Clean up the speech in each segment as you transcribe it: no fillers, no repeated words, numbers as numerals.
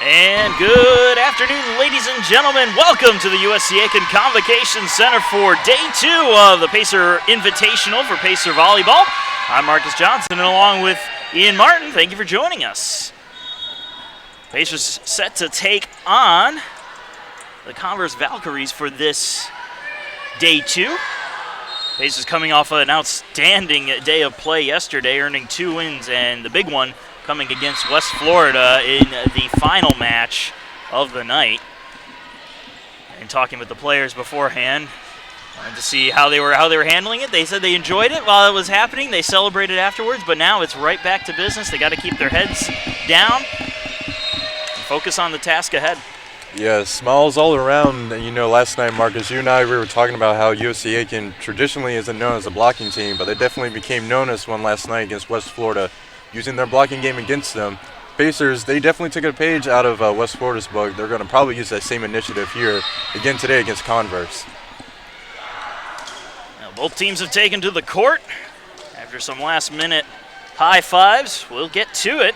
And good afternoon, ladies and gentlemen. Welcome to the USC Aiken Convocation Center for Day 2 of the Pacer Invitational for Pacer Volleyball. I'm Marcus Johnson, and along with Ian Martin, thank you for joining us. Pacers set to take on the Converse Valkyries for this Day 2. Pacers coming off an outstanding day of play yesterday, earning 2 wins, and the big one coming against West Florida in the final match of the night. And talking with the players beforehand to see how they were handling it. They said they enjoyed it while it was happening. They celebrated afterwards, but now it's right back to business. They got to keep their heads down and focus on the task ahead. Yeah, smiles all around. You know, last night, Marcus, you and I, we were talking about how USC Aiken traditionally isn't known as a blocking team, but they definitely became known as one last night against West Florida, using their blocking game against them. Pacers, they definitely took a page out of West Florida's book. They're going to probably use that same initiative here again today against Converse. Now, both teams have taken to the court after some last-minute high fives. We'll get to it.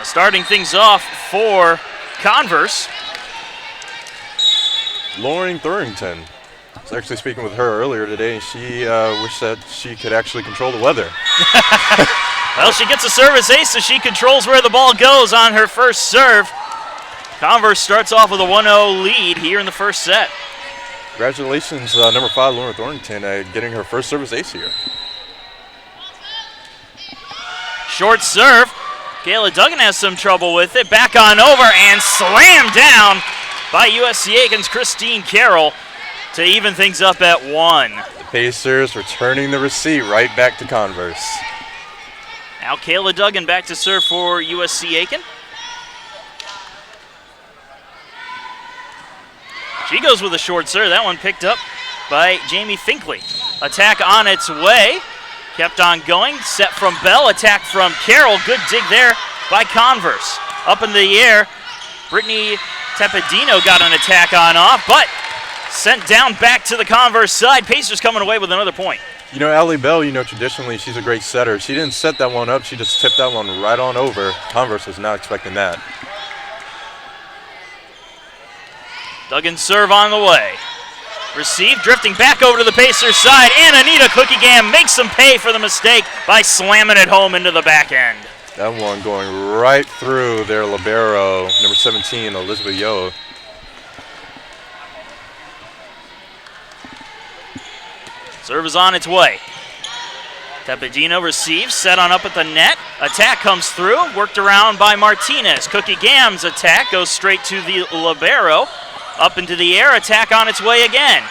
Starting things off for Converse, Lauren Thorington. I was actually speaking with her earlier today, and she wished that she could actually control the weather. Well, she gets a service ace, so she controls where the ball goes on her first serve. Converse starts off with a 1-0 lead here in the first set. Congratulations, number 5, Lauren Thorington, getting her first service ace here. Short serve. Kayla Duggan has some trouble with it. Back on over and slammed down by USC Aiken's Christine Carroll to even things up at 1. The Pacers returning the receipt right back to Converse. Now Kayla Duggan back to serve for USC Aiken. She goes with a short serve. That one picked up by Jamie Finkley. Attack on its way. Kept on going, set from Bell, attack from Carroll. Good dig there by Converse. Up in the air, Brittany Tepedino got an attack on off, but sent down back to the Converse side. Pacers coming away with another point. You know, Allie Bell, you know, traditionally she's a great setter. She didn't set that one up, she just tipped that one right on over. Converse was not expecting that. Duggan serve on the way. Receive, drifting back over to the Pacers side, and Anita Cookie-Gam makes them pay for the mistake by slamming it home into the back end. That one going right through their libero, number 17, Elizabeth Yo. Serve is on its way. Tepedino receives, set on up at the net. Attack comes through, worked around by Martinez. Cookie-Gam's attack goes straight to the libero. Up into the air, attack on its way again.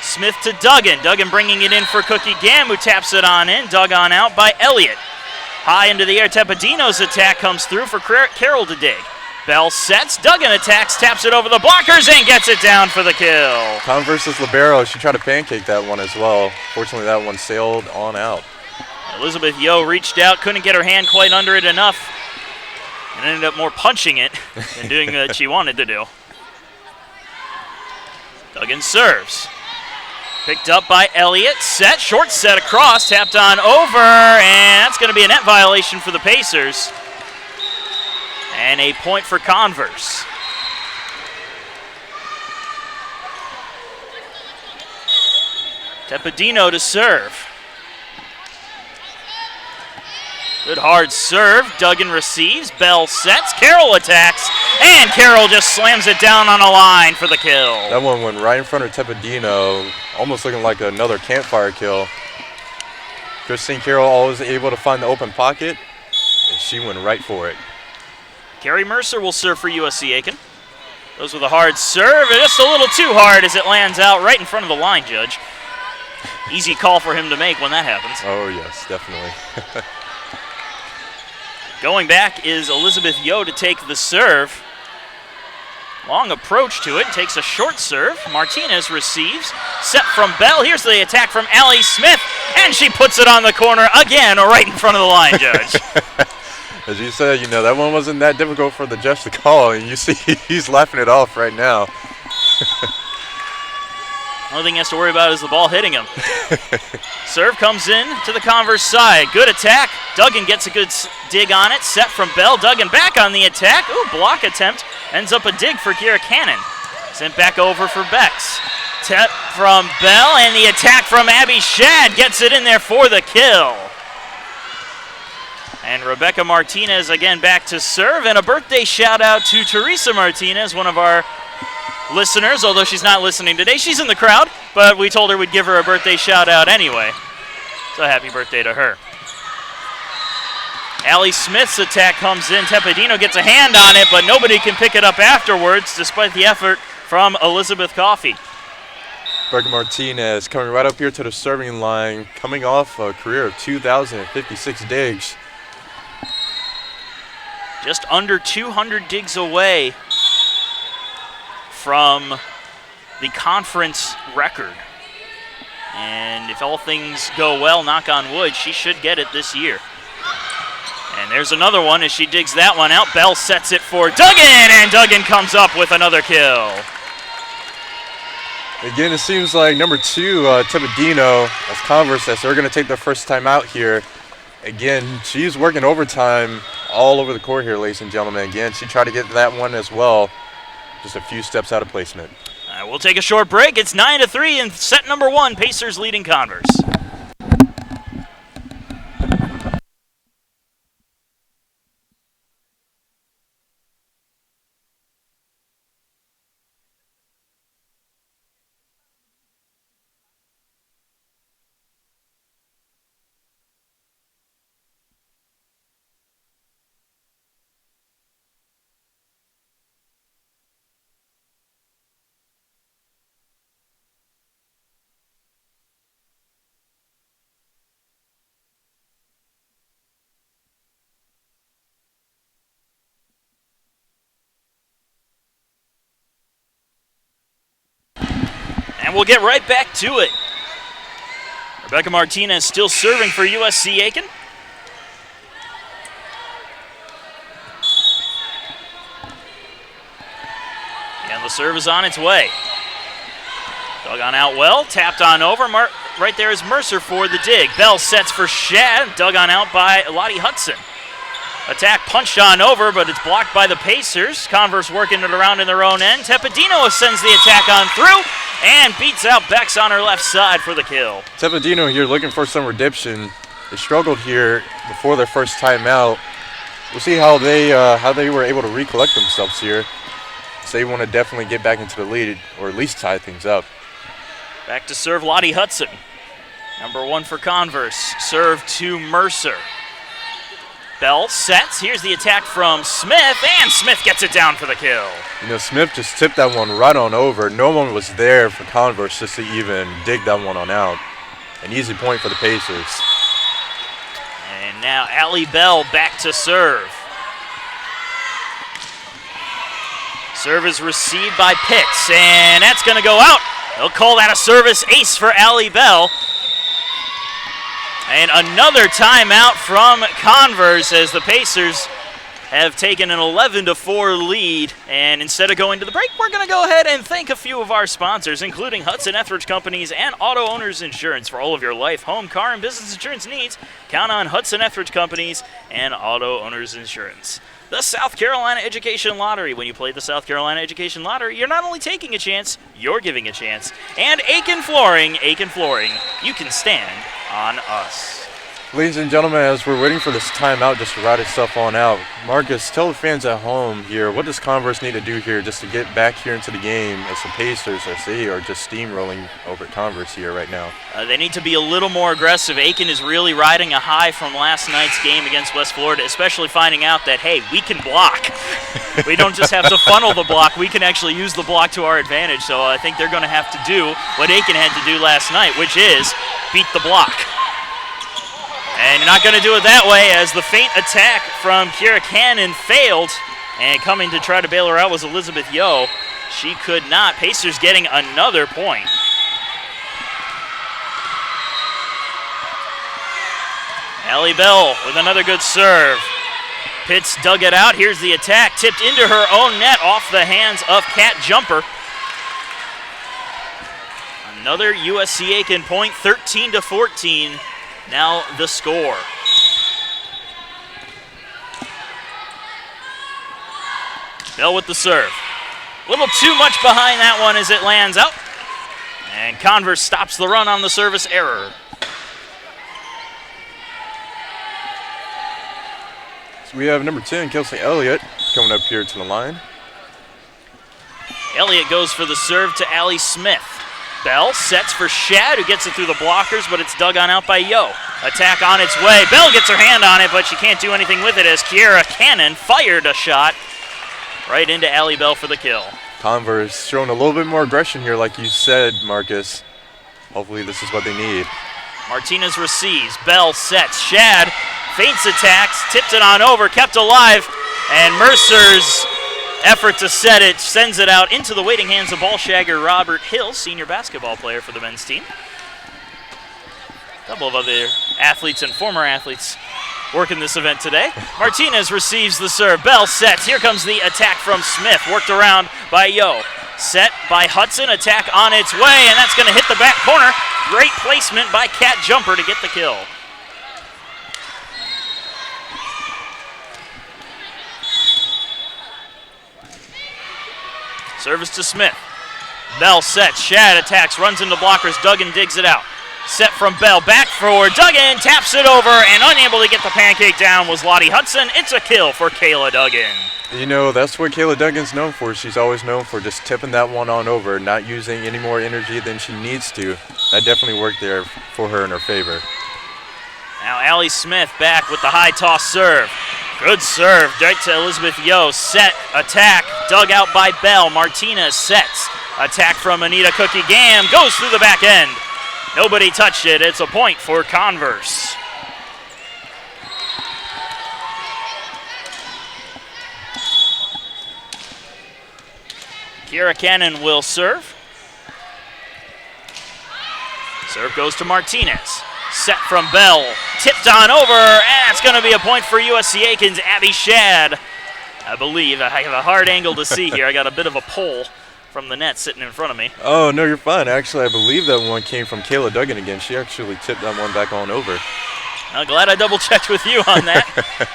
Smith to Duggan. Duggan bringing it in for Cookie-Gam, who taps it on in. Dug on out by Elliott. High into the air, Tepedino's attack comes through for Carroll to dig. Bell sets, Duggan attacks, taps it over the blockers, and gets it down for the kill. Converse's libero, she tried to pancake that one as well. Fortunately, that one sailed on out. Elizabeth Yo reached out, couldn't get her hand quite under it enough, and ended up more punching it than doing what she wanted to do. Duggan serves. Picked up by Elliott. Set, short set across, tapped on over, and that's going to be a net violation for the Pacers. And a point for Converse. Tepedino to serve. Good hard serve. Duggan receives. Bell sets. Carroll attacks. And Carroll just slams it down on a line for the kill. That one went right in front of Tepedino, almost looking like another campfire kill. Christine Carroll always able to find the open pocket, and she went right for it. Carrie Mercer will serve for USC Aiken. Goes with a hard serve, and just a little too hard as it lands out right in front of the line judge. Easy call for him to make when that happens. Oh, yes, definitely. Going back is Elizabeth Yo to take the serve. Long approach to it, takes a short serve. Martinez receives, set from Bell. Here's the attack from Allie Smith, and she puts it on the corner again, right in front of the line judge. As you said, that one wasn't that difficult for the judge to call, and you see he's laughing it off right now. Only thing he has to worry about is the ball hitting him. Serve comes in to the Converse side. Good attack. Duggan gets a good dig on it. Set from Bell. Duggan back on the attack. Ooh, block attempt. Ends up a dig for Kira Cannon. Sent back over for Bex. Tap from Bell, and the attack from Abby Shad gets it in there for the kill. And Rebecca Martinez again back to serve, and a birthday shout out to Teresa Martinez, one of our listeners, although she's not listening today. She's in the crowd, but we told her we'd give her a birthday shout out anyway. So happy birthday to her. Allie Smith's attack comes in. Tepedino gets a hand on it, but nobody can pick it up afterwards, despite the effort from Elizabeth Coffey. Rebecca Martinez coming right up here to the serving line, coming off a career of 2,056 digs. Just under 200 digs away from the conference record. And if all things go well, knock on wood, she should get it this year. And there's another one as she digs that one out. Bell sets it for Duggan, and Duggan comes up with another kill. Again, it seems like number 2, Tepedino, as Converse, as they're going to take their first time out here. Again, she's working overtime all over the court here, ladies and gentlemen. Again, she tried to get that one as well. Just a few steps out of placement. We'll take a short break. It's 9-3 in set number 1. Pacers leading Converse. And we'll get right back to it. Rebecca Martinez still serving for USC Aiken. And the serve is on its way. Dug on out well, tapped on over. Right there is Mercer for the dig. Bell sets for Shad, dug on out by Lottie Hudson. Attack punched on over, but it's blocked by the Pacers. Converse working it around in their own end. Tepedino sends the attack on through and beats out Bex on her left side for the kill. Tepedino here looking for some redemption. They struggled here before their first time out. We'll see how they were able to recollect themselves here. So they want to definitely get back into the lead or at least tie things up. Back to serve Lottie Hudson. Number 1 for Converse. Serve to Mercer. Bell sets. Here's the attack from Smith, and Smith gets it down for the kill. Smith just tipped that one right on over. No one was there for Converse just to even dig that one on out. An easy point for the Pacers. And now Allie Bell back to serve. Serve is received by Pitts, and that's going to go out. They'll call that a service ace for Allie Bell. And another timeout from Converse as the Pacers have taken an 11-4 lead. And instead of going to the break, we're going to go ahead and thank a few of our sponsors, including Hudson Etheridge Companies and Auto Owners Insurance. For all of your life, home, car, and business insurance needs, count on Hudson Etheridge Companies and Auto Owners Insurance. The South Carolina Education Lottery. When you play the South Carolina Education Lottery, you're not only taking a chance, you're giving a chance. And Aiken Flooring, you can stand on us. Ladies and gentlemen, as we're waiting for this timeout just to ride itself on out, Marcus, tell the fans at home here, what does Converse need to do here just to get back here into the game as the Pacers, as they are just steamrolling over at Converse here right now? They need to be a little more aggressive. Aiken is really riding a high from last night's game against West Florida, especially finding out that, hey, we can block. We don't just have to funnel the block. We can actually use the block to our advantage. So I think they're going to have to do what Aiken had to do last night, which is beat the block. And you're not going to do it that way, as the feint attack from Kira Cannon failed. And coming to try to bail her out was Elizabeth Yo. She could not. Pacers getting another point. Allie Bell with another good serve. Pitts dug it out. Here's the attack, tipped into her own net off the hands of Kat Jumper. Another USC Aiken point, 13-14. Now the score. Bell with the serve. A little too much behind that one as it lands out. And Converse stops the run on the service error. So we have number 10, Kelsey Elliott, coming up here to the line. Elliott goes for the serve to Allie Smith. Bell sets for Shad, who gets it through the blockers, but it's dug on out by Yo. Attack on its way. Bell gets her hand on it, but she can't do anything with it as Kiera Cannon fired a shot right into Allie Bell for the kill. Converse showing a little bit more aggression here, like you said, Marcus. Hopefully this is what they need. Martinez receives. Bell sets. Shad feints attacks, tipped it on over, kept alive, and Mercer's effort to set it sends it out into the waiting hands of ball shagger Robert Hill, senior basketball player for the men's team. A couple of other athletes and former athletes working this event today. Martinez receives the serve. Bell sets. Here comes the attack from Smith, worked around by Yo. Set by Hudson, attack on its way, and that's going to hit the back corner. Great placement by Kat Jumper to get the kill. Service to Smith. Bell sets. Shad attacks, runs into blockers. Duggan digs it out. Set from Bell, back forward. Duggan taps it over, and unable to get the pancake down was Lottie Hudson. It's a kill for Kayla Duggan. You know, that's what Kayla Duggan's known for. She's always known for just tipping that one on over, not using any more energy than she needs to. That definitely worked there for her in her favor. Now Allie Smith back with the high toss serve. Good serve, right to Elizabeth Yo. Set, attack, dug out by Bell. Martinez sets. Attack from Anita Cookie Gam, goes through the back end. Nobody touched it. It's a point for Converse. Kiera Cannon will serve. Serve goes to Martinez. Set from Bell. Tipped on over, and it's going to be a point for USC Aiken's Abby Shad. I believe. I have a hard angle to see here. I got a bit of a pole from the net sitting in front of me. Oh, no, you're fine. Actually, I believe that one came from Kayla Duggan again. She actually tipped that one back on over. I'm glad I double-checked with you on that.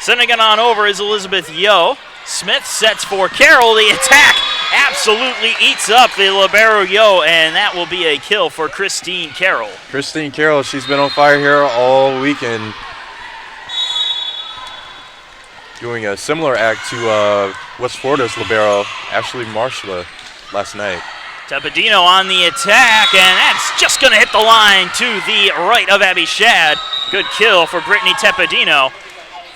Sending it on over is Elizabeth Yo. Smith sets for Carroll. The attack absolutely eats up the libero Yo, and that will be a kill for Christine Carroll. Christine Carroll, she's been on fire here all weekend, doing a similar act to West Florida's libero, Ashley Marshall, last night. Tepedino on the attack, and that's just going to hit the line to the right of Abby Shad. Good kill for Brittany Tepedino.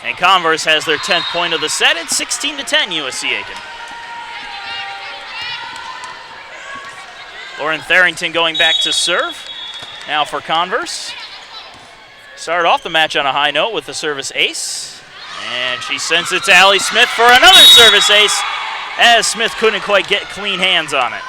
And Converse has their 10th point of the set. It's 16-10 USC Aiken. Lauren Tharrington going back to serve. Now for Converse. Started off the match on a high note with the service ace. And she sends it to Allie Smith for another service ace, as Smith couldn't quite get clean hands on it.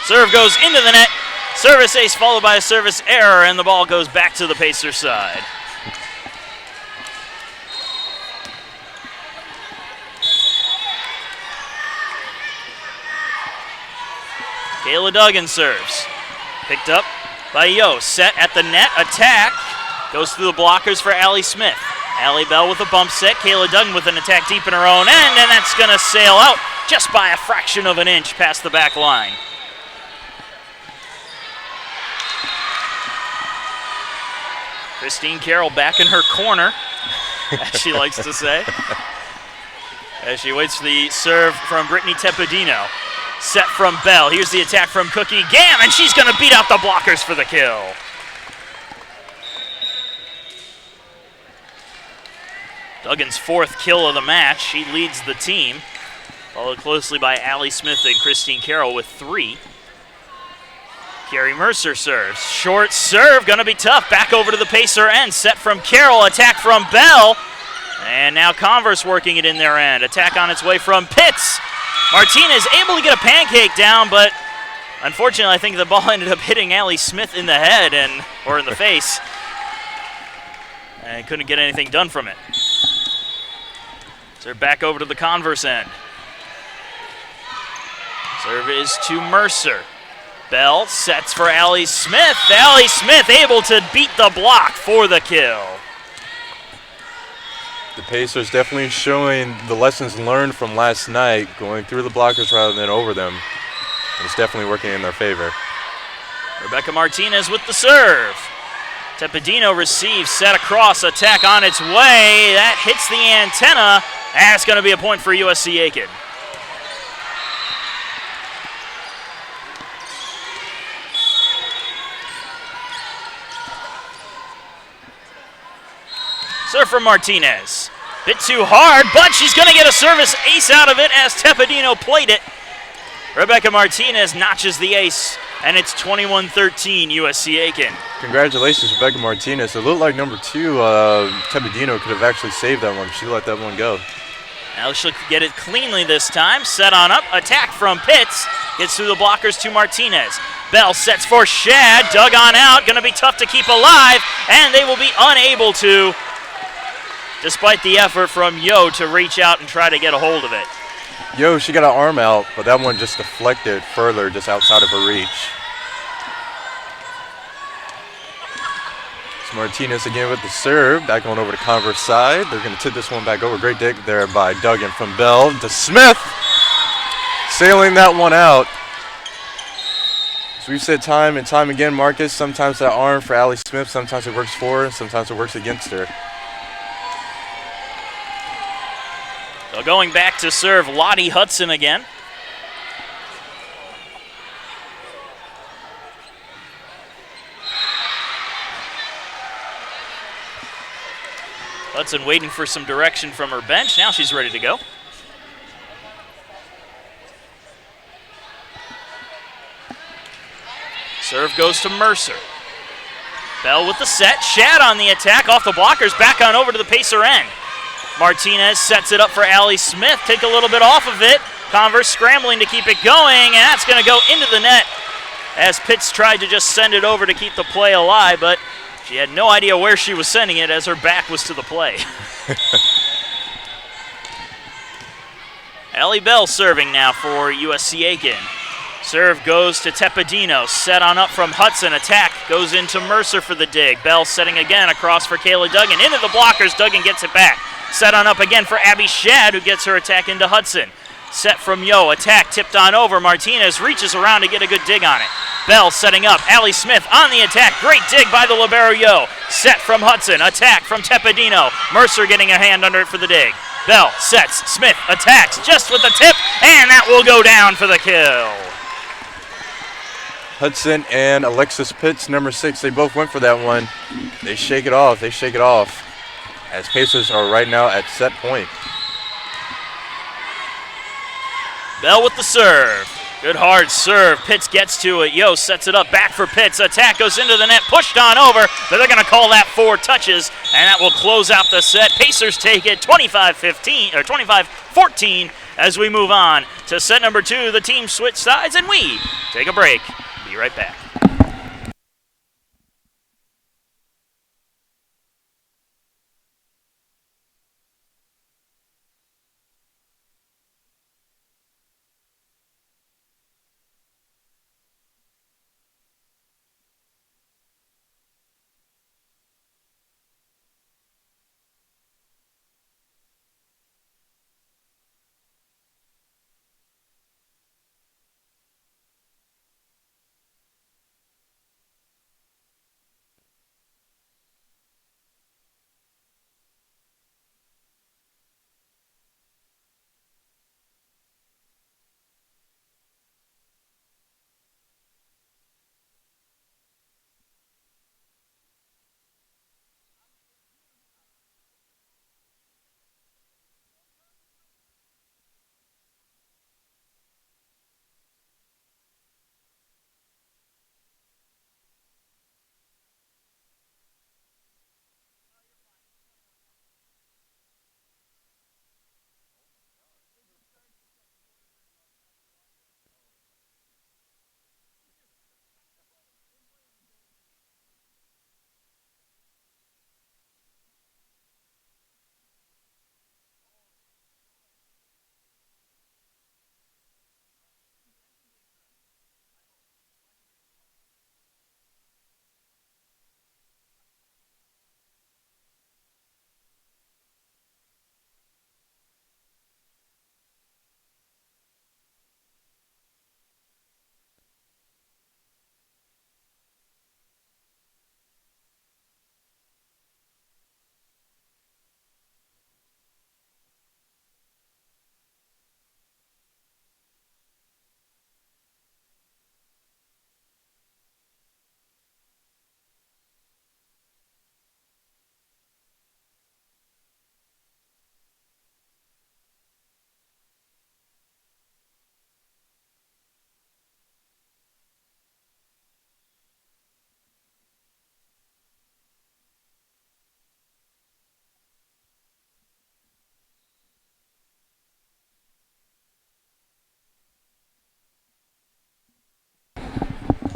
Serve goes into the net. Service ace followed by a service error, and the ball goes back to the Pacers side. Kayla Duggan serves. Picked up by Yo. Set at the net. Attack. Goes through the blockers for Allie Smith. Allie Bell with a bump set. Kayla Duggan with an attack deep in her own end, and that's going to sail out just by a fraction of an inch past the back line. Christine Carroll back in her corner, as she likes to say, as she waits for the serve from Brittany Tepedino. Set from Bell. Here's the attack from Cookie Gam, and she's going to beat out the blockers for the kill. Duggan's 4th kill of the match. She leads the team, followed closely by Allie Smith and Christine Carroll with 3. Carrie Mercer serves. Short serve, gonna be tough. Back over to the Pacer end. Set from Carroll, attack from Bell. And now Converse working it in their end. Attack on its way from Pitts. Martinez able to get a pancake down, but unfortunately I think the ball ended up hitting Allie Smith in the head or in the face. And couldn't get anything done from it. Serve back over to the Converse end. Serve is to Mercer. Bell sets for Allie Smith. Allie Smith able to beat the block for the kill. The Pacers definitely showing the lessons learned from last night, going through the blockers rather than over them. And it's definitely working in their favor. Rebecca Martinez with the serve. Tepedino receives, set across, attack on its way. That hits the antenna. That's going to be a point for USC Aiken. Serve from Martinez. Bit too hard, but she's going to get a service ace out of it as Tepedino played it. Rebecca Martinez notches the ace, and it's 21-13 USC Aiken. Congratulations, Rebecca Martinez. It looked like number 2, Tepedino, could have actually saved that one. She let that one go. Now she'll get it cleanly this time. Set on up, attack from Pitts. Gets through the blockers to Martinez. Bell sets for Shad, dug on out, going to be tough to keep alive, and they will be unable to, despite the effort from Yo to reach out and try to get a hold of it. Yo, she got an arm out, but that one just deflected further, just outside of her reach. It's Martinez again with the serve, back on over to Converse side. They're going to tip this one back over. Great dig there by Duggan from Bell to Smith. Sailing that one out. As we've said time and time again, Marcus, sometimes that arm for Allie Smith, sometimes it works for her, sometimes it works against her. So going back to serve, Lottie Hudson again. Hudson waiting for some direction from her bench. Now she's ready to go. Serve goes to Mercer. Bell with the set. Shad on the attack off the blockers. Back on over to the Pacer end. Martinez sets it up for Allie Smith. Take a little bit off of it. Converse scrambling to keep it going, and that's going to go into the net as Pitts tried to just send it over to keep the play alive, but she had no idea where she was sending it as her back was to the play. Allie Bell serving now for USC Aiken. Serve goes to Tepedino. Set on up from Hudson. Attack goes into Mercer for the dig. Bell setting again across for Kayla Duggan. Into the blockers. Duggan gets it back. Set on up again for Abby Shad, who gets her attack into Hudson. Set from Yo. Attack tipped on over. Martinez reaches around to get a good dig on it. Bell setting up. Allie Smith on the attack. Great dig by the libero Yo. Set from Hudson. Attack from Tepedino. Mercer getting a hand under it for the dig. Bell sets. Smith attacks just with the tip, and that will go down for the kill. Hudson and Alexis Pitts, number 6, they both went for that one. They shake it off. They shake it off. As Pacers are right now at set point. Bell with the serve. Good hard serve. Pitts gets to it. Yo sets it up. Back for Pitts. Attack goes into the net. Pushed on over. But they're going to call that 4 touches. And that will close out the set. Pacers take it 25-15 or 25-14 as we move on to set number 2. The team switch sides and we take a break. Be right back.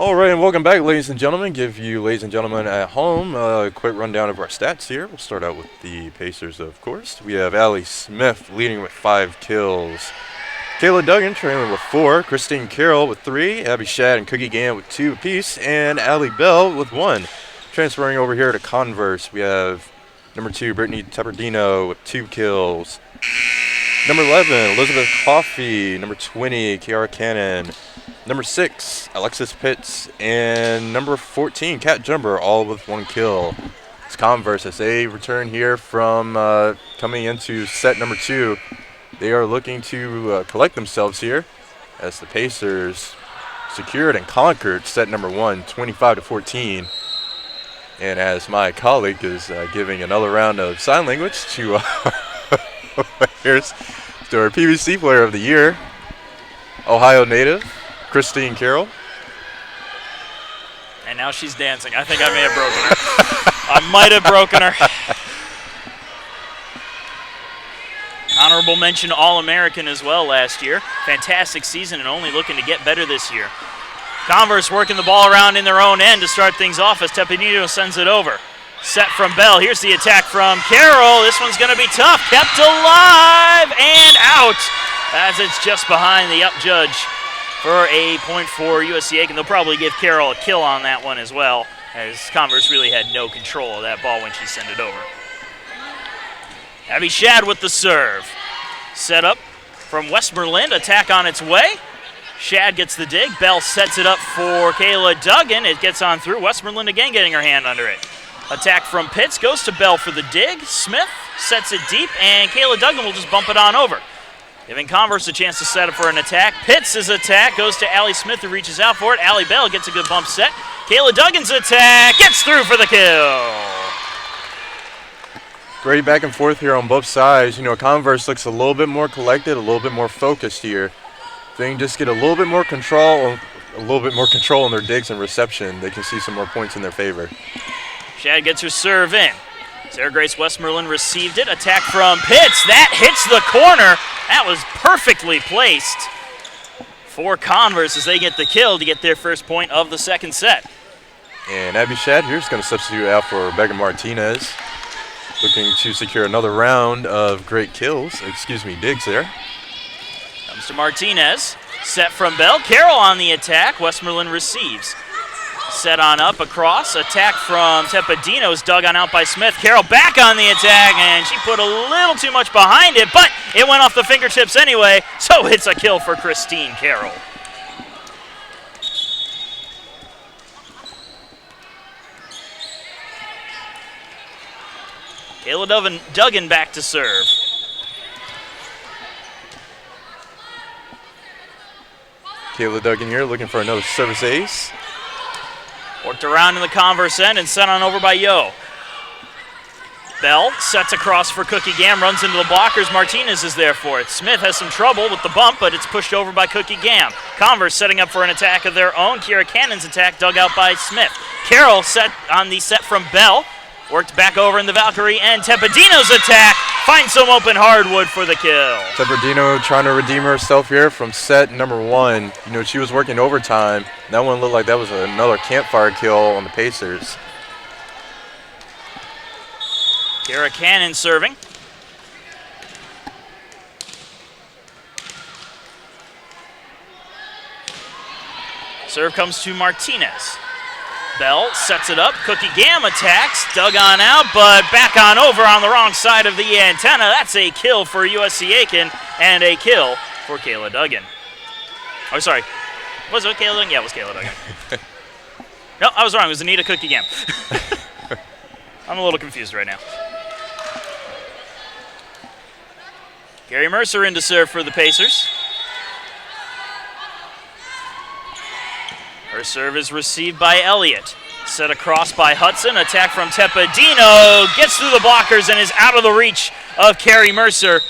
All right, and welcome back, ladies and gentlemen. Give you, ladies and gentlemen at home, a quick rundown of our stats here. We'll start out with the Pacers, of course. We have Allie Smith leading with 5 kills. Kayla Duggan trailing with 4. Christine Carroll with 3. Abby Shad and Cookie Gann with 2 apiece. And Allie Bell with 1. Transferring over here to Converse, we have number 2, Brittany Tapperdino with 2 kills. Number 11, Elizabeth Coffey. Number 20, Kiara Cannon. Number 6, Alexis Pitts. And number 14, Kat Jumber, all with 1 kill. It's Converse as they return here from coming into set number 2. They are looking to collect themselves here as the Pacers secured and conquered set number 1, 25-14. And as my colleague is giving another round of sign language to players, to our PVC Player of the Year, Ohio native, Christine Carroll. And now she's dancing. I think I may have broken her. I might have broken her. Honorable mention All-American as well last year. Fantastic season and only looking to get better this year. Converse working the ball around in their own end to start things off as Teppanito sends it over. Set from Bell. Here's the attack from Carroll. This one's going to be tough. Kept alive and out as it's just behind the up judge for a point for USC Aiken. They'll probably give Carroll a kill on that one as well, as Converse really had no control of that ball when she sent it over. Abby Shad with the serve. Set up from Westmoreland. Attack on its way. Shad gets the dig. Bell sets it up for Kayla Duggan. It gets on through. Westmoreland again getting her hand under it. Attack from Pitts. Goes to Bell for the dig. Smith sets it deep, and Kayla Duggan will just bump it on over, giving Converse a chance to set up for an attack. Pitts' attack goes to Allie Smith, who reaches out for it. Allie Bell gets a good bump set. Kayla Duggan's attack gets through for the kill. Great back and forth here on both sides. You know, Converse looks a little bit more collected, a little bit more focused here. If they can just get a little bit more control on their digs and reception, they can see some more points in their favor. Shad gets her serve in. Sarah Grace Westmoreland received it. Attack from Pitts. That hits the corner. That was perfectly placed for Converse as they get the kill to get their first point of the second set. And Abby Shad here is going to substitute out for Rebecca Martinez, looking to secure another round of great digs there. Comes to Martinez. Set from Bell. Carroll on the attack. Westmoreland receives. Set on up across. Attack from Teppadino is dug on out by Smith. Carroll back on the attack, and she put a little too much behind it, but it went off the fingertips anyway, so it's a kill for Christine Carroll. Kayla Duggan back to serve. Kayla Duggan here looking for another service ace. Worked around in the Converse end and sent on over by Yo. Bell sets across for Cookie Gam, runs into the blockers. Martinez is there for it. Smith has some trouble with the bump, but it's pushed over by Cookie Gam. Converse setting up for an attack of their own. Kiera Cannon's attack dug out by Smith. Carroll set on the set from Bell. Worked back over in the Valkyrie, and Teppadino's attack finds some open hardwood for the kill. Teppadino trying to redeem herself here from set number 1. You know, she was working overtime. That one looked like that was another campfire kill on the Pacers. Kiera Cannon serving. Serve comes to Martinez. Bell sets it up. Cookie Gam attacks. Dug on out, but back on over on the wrong side of the antenna. That's a kill for USC Aiken and a kill for Kayla Duggan. Oh, sorry. Was it Kayla Duggan? Yeah, it was Kayla Duggan. No, I was wrong. It was Anita Cookie Gam. I'm a little confused right now. Gary Mercer in to serve for the Pacers. Her serve is received by Elliott. Set across by Hudson. Attack from Teppadino. Gets through the blockers and is out of the reach of Carrie Mercer.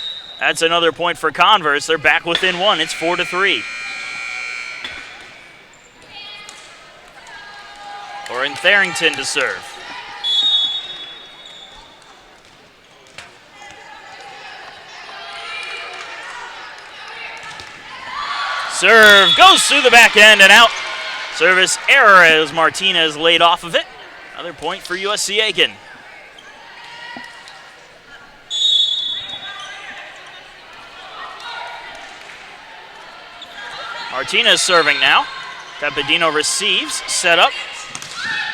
That's another point for Converse. They're back within 1. It's 4-3. Lauren Tharrington to serve. Serve goes through the back end and out. Service error as Martinez laid off of it. Another point for USC Aiken. Martinez serving now. Tepedino receives, set up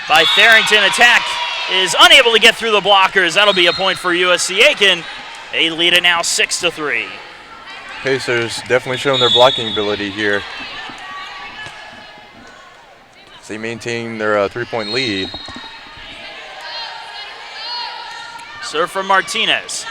by Tharrington. Attack is unable to get through the blockers. That'll be a point for USC Aiken. They lead it now 6-3. Pacers definitely showing their blocking ability here. They maintain their 3-point lead. Serve from Martinez.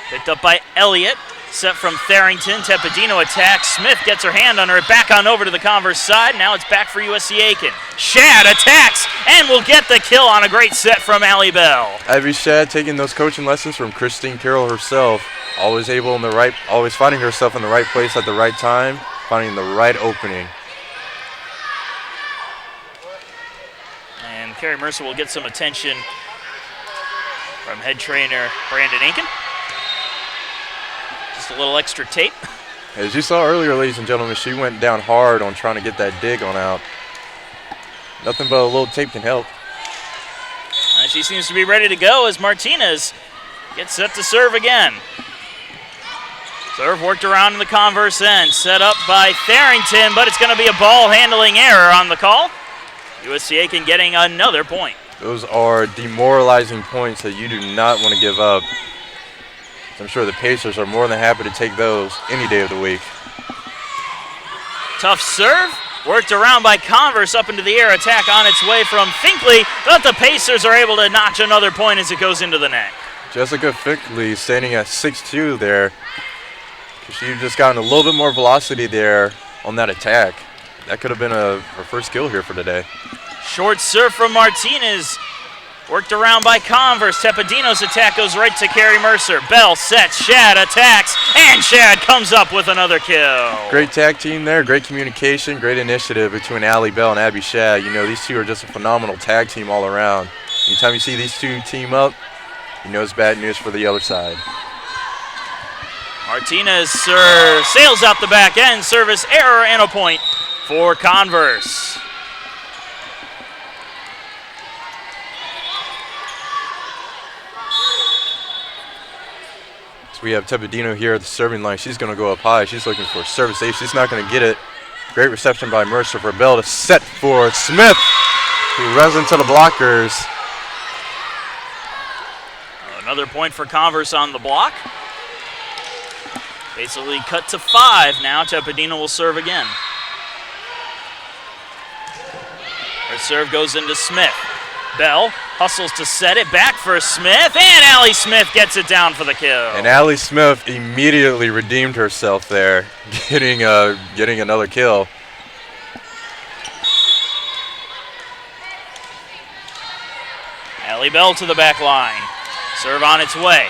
Picked up by Elliott. Set from Tharrington. Tepedino attacks. Smith gets her hand under it. Back on over to the Converse side. Now it's back for USC Aiken. Shad attacks and will get the kill on a great set from Allie Bell. Ivy Shad taking those coaching lessons from Christine Carroll herself. Always finding herself in the right place at the right time, finding the right opening. And Carrie Mercer will get some attention from head trainer Brandon Aiken. Just a little extra tape. As you saw earlier, ladies and gentlemen, she went down hard on trying to get that dig on out. Nothing but a little tape can help. And she seems to be ready to go as Martinez gets set to serve again. Serve worked around in the Converse end, set up by Tharrington, but it's going to be a ball handling error on the call. USC Aiken getting another point. Those are demoralizing points that you do not want to give up. I'm sure the Pacers are more than happy to take those any day of the week. Tough serve, worked around by Converse up into the air, attack on its way from Finkley, but the Pacers are able to notch another point as it goes into the net. Jessica Finkley standing at 6'2" there. She's just gotten a little bit more velocity there on that attack. That could have been her first kill here for today. Short serve from Martinez. Worked around by Converse. Tepedino's attack goes right to Carrie Mercer. Bell sets, Shad attacks, and Shad comes up with another kill. Great tag team there, great communication, great initiative between Allie Bell and Abby Shad. You know, these two are just a phenomenal tag team all around. Anytime you see these two team up, you know it's bad news for the other side. Martinez sails out the back end. Service error and a point for Converse. We have Tepedino here at the serving line. She's going to go up high. She's looking for a service ace. She's not going to get it. Great reception by Mercer for Bell to set for Smith, who runs into the blockers. Another point for Converse on the block. Basically cut to 5 now. Tepedino will serve again. Her serve goes into Smith. Bell hustles to set it back for Smith, and Allie Smith gets it down for the kill. And Allie Smith immediately redeemed herself there, getting another kill. Allie Bell to the back line. Serve on its way.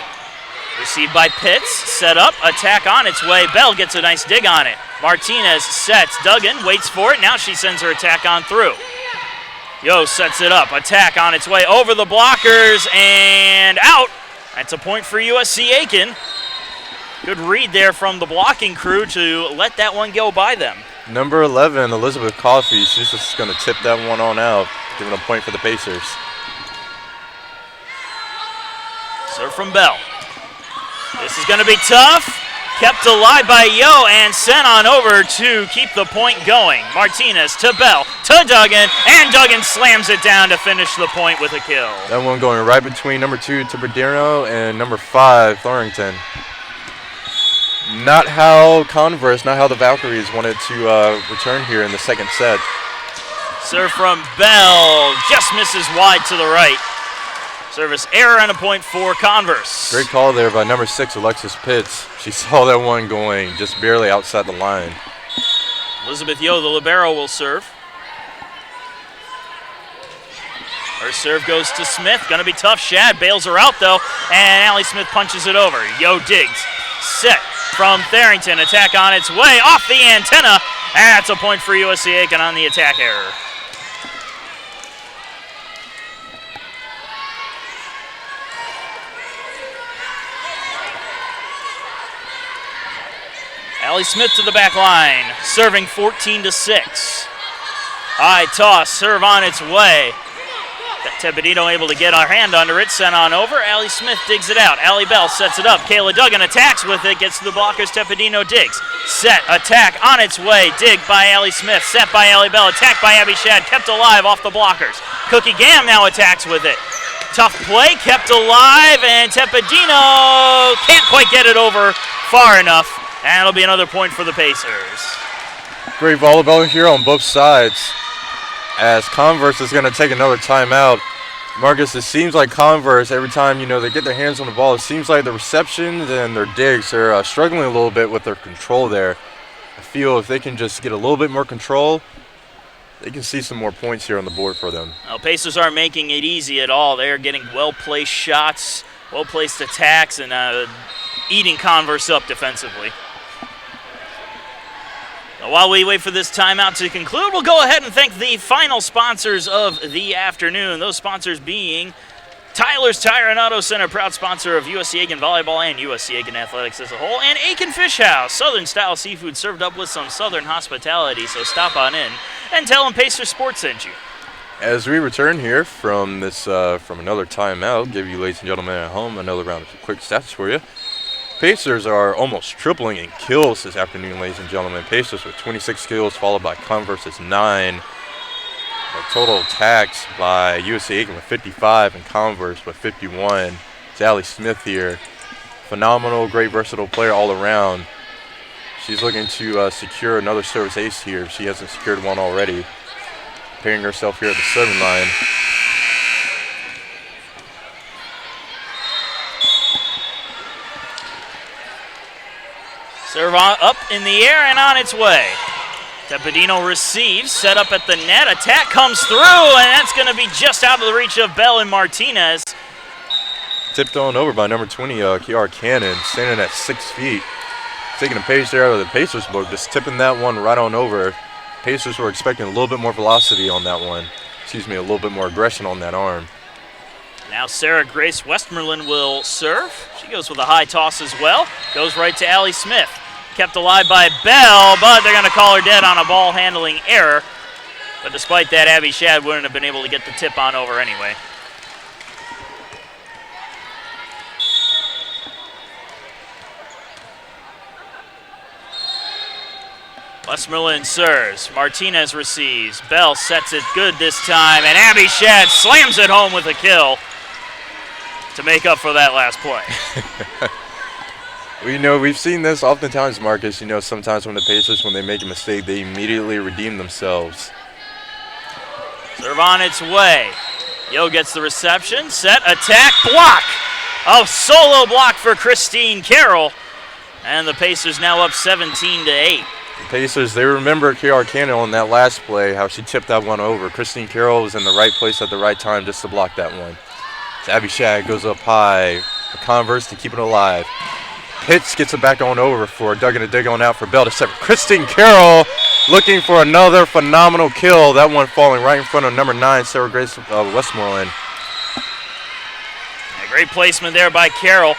Received by Pitts, set up, attack on its way. Bell gets a nice dig on it. Martinez sets, Duggan waits for it. Now she sends her attack on through. Yo sets it up, attack on its way over the blockers and out. That's a point for USC Aiken. Good read there from the blocking crew to let that one go by them. Number 11, Elizabeth Coffey, she's just going to tip that one on out, giving a point for the Pacers. Serve from Bell. This is going to be tough. Kept alive by Yo and sent on over to keep the point going. Martinez to Bell to Duggan, and Duggan slams it down to finish the point with a kill. That one going right between number 2, Tepedino, and number 5, Thorington. Not how the Valkyries wanted to return here in the second set. Serve from Bell, just misses wide to the right. Service error and a point for Converse. Great call there by number 6, Alexis Pitts. She saw that one going just barely outside the line. Elizabeth Yo, the libero, will serve. Her serve goes to Smith. Going to be tough. Shad bails her out, though, and Allie Smith punches it over. Yo digs. Set from Tharrington. Attack on its way. Off the antenna. That's a point for USC Aiken on the attack error. Allie Smith to the back line, serving 14-6. High toss, serve on its way. Tepedino able to get our hand under it, sent on over. Allie Smith digs it out. Allie Bell sets it up. Kayla Duggan attacks with it, gets to the blockers. Tepedino digs. Set, attack on its way. Dig by Allie Smith, set by Allie Bell, attacked by Abby Shad, kept alive off the blockers. Cookie Gam now attacks with it. Tough play, kept alive, and Tepedino can't quite get it over far enough. And it'll be another point for the Pacers. Great volleyball here on both sides. As Converse is going to take another timeout. Marcus, it seems like Converse, every time, they get their hands on the ball, it seems like the receptions and their digs are struggling a little bit with their control there. I feel if they can just get a little bit more control, they can see some more points here on the board for them. Well, Pacers aren't making it easy at all. They're getting well-placed shots, well-placed attacks, and eating Converse up defensively. While we wait for this timeout to conclude, we'll go ahead and thank the final sponsors of the afternoon. Those sponsors being Tyler's Tire and Auto Center, proud sponsor of USC Aiken Volleyball and USC Aiken Athletics as a whole, and Aiken Fish House, Southern-style seafood served up with some Southern hospitality, so stop on in and tell them Pacer Sports sent you. As we return here from this from another timeout, give you ladies and gentlemen at home another round of quick stats for you. Pacers are almost tripling in kills this afternoon, ladies and gentlemen. Pacers with 26 kills, followed by Converse's 9. The total attacks by USC Aiken with 55 and Converse with 51. It's Allie Smith here. Phenomenal, great, versatile player all around. She's looking to secure another service ace here. She hasn't secured one already. Preparing herself here at the serving line. Serve up in the air and on its way. Tepedino receives, set up at the net. Attack comes through, and that's going to be just out of the reach of Bell and Martinez. Tipped on over by number 20, Kiara Cannon, standing at 6 feet. Taking a page there out of the Pacers book, just tipping that one right on over. Pacers were expecting a little bit more velocity on that one. A little bit more aggression on that arm. Now Sarah Grace Westmoreland will serve. She goes with a high toss as well. Goes right to Allie Smith. Kept alive by Bell, but they're going to call her dead on a ball handling error. But despite that, Abby Shad wouldn't have been able to get the tip on over anyway. Westmoreland serves. Martinez receives. Bell sets it good this time, and Abby Shad slams it home with a kill to make up for that last play. We've seen this oftentimes, Marcus. Sometimes when the Pacers, when they make a mistake, they immediately redeem themselves. Serve on its way. Yo gets the reception. Set, attack, block. A solo block for Christine Carroll. And the Pacers now up 17-8. The Pacers, they remember Kiara Cannon on that last play, how she tipped that one over. Christine Carroll was in the right place at the right time just to block that one. So Abby Shad goes up high. The Converse to keep it alive. Pitts gets it back on over for Duggan to dig on out for Bell to set. Christine Carroll looking for another phenomenal kill. That one falling right in front of number 9, Sarah Grace Westmoreland. A great placement there by Carroll.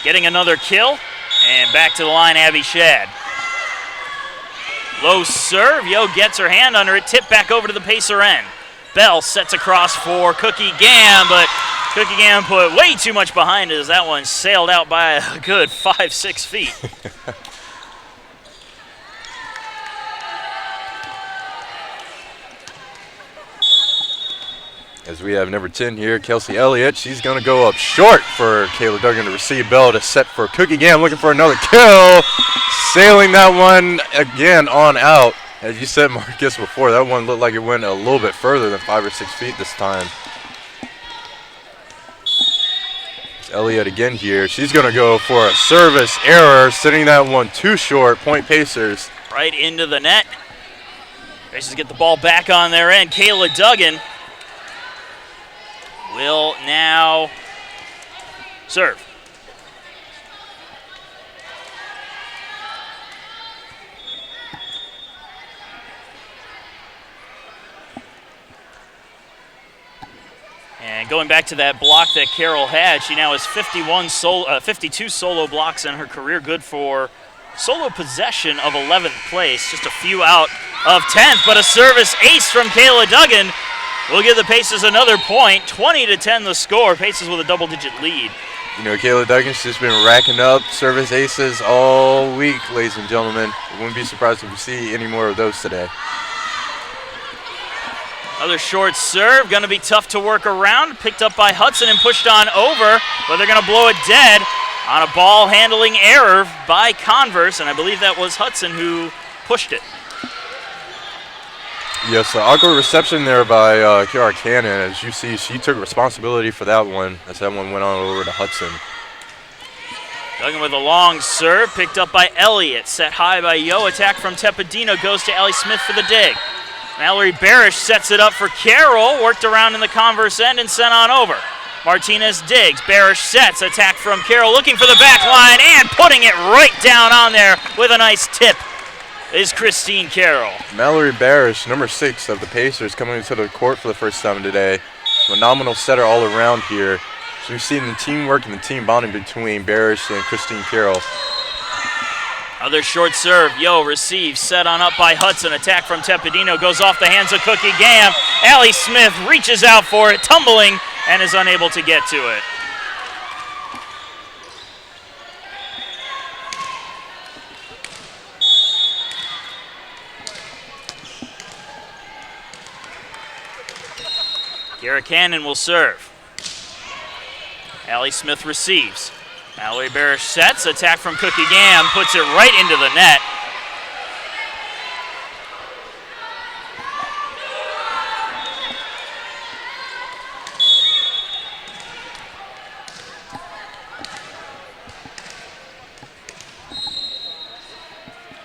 Getting another kill. And back to the line, Abby Shad. Low serve. Yo gets her hand under it. Tip back over to the Pacer end. Bell sets across for Cookie Gam, but Cookie Gam put way too much behind it as that one sailed out by a good 5-6 feet. As we have number 10 here, Kelsey Elliott. She's going to go up short for Kayla Duggan to receive. Bell to set for Cookie Gam, looking for another kill. Sailing that one again on out. As you said, Marcus, before, that one looked like it went a little bit further than 5 or 6 feet this time. It's Elliott again here. She's going to go for a service error, sending that one too short. Point Pacers. Right into the net. Pacers get the ball back on their end. Kayla Duggan will now serve. And going back to that block that Carroll had, she now has 52 solo blocks in her career, good for solo possession of 11th place, just a few out of 10th, but a service ace from Kayla Duggan will give the Pacers another point. 20-10 the score. Pacers with a double-digit lead. You know, Kayla Duggan's just been racking up service aces all week, ladies and gentlemen. I wouldn't be surprised if we see any more of those today. Another short serve, going to be tough to work around. Picked up by Hudson and pushed on over, but they're going to blow it dead on a ball handling error by Converse, and I believe that was Hudson who pushed it. Yes, the awkward reception there by Kiara Cannon. As you see, she took responsibility for that one as that one went on over to Hudson. Duggan with a long serve, picked up by Elliott. Set high by Yo. Attack from Tepedino goes to Ellie Smith for the dig. Mallory Barish sets it up for Carroll. Worked around in the Converse end and sent on over. Martinez digs. Barish sets. Attack from Carroll looking for the back line and putting it right down on there with a nice tip is Christine Carroll. Mallory Barish, number 6 of the Pacers, coming into the court for the first time today. Phenomenal setter all around here. So we've seen the teamwork and the team bonding between Barish and Christine Carroll. Another short serve. Yo receives. Set on up by Hudson. Attack from Tepedino goes off the hands of Cookie Gam. Allie Smith reaches out for it, tumbling, and is unable to get to it. Garrett Cannon will serve. Allie Smith receives. Mallory Barish sets. Attack from Cookie Gam puts it right into the net.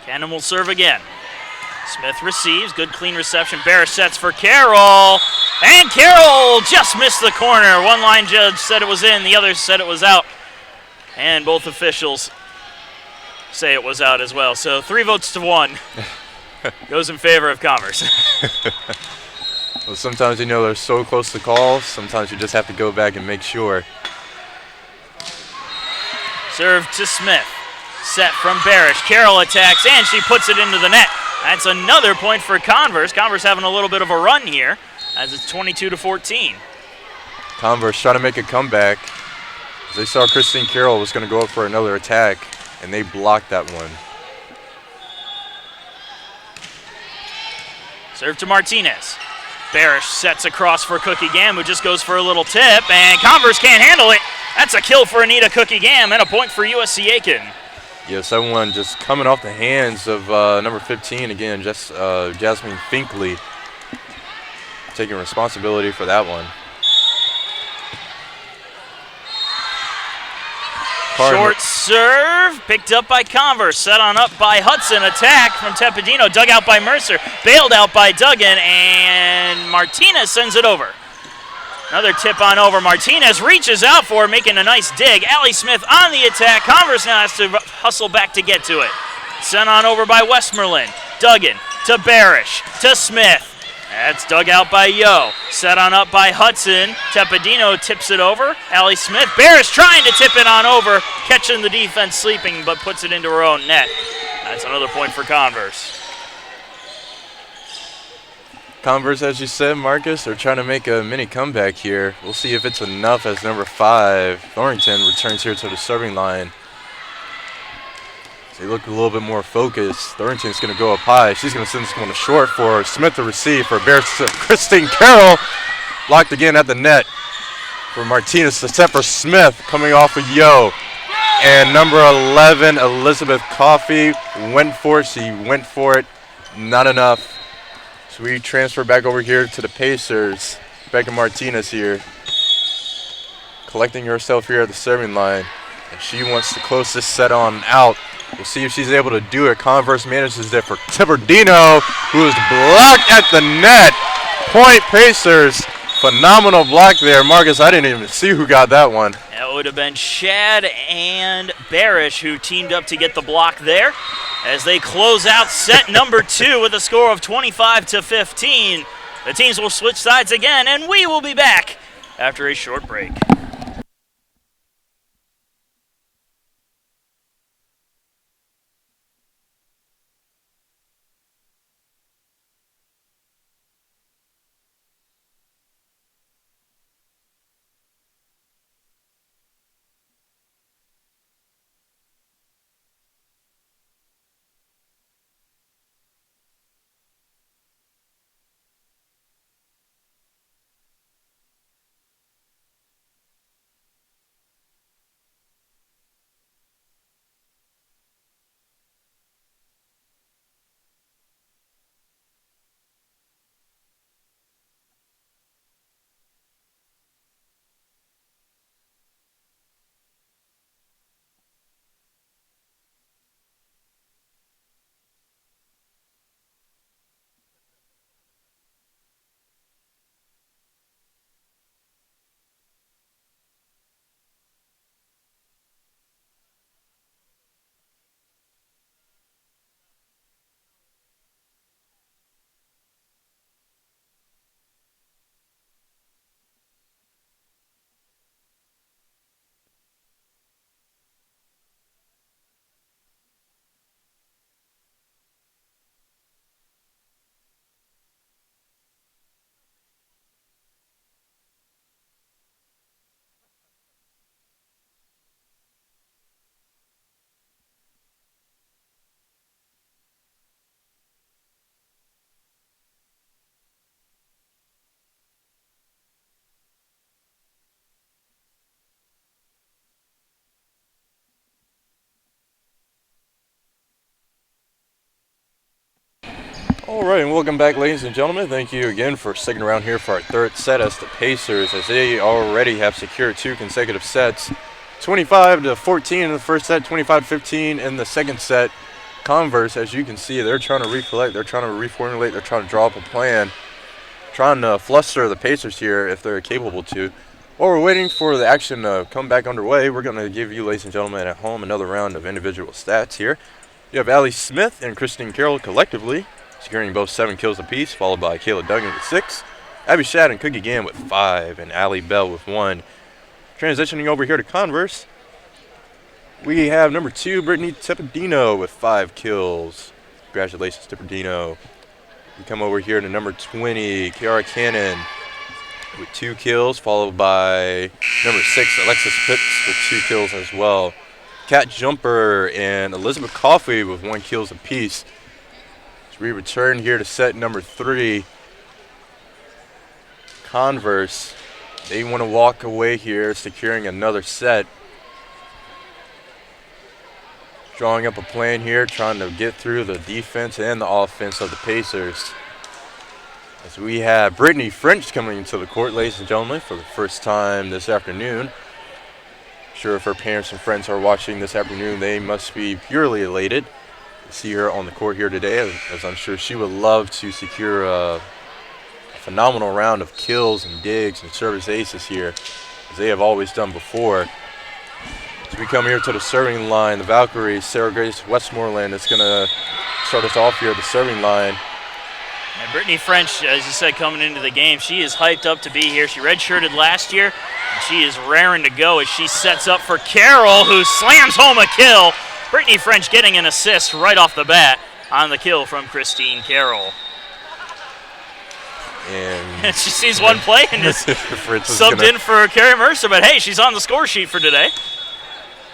Cannon will serve again. Smith receives. Good clean reception. Barish sets for Carroll. And Carroll just missed the corner. One line judge said it was in. The other said it was out. And both officials say it was out as well. So 3 votes to 1 goes in favor of Converse. Well, sometimes, you know, they're so close to call. Sometimes you just have to go back and make sure. Serve to Smith. Set from Barish. Carroll attacks, and she puts it into the net. That's another point for Converse. Converse having a little bit of a run here as it's 22-14. Converse trying to make a comeback. They saw Christine Carroll was going to go up for another attack, and they blocked that one. Serve to Martinez. Barish sets across for Cookie Gam, who just goes for a little tip, and Converse can't handle it. That's a kill for Anita Cookie Gam and a point for USC Aiken. Yes, that one just coming off the hands of number 15 again, just Jasmine Finkley, taking responsibility for that one. Short serve, picked up by Converse, set on up by Hudson, attack from Tepedino, dug out by Mercer, bailed out by Duggan, and Martinez sends it over. Another tip on over. Martinez reaches out for it, making a nice dig. Allie Smith on the attack. Converse now has to hustle back to get to it. Sent on over by Westmoreland. Duggan to Barish to Smith. That's dug out by Yo. Set on up by Hudson. Tepedino tips it over. Allie Smith. Barish trying to tip it on over. Catching the defense sleeping, but puts it into her own net. That's another point for Converse. Converse, as you said, Marcus, they're trying to make a mini comeback here. We'll see if it's enough as number 5, Thornton, returns here to the serving line. They look a little bit more focused. Thornton's going to go up high. She's going to send this one to short for Smith to receive for Christine Carroll. Blocked again at the net for Martinez to set for Smith coming off of Yo. And number 11, Elizabeth Coffey, went for it. She went for it. Not enough. So we transfer back over here to the Pacers. Becca Martinez here, collecting herself here at the serving line. And she wants to close this set on out. We'll see if she's able to do it. Converse manages it for Tepedino, who is blocked at the net. Point Pacers. Phenomenal block there. Marcus, I didn't even see who got that one. That would have been Shad and Barish who teamed up to get the block there as they close out set number 2 with a score of 25-15. The teams will switch sides again, and we will be back after a short break. All right, and welcome back, ladies and gentlemen. Thank you again for sticking around here for our third set as the Pacers, as they already have secured 2 consecutive sets. 25-14 in the first set, 25-15 in the second set. Converse, as you can see, they're trying to recollect, they're trying to reformulate, they're trying to draw up a plan, trying to fluster the Pacers here if they're capable to. While we're waiting for the action to come back underway, we're going to give you, ladies and gentlemen, at home another round of individual stats here. You have Allie Smith and Christine Carroll collectively securing both 7 kills apiece, followed by Kayla Duggan with 6, Abby Shad and Cookie Gann with 5, and Allie Bell with 1. Transitioning over here to Converse, we have number 2, Brittany Tepedino with 5 kills. Congratulations, Tepedino. We come over here to number 20, Kiara Cannon with 2 kills, followed by number 6, Alexis Pitts with 2 kills as well. Kat Jumper and Elizabeth Coffey with 1 kills apiece. As we return here to set number 3, Converse, they want to walk away here, securing another set. Drawing up a plan here, trying to get through the defense and the offense of the Pacers. As we have Brittany French coming into the court, ladies and gentlemen, for the first time this afternoon. Sure, if her parents and friends are watching this afternoon, they must be purely elated to see her on the court here today, as I'm sure she would love to secure a phenomenal round of kills and digs and service aces here, as they have always done before. As we come here to the serving line, the Valkyries, Sarah Grace Westmoreland is going to start us off here at the serving line. And Brittany French, as you said, coming into the game, she is hyped up to be here. She redshirted last year, and she is raring to go as she sets up for Carroll, who slams home a kill. Brittany French getting an assist right off the bat on the kill from Christine Carroll. And she sees one play and is subbed in for Carrie Mercer, but hey, she's on the score sheet for today.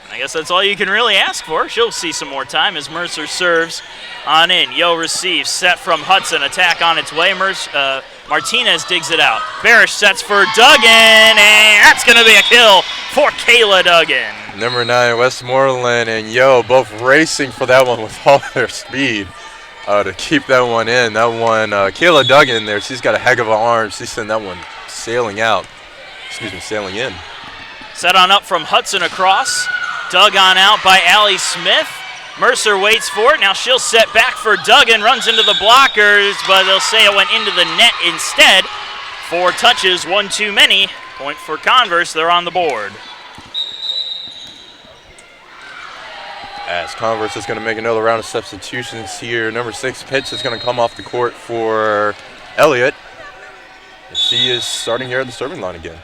I guess that's all you can really ask for. She'll see some more time as Mercer serves on in. Yo receives, set from Hudson, attack on its way. Martinez digs it out. Barish sets for Duggan, and that's going to be a kill for Kayla Duggan. Number 9, Westmoreland and Yo both racing for that one with all their speed to keep that one in. That one, Kayla Duggan there, she's got a heck of an arm. She sent that one sailing in. Set on up from Hudson across. Dug on out by Allie Smith. Mercer waits for it. Now she'll set back for Duggan. Runs into the blockers, but they'll say it went into the net instead. 4 touches, 1 too many. Point for Converse. They're on the board. As Converse is going to make another round of substitutions here. Number 6, Pitts is going to come off the court for Elliott. She is starting here at the serving line again.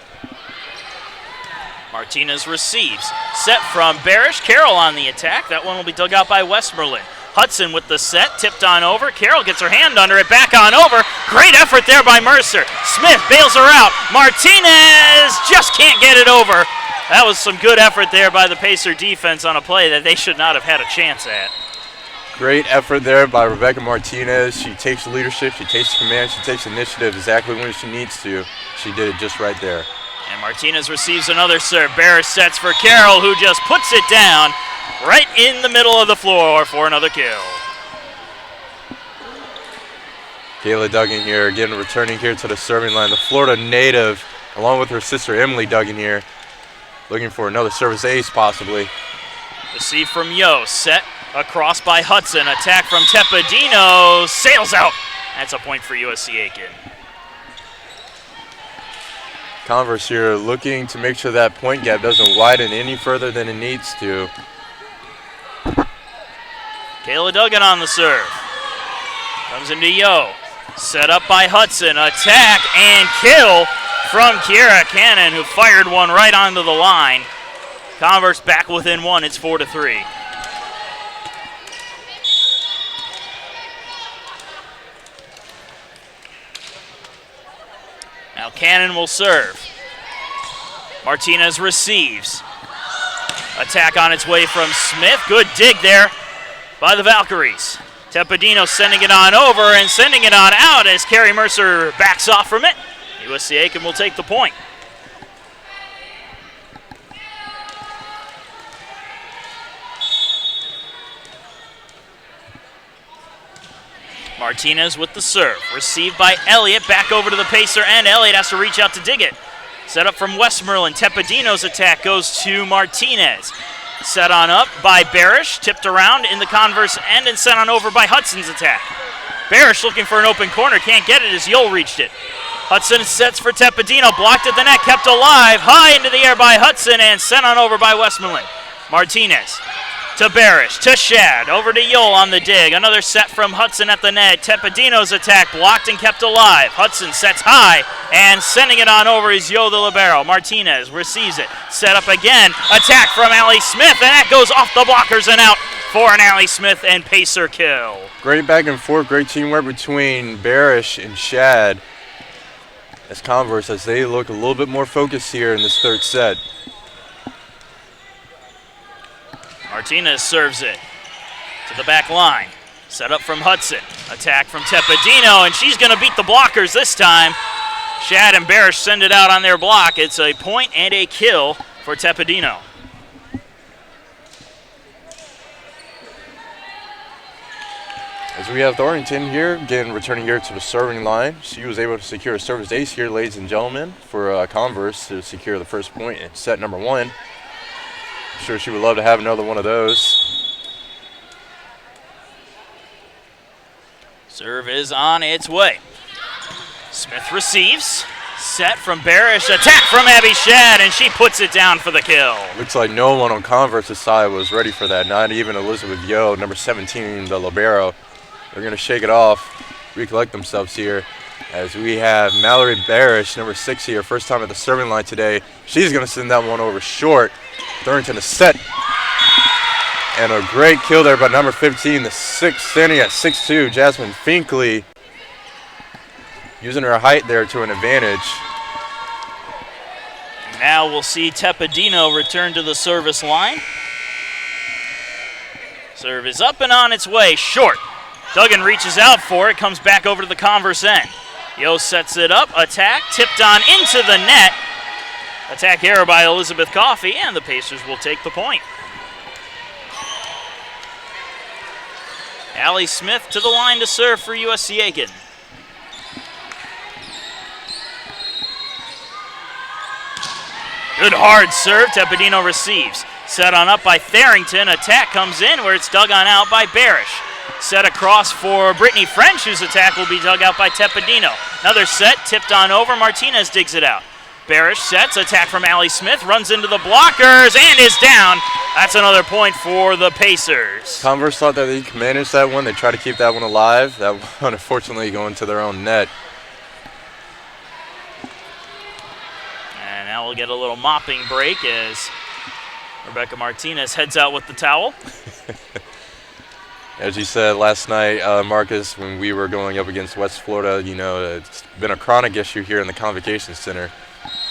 Martinez receives. Set from Barish. Carroll on the attack. That one will be dug out by Westmoreland. Hudson with the set. Tipped on over. Carroll gets her hand under it. Back on over. Great effort there by Mercer. Smith bails her out. Martinez just can't get it over. That was some good effort there by the Pacer defense on a play that they should not have had a chance at. Great effort there by Rebecca Martinez. She takes leadership. She takes command. She takes initiative exactly when she needs to. She did it just right there. And Martinez receives another serve. Barish sets for Carroll, who just puts it down right in the middle of the floor for another kill. Kayla Duggan here, again returning here to the serving line. The Florida native, along with her sister Emily Duggan here, looking for another service ace possibly. Receive from Yo, set across by Hudson. Attack from Tepedino, sails out. That's a point for USC Aiken. Converse here looking to make sure that point gap doesn't widen any further than it needs to. Kayla Duggan on the serve. Comes into Yo. Set up by Hudson. Attack and kill from Kiara Cannon, who fired one right onto the line. Converse back within 1. It's 4-3. Now Cannon will serve. Martinez receives. Attack on its way from Smith. Good dig there by the Valkyries. Tepedino sending it on over and sending it on out as Carrie Mercer backs off from it. USC Aiken will take the point. Martinez with the serve. Received by Elliott. Back over to the Pacer end. Elliott has to reach out to dig it. Set up from Westmoreland. Tepedino's attack goes to Martinez. Set on up by Barish. Tipped around in the Converse end and sent on over by Hudson's attack. Barish looking for an open corner. Can't get it as Yole reached it. Hudson sets for Tepedino. Blocked at the net. Kept alive. High into the air by Hudson and sent on over by Westmoreland. Martinez to Barish, to Shad, over to Yole on the dig. Another set from Hudson at the net. Tepedino's attack blocked and kept alive. Hudson sets high, and sending it on over is Yo the libero. Martinez receives it, set up again. Attack from Allie Smith, and that goes off the blockers and out for an Allie Smith and Pacer kill. Great back and forth, great teamwork between Barish and Shad as Converse as they look a little bit more focused here in this third set. Martinez serves it to the back line. Set up from Hudson. Attack from Tepedino, and she's going to beat the blockers this time. Shad and Barish send it out on their block. It's a point and a kill for Tepedino. As we have Thornton here, again returning here to the serving line. She was able to secure a service ace here, ladies and gentlemen, for Converse to secure the first point in set number 1. I'm sure she would love to have another one of those. Serve is on its way. Smith receives. Set from Barish. Attack from Abby Shad, and she puts it down for the kill. Looks like no one on Converse's side was ready for that. Not even Elizabeth Yo, number 17, the libero. They're going to shake it off, recollect themselves here. As we have Mallory Barish, number 6 here, first time at the serving line today. She's going to send that one over short. Thornton is set. And a great kill there by number 15, the 6th, standing at 6'2", Jasmine Finkley. Using her height there to an advantage. Now we'll see Tepedino return to the service line. Serve is up and on its way, short. Duggan reaches out for it, comes back over to the Converse end. Yo sets it up, attack, tipped on into the net. Attack error by Elizabeth Coffey, and the Pacers will take the point. Allie Smith to the line to serve for USC Aiken. Good hard serve, Tepedino receives. Set on up by Tharrington, attack comes in where it's dug on out by Barish. Set across for Brittany French, whose attack will be dug out by Tepedino. Another set, tipped on over, Martinez digs it out. Barish sets, attack from Allie Smith, runs into the blockers and is down. That's another point for the Pacers. Converse thought that they could manage that one. They tried to keep that one alive. That one unfortunately going to their own net. And now we'll get a little mopping break as Rebecca Martinez heads out with the towel. As you said last night, Marcus, when we were going up against West Florida, you know, it's been a chronic issue here in the Convocation Center.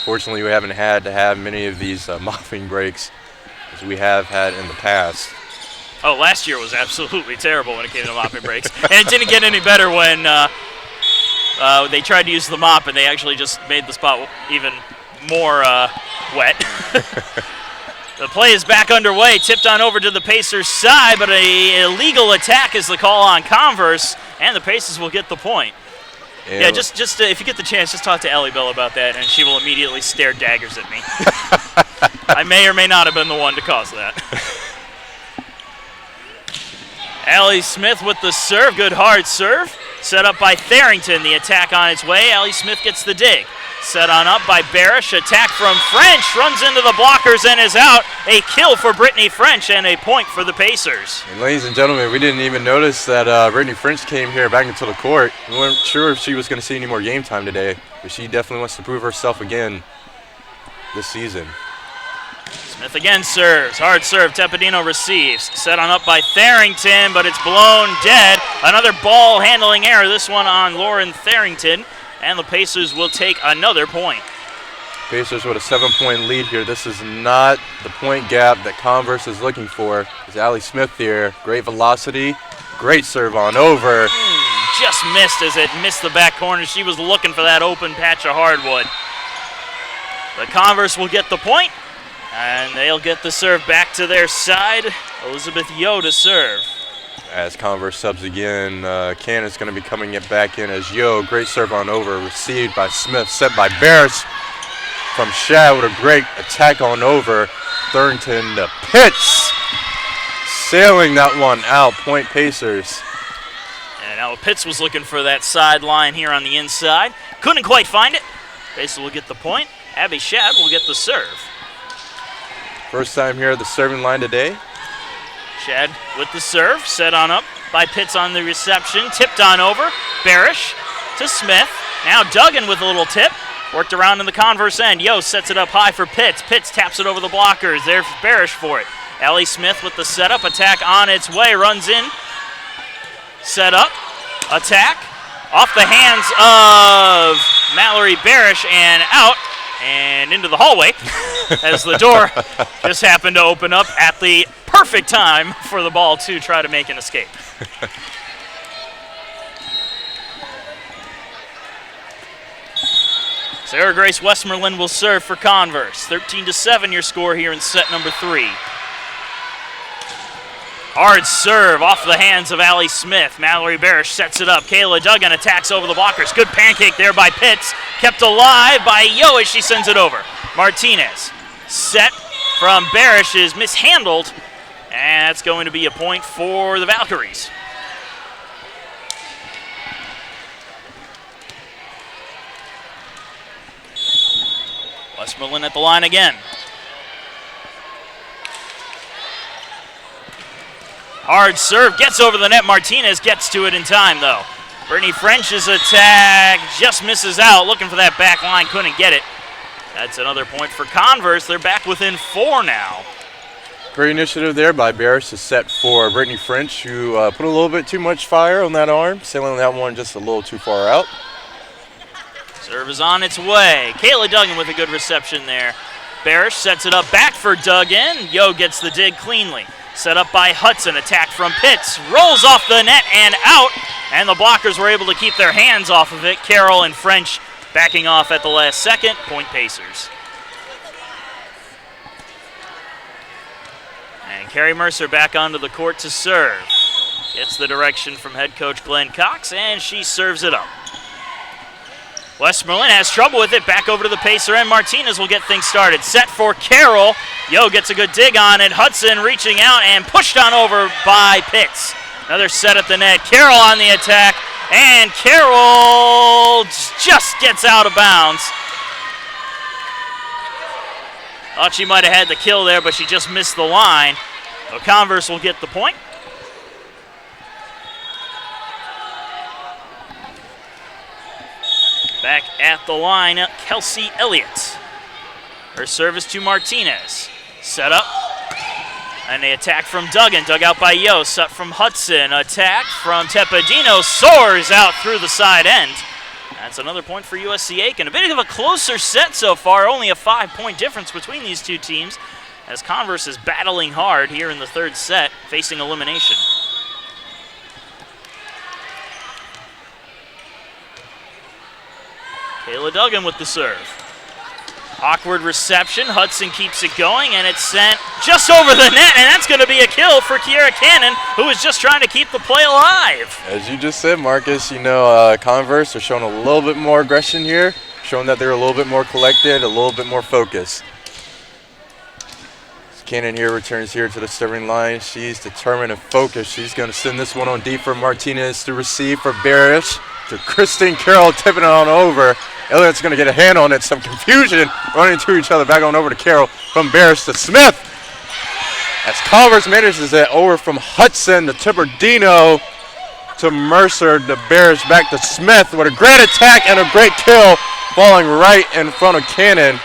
Fortunately, we haven't had to have many of these mopping breaks as we have had in the past. Oh, last year was absolutely terrible when it came to mopping breaks. And it didn't get any better when they tried to use the mop and they actually just made the spot even more wet. The play is back underway, tipped on over to the Pacers' side, but an illegal attack is the call on Converse, and the Pacers will get the point. Yeah, just if you get the chance, just talk to Ellie Bell about that, and she will immediately stare daggers at me. I may or may not have been the one to cause that. Allie Smith with the serve, good hard serve. Set up by Tharrington, the attack on its way. Allie Smith gets the dig. Set on up by Barish, attack from French, runs into the blockers and is out. A kill for Brittany French and a point for the Pacers. And ladies and gentlemen, we didn't even notice that Brittany French came here back into the court. We weren't sure if she was going to see any more game time today, but she definitely wants to prove herself again this season. Smith again serves, hard serve, Tepedino receives. Set on up by Tharrington, but it's blown dead. Another ball handling error, this one on Lauren Tharrington. And the Pacers will take another point. Pacers with a 7-point lead here. This is not the point gap that Converse is looking for. It's Allie Smith here. Great velocity. Great serve on over. Just missed as it missed the back corner. She was looking for that open patch of hardwood. The Converse will get the point, and they'll get the serve back to their side. Elizabeth Yo to serve. As Converse subs again, Cannon's going to be coming it back in as Yo. Great serve on over, received by Smith, set by Barris from Shad with a great attack on over. Thornton to Pitts, sailing that one out. Point Pacers. And now Pitts was looking for that sideline here on the inside. Couldn't quite find it. Pacers will get the point. Abby Shad will get the serve. First time here at the serving line today. Shad with the serve, set on up by Pitts on the reception, tipped on over. Barish to Smith. Now Duggan with a little tip. Worked around in the Converse end. Yo sets it up high for Pitts. Pitts taps it over the blockers. There's Barish for it. Ellie Smith with the setup. Attack on its way. Runs in. Set up. Attack. Off the hands of Mallory Barish and out and into the hallway as the door just happened to open up at the perfect time for the ball to try to make an escape. Sarah Grace Westmoreland will serve for Converse. 13-7 your score here in set number 3. Hard serve off the hands of Allie Smith. Mallory Barish sets it up. Kayla Duggan attacks over the blockers. Good pancake there by Pitts. Kept alive by Yo as she sends it over. Martinez set from Barish is mishandled. And that's going to be a point for the Valkyries. Westmoreland at the line again. Hard serve, gets over the net. Martinez gets to it in time, though. Brittany French's attack just misses out. Looking for that back line, couldn't get it. That's another point for Converse. They're back within 4 now. Great initiative there by Barris to set for Brittany French, who put a little bit too much fire on that arm, sailing that one just a little too far out. Serve is on its way. Kayla Duggan with a good reception there. Barish sets it up back for Duggan. Yo gets the dig cleanly. Set up by Hudson, attack from Pitts. Rolls off the net and out. And the blockers were able to keep their hands off of it. Carroll and French backing off at the last second. Point Pacers. And Carrie Mercer back onto the court to serve. Gets the direction from head coach Glenn Cox, and she serves it up. Westmoreland has trouble with it. Back over to the Pacer end. Martinez will get things started. Set for Carroll. Yo gets a good dig on it. Hudson reaching out and pushed on over by Pitts. Another set at the net. Carroll on the attack. And Carroll just gets out of bounds. Thought she might have had the kill there, but she just missed the line. So Converse will get the point. Back at the line, Kelsey Elliott. Her service to Martinez. Set up. And the attack from Duggan. Dug out by Yo. Set from Hudson. Attack from Tepedino. Soars out through the side end. That's another point for USC Aiken. A bit of a closer set so far. Only a 5-point difference between these two teams, as Converse is battling hard here in the third set, facing elimination. Kayla Duggan with the serve. Awkward reception. Hudson keeps it going, and it's sent just over the net, and that's going to be a kill for Kiera Cannon, who is just trying to keep the play alive. As you just said, Marcus, you know, Converse are showing a little bit more aggression here, showing that they're a little bit more collected, a little bit more focused. Cannon here returns here to the serving line. She's determined and focused. She's going to send this one on deep for Martinez to receive for Barish. To Christine Carroll, tipping it on over. Elliott's going to get a hand on it. Some confusion running into each other. Back on over to Carroll from Barish to Smith. As Converse manages it over from Hudson to Tepedino to Mercer to Barish back to Smith with a great attack and a great kill, falling right in front of Cannon.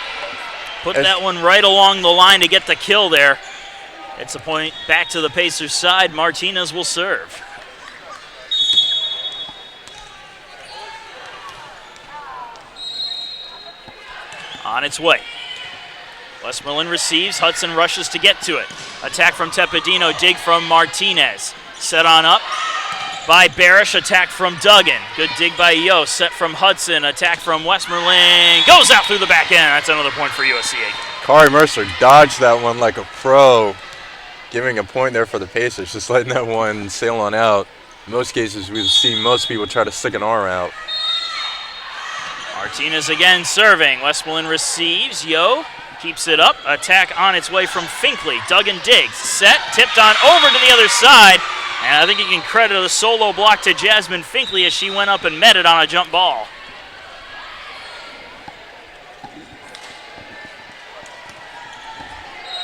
Put that one right along the line to get the kill there. It's a point back to the Pacers' side. Martinez will serve. On its way. Westmoreland receives. Hudson rushes to get to it. Attack from Tepedino. Dig from Martinez. Set on up by Barish. Attack from Duggan. Good dig by Yo. Set from Hudson. Attack from Westmoreland. Goes out through the back end. That's another point for USC Aiken. Kari Mercer dodged that one like a pro. giving a point there for the Pacers, just letting that one sail on out. In most cases, we've seen most people try to stick an arm out. Martinez again serving. Westmoreland receives. Yo keeps it up. Attack on its way from Finkley. Duggan digs. Set. Tipped on over to the other side. And I think you can credit a solo block to Jasmine Finkley as she went up and met it on a jump ball.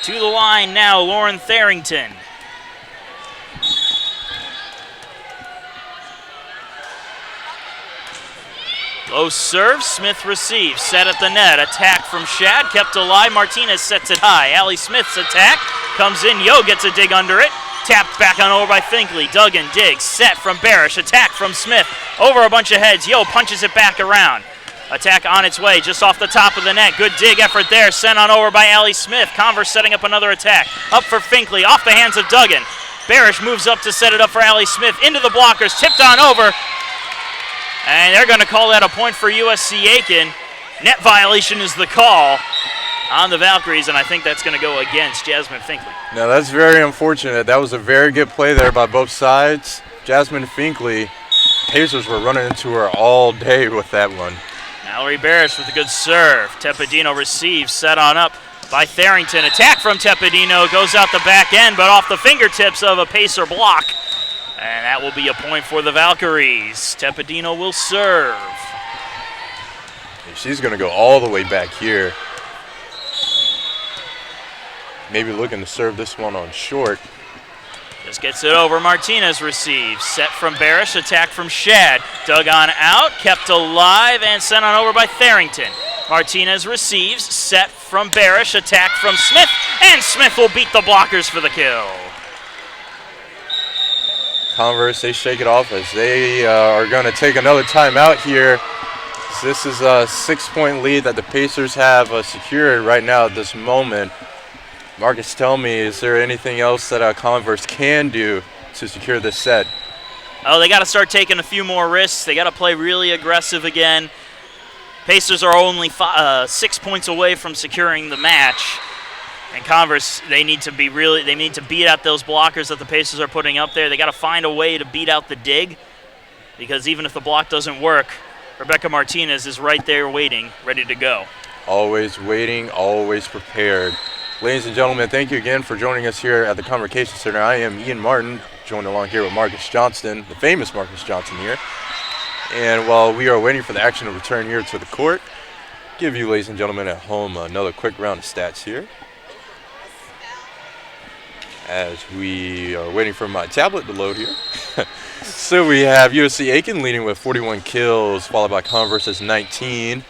To the line now, Lauren Tharrington. Low serve, Smith receives, set at the net, attack from Shad, kept alive, Martinez sets it high, Allie Smith's attack, comes in, Yo gets a dig under it, tapped back on over by Finkley, Duggan digs, set from Barish, attack from Smith, over a bunch of heads, Yo punches it back around, attack on its way, just off the top of the net, good dig effort there, sent on over by Allie Smith, Converse setting up another attack, up for Finkley, off the hands of Duggan, Barish moves up to set it up for Allie Smith, into the blockers, tipped on over, and they're going to call that a point for USC Aiken. Net violation is the call on the Valkyries, and I think that's going to go against Jasmine Finkley. Now that's very unfortunate. That was a very good play there by both sides. Jasmine Finkley, Pacers were running into her all day with that one. Mallory Barish with a good serve. Tepedino receives, set on up by Tharrington. Attack from Tepedino, goes out the back end, but off the fingertips of a Pacer block. And that will be a point for the Valkyries. Tepedino will serve. She's going to go all the way back here. Maybe looking to serve this one on short. Just gets it over. Martinez receives. Set from Barish. Attack from Shad. Dug on out. Kept alive and sent on over by Tharrington. Martinez receives. Set from Barish. Attack from Smith. And Smith will beat the blockers for the kill. Converse, they shake it off as they are going to take another timeout here. So this is a 6-point lead that the Pacers have secured right now at this moment. Marcus, tell me, is there anything else that Converse can do to secure this set? Oh, they got to start taking a few more risks. They got to play really aggressive again. Pacers are only 6 points away from securing the match. And Converse, they need to beat out those blockers that the Pacers are putting up there. They got to find a way to beat out the dig, because even if the block doesn't work, Rebecca Martinez is right there waiting, ready to go. Always waiting, always prepared. Ladies and gentlemen, thank you again for joining us here at the Convocation Center. I am Ian Martin, joined along here with Marcus Johnston, the famous Marcus Johnston here. And while we are waiting for the action to return here to the court, give you, ladies and gentlemen at home, another quick round of stats here. As we are waiting for my tablet to load here. So we have USC Aiken leading with 41 kills, followed by Converse's 19.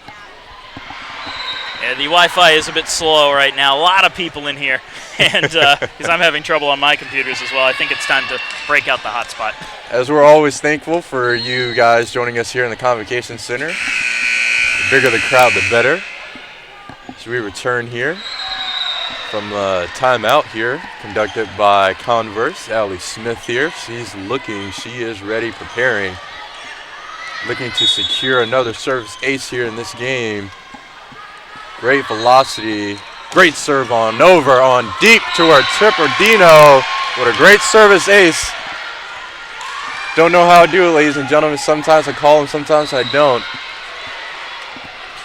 Yeah, the Wi-Fi is a bit slow right now. A lot of people in here, and because I'm having trouble on my computers as well, I think it's time to break out the hotspot. As we're always thankful for you guys joining us here in the Convocation Center. The bigger the crowd, the better. So we return here from timeout here, conducted by Converse. Allie Smith here. She is ready, preparing, looking to secure another service ace here in this game. Great velocity, great serve on over, on deep to our Tepedino with a great service ace. Don't know how I do it, ladies and gentlemen. Sometimes I call him, sometimes I don't.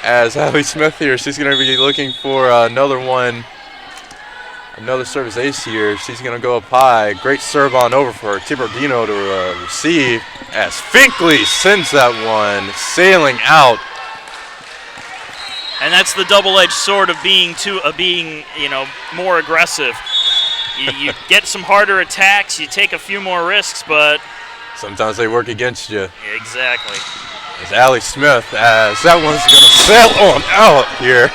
As Allie Smith here, she's going to be looking for another service ace here. She's going to go up high. Great serve on over for Tepedino to receive as Finkley sends that one sailing out. And that's the double-edged sword of being more aggressive. You get some harder attacks, you take a few more risks, but sometimes they work against you. Exactly. As Allie Smith, as that one's going to sail on out here.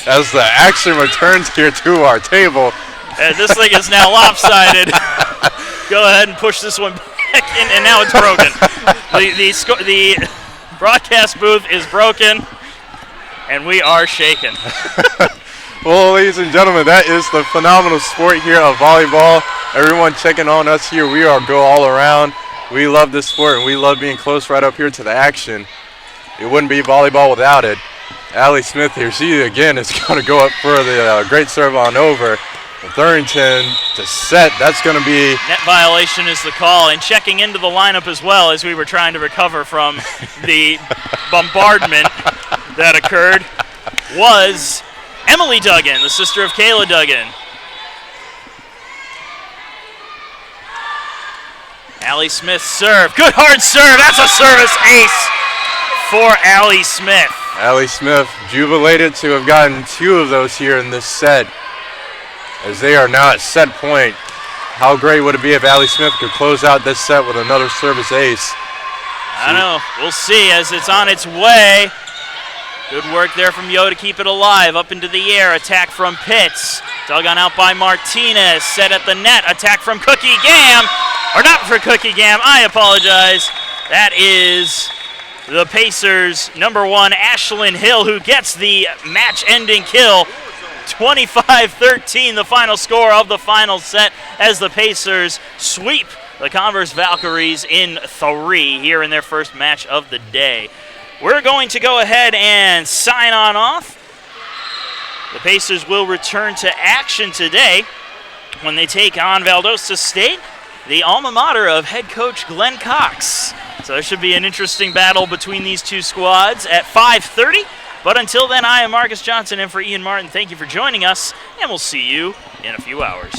As the action returns here to our table. And this thing is now lopsided. Go ahead and push this one back in, and now it's broken. The broadcast booth is broken, and we are shaken. Well, ladies and gentlemen, that is the phenomenal sport here of volleyball. Everyone checking on us here. We are go all around. We love this sport, and we love being close right up here to the action. It wouldn't be volleyball without it. Allie Smith here, she again is going to go up for the great serve on over. Thurington to set. That's going to be net violation is the call, and checking into the lineup as well as we were trying to recover from the bombardment that occurred was Emily Duggan, the sister of Kayla Duggan. Allie Smith serve. Good hard serve. That's a service ace for Allie Smith. Allie Smith jubilated to have gotten 2 of those here in this set, as they are now at set point. How great would it be if Allie Smith could close out this set with another service ace? I know. We'll see as it's on its way. Good work there from Yo to keep it alive. Up into the air. Attack from Pitts. Dug on out by Martinez. Set at the net. Attack from Cookie Gam. Or not for Cookie Gam. I apologize. That is the Pacers' number 1, Ashlyn Hill, who gets the match-ending kill. 25-13, the final score of the final set as the Pacers sweep the Converse Valkyries in 3 here in their first match of the day. We're going to go ahead and sign on off. The Pacers will return to action today when they take on Valdosta State, the alma mater of head coach Glenn Cox. So there should be an interesting battle between these two squads at 5:30. But until then, I am Marcus Johnson, and for Ian Martin, thank you for joining us, and we'll see you in a few hours.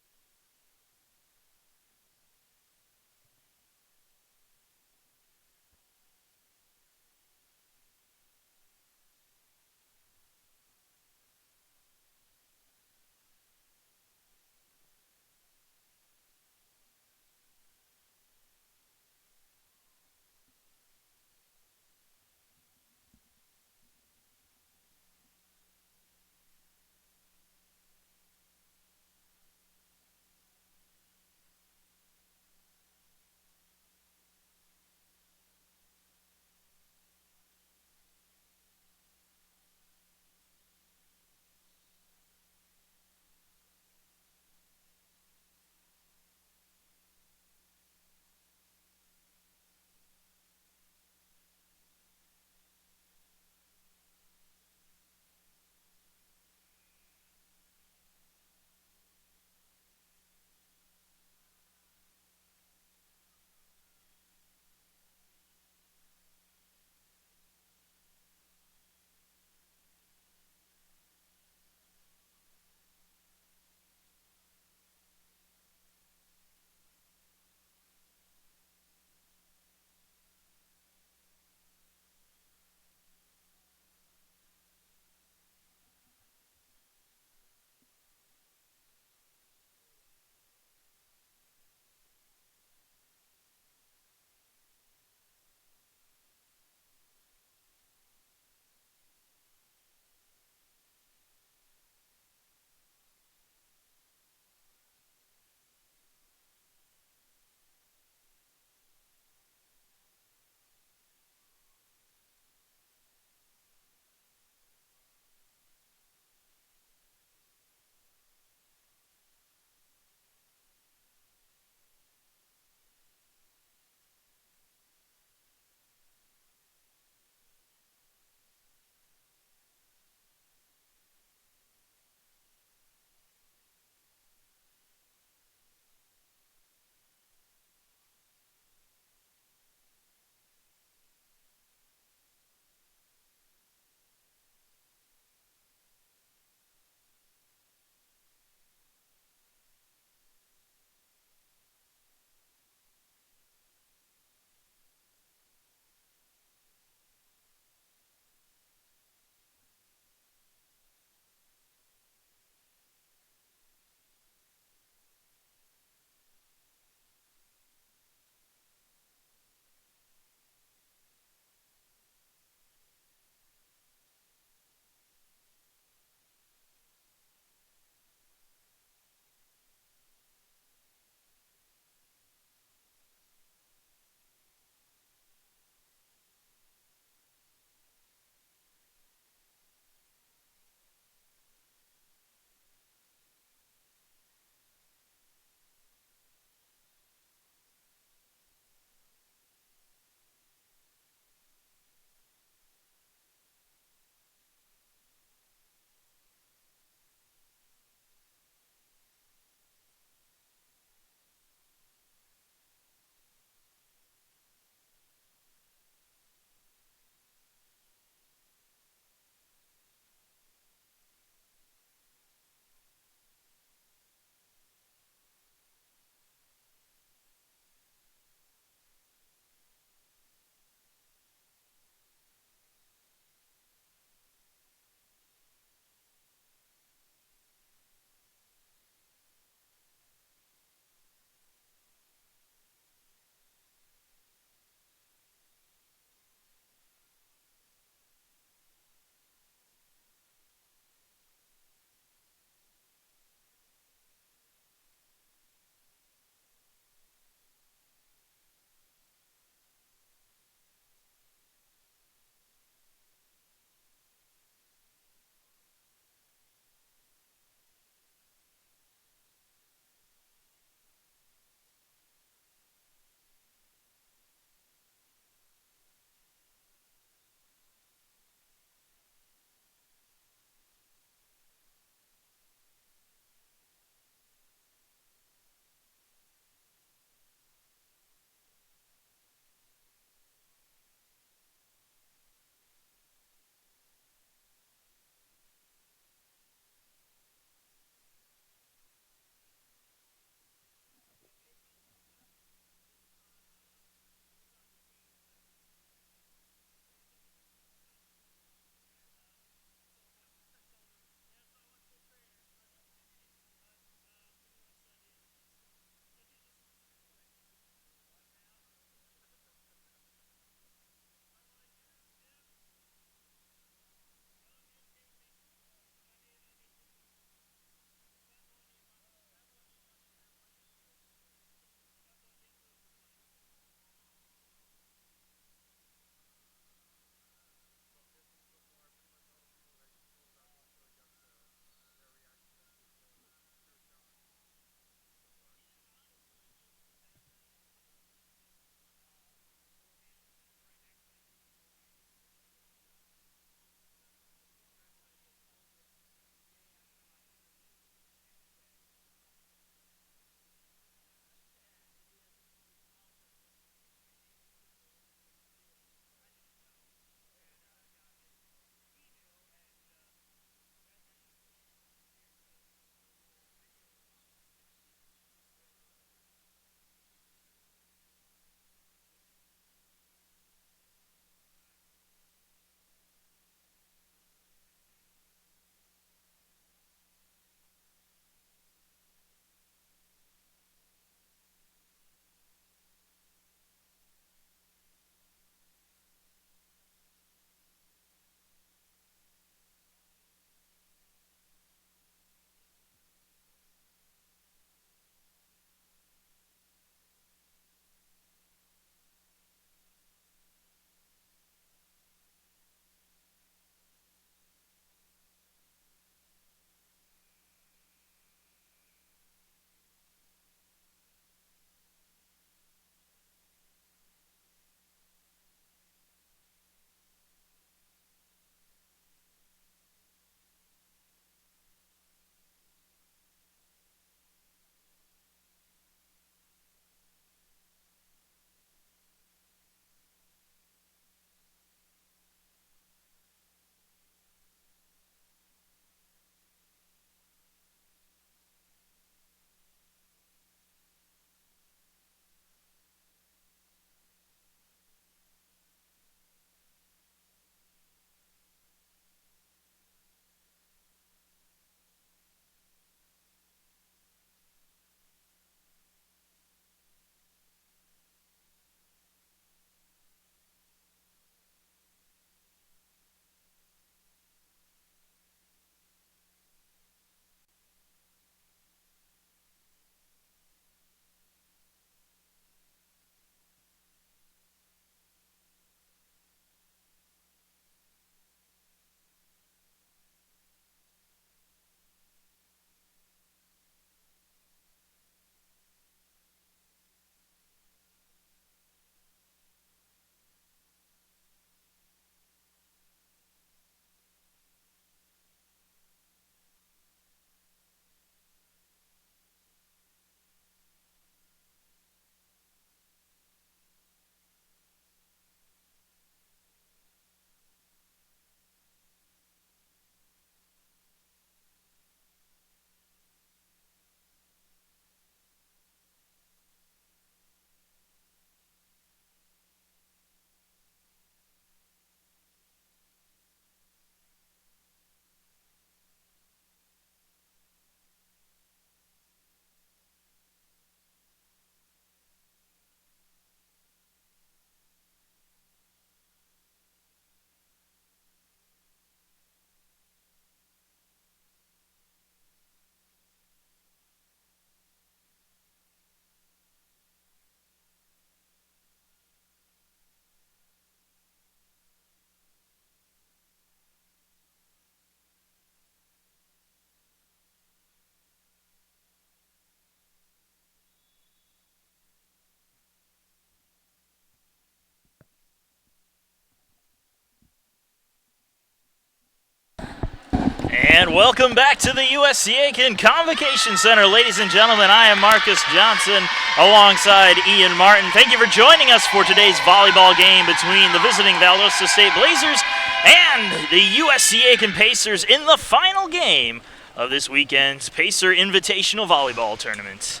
And welcome back to the USC Aiken Convocation Center. Ladies and gentlemen, I am Marcus Johnson alongside Ian Martin. Thank you for joining us for today's volleyball game between the visiting Valdosta State Blazers and the USC Aiken Pacers in the final game of this weekend's Pacer Invitational Volleyball Tournament.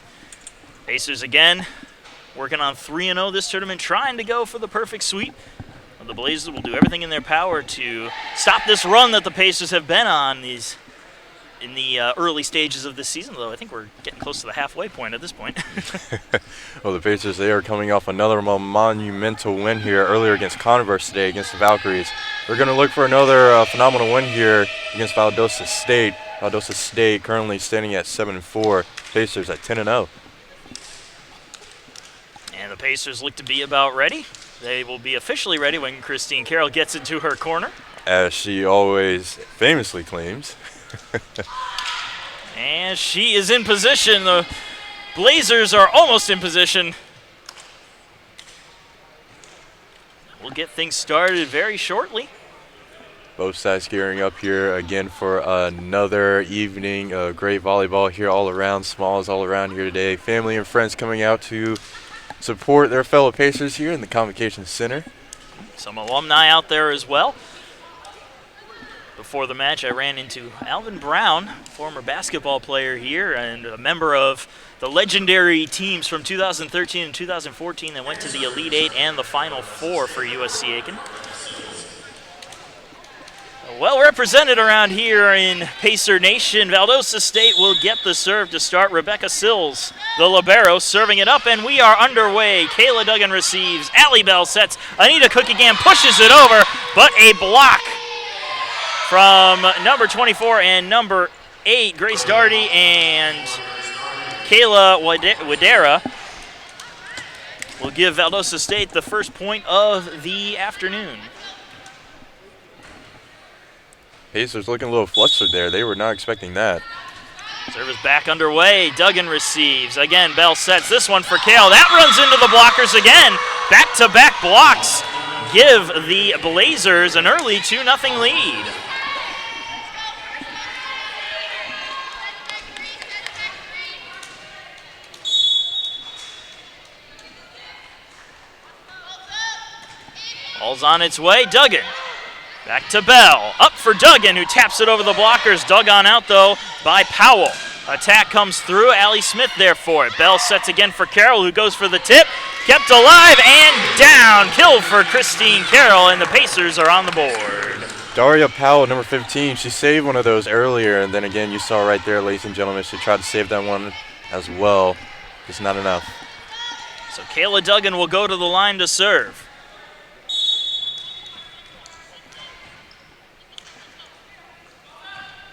Pacers again working on 3-0 this tournament, trying to go for the perfect sweep. The Blazers will do everything in their power to stop this run that the Pacers have been on in the early stages of this season, though I think we're getting close to the halfway point at this point. Well, the Pacers, they are coming off another monumental win here earlier against Converse today against the Valkyries. We're going to look for another phenomenal win here against Valdosta State. Valdosta State currently standing at 7-4, Pacers at 10-0. And the Pacers look to be about ready. They will be officially ready when Christine Carroll gets into her corner. As she always famously claims. And she is in position. The Blazers are almost in position. We'll get things started very shortly. Both sides gearing up here again for another evening of great volleyball here all around. Smalls all around here today. Family and friends coming out to support their fellow Pacers here in the Convocation Center. Some alumni out there as well. Before the match, I ran into Alvin Brown, former basketball player here and a member of the legendary teams from 2013 and 2014 that went to the Elite Eight and the Final Four for USC Aiken. Well represented around here in Pacer Nation. Valdosta State will get the serve to start. Rebecca Sills, the libero, serving it up, and we are underway. Kayla Duggan receives. Allie Bell sets. Anita Cookie-Gam pushes it over, but a block from number 24 and number 8, Grace Darty, and Kayla Wadera will give Valdosta State the first point of the afternoon. Pacers looking a little flustered there. They were not expecting that. Service back underway. Duggan receives. Again, Bell sets this one for Kale. That runs into the blockers again. Back-to-back blocks give the Blazers an early 2-0 lead. Ball's on its way. Duggan. Back to Bell. Up for Duggan, who taps it over the blockers. Dug on out, though, by Powell. Attack comes through. Allie Smith there for it. Bell sets again for Carroll, who goes for the tip. Kept alive and down. Kill for Christine Carroll, and the Pacers are on the board. Daria Powell, number 15, she saved one of those earlier, and then again, you saw right there, ladies and gentlemen, she tried to save that one as well. Just not enough. So Kayla Duggan will go to the line to serve.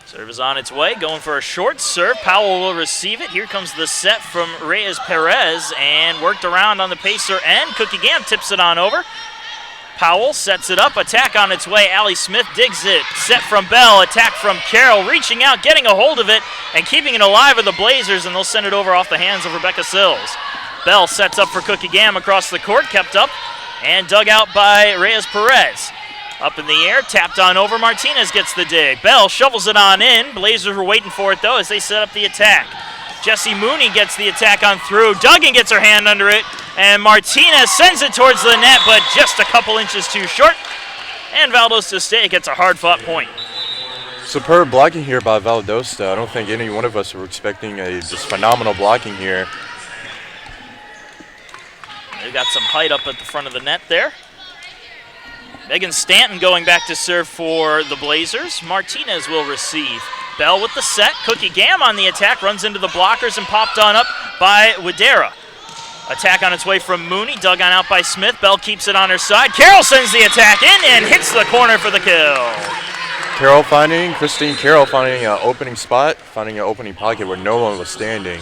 Serve is on its way, going for a short serve. Powell will receive it. Here comes the set from Reyes Perez, and worked around on the Pacer end. Cookie-Gam tips it on over. Powell sets it up. Attack on its way. Allie Smith digs it. Set from Bell. Attack from Carroll. Reaching out, getting a hold of it, and keeping it alive with the Blazers, and they'll send it over off the hands of Rebecca Sills. Bell sets up for Cookie-Gam across the court. Kept up and dug out by Reyes Perez. Up in the air, tapped on over. Martinez gets the dig. Bell shovels it on in. Blazers were waiting for it, though, as they set up the attack. Jessie Mooney gets the attack on through. Duggan gets her hand under it, and Martinez sends it towards the net, but just a couple inches too short. And Valdosta State gets a hard-fought point. Superb blocking here by Valdosta. I don't think any one of us were expecting just phenomenal blocking here. They've got some height up at the front of the net there. Megan Stanton going back to serve for the Blazers. Martinez will receive. Bell with the set. Cookie-Gam on the attack. Runs into the blockers and popped on up by Wadera. Attack on its way from Mooney. Dug on out by Smith. Bell keeps it on her side. Carroll sends the attack in and hits the corner for the kill. Christine Carroll finding an opening spot, finding an opening pocket where no one was standing.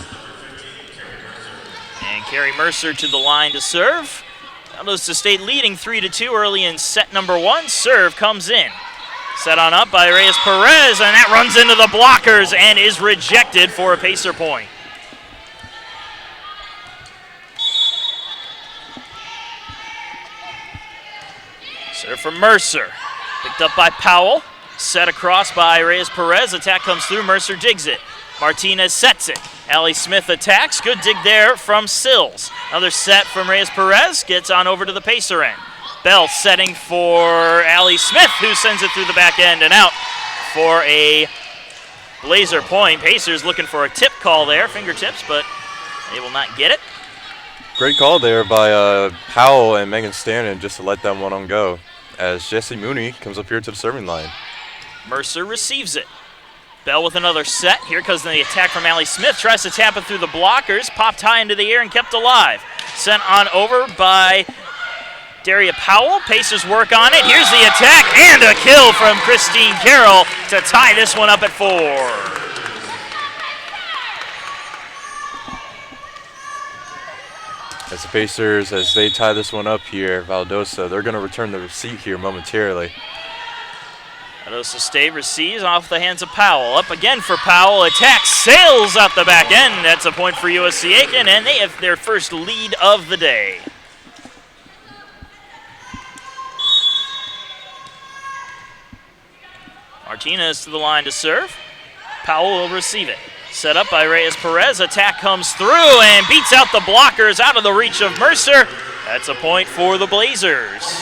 And Carrie Mercer to the line to serve. Valdosta State leading 3-2 early in set number 1. Serve comes in. Set on up by Reyes Perez, and that runs into the blockers and is rejected for a Pacer point. Serve from Mercer. Picked up by Powell. Set across by Reyes Perez. Attack comes through. Mercer digs it. Martinez sets it. Allie Smith attacks. Good dig there from Sills. Another set from Reyes Perez. Gets on over to the Pacer end. Bell setting for Allie Smith, who sends it through the back end and out for a Blazer point. Pacers looking for a tip call there. Fingertips, but they will not get it. Great call there by Powell and Megan Stanton just to let that one on go as Jesse Mooney comes up here to the serving line. Mercer receives it. Bell with another set. Here comes the attack from Allie Smith. Tries to tap it through the blockers. Popped high into the air and kept alive. Sent on over by Daria Powell. Pacers work on it. Here's the attack and a kill from Christine Carroll to tie this one up at 4. As the Pacers, as they tie this one up here, Valdosta, they're going to return the receipt here momentarily. Valdosta State receives off the hands of Powell. Up again for Powell. Attack sails out the back end. That's a point for USC Aiken, and they have their first lead of the day. Martinez to the line to serve. Powell will receive it. Set up by Reyes Perez. Attack comes through and beats out the blockers out of the reach of Mercer. That's a point for the Blazers.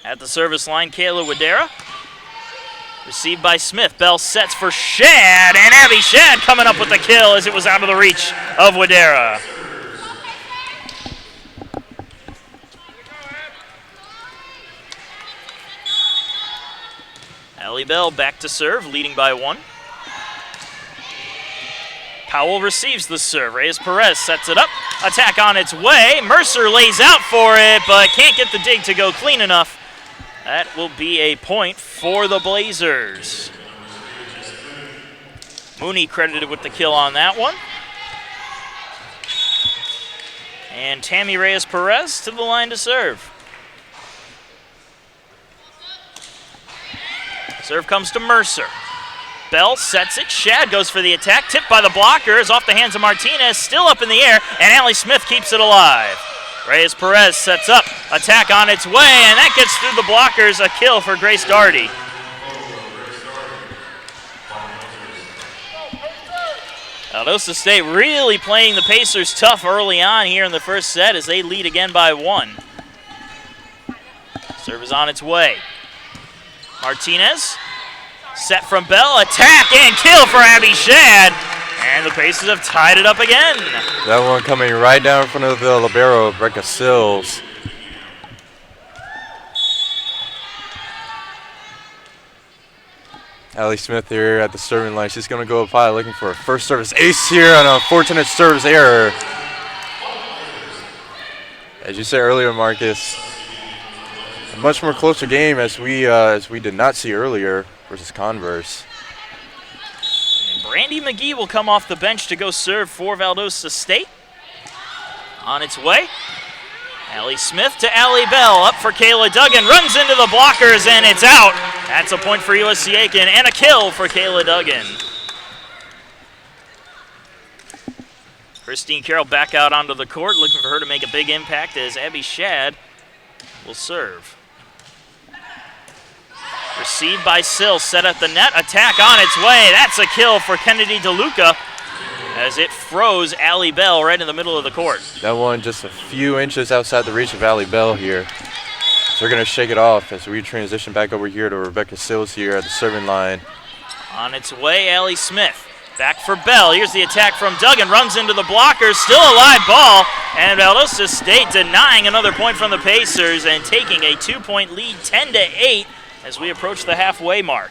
At the service line, Kayla Wadera. Received by Smith. Bell sets for Shad, and Abby Shad coming up with the kill as it was out of the reach of Wadera. Allie Bell back to serve, leading by 1. Powell receives the serve. Reyes Perez sets it up. Attack on its way. Mercer lays out for it, but can't get the dig to go clean enough. That will be a point for the Blazers. Mooney credited with the kill on that one. And Tammy Reyes Perez to the line to serve. Serve comes to Mercer. Bell sets it. Shad goes for the attack. Tipped by the blockers off the hands of Martinez. Still up in the air, and Allie Smith keeps it alive. Reyes Perez sets up. Attack on its way, and that gets through the blockers. A kill for Grace Darty. Valdosta State really playing the Pacers tough early on here in the first set as they lead again by 1. Serve is on its way. Martinez, set from Bell, attack and kill for Abby Shad, and the Pacers have tied it up again. That one coming right down in front of the libero, Becca Sills. Allie Smith here at the serving line. She's going to go up high looking for a first service ace here on an unfortunate service error. As you said earlier, Marcus, a much more closer game as we did not see earlier versus Converse. And Brandy McGee will come off the bench to go serve for Valdosta State. On its way. Allie Smith to Allie Bell. Up for Kayla Duggan. Runs into the blockers and it's out. That's a point for USC Aiken and a kill for Kayla Duggan. Christine Carroll back out onto the court, looking for her to make a big impact as Abby Shad will serve. Received by Sill, set at the net, attack on its way. That's a kill for Kennedy DeLuca as it froze Allie Bell right in the middle of the court. That one just a few inches outside the reach of Allie Bell here. So we're going to shake it off as we transition back over here to Rebecca Sills here at the serving line. On its way, Allie Smith. Back for Bell. Here's the attack from Duggan. Runs into the blockers. Still a live ball. And Valdosta State denying another point from the Pacers and taking a 2-point lead, 10-8, as we approach the halfway mark.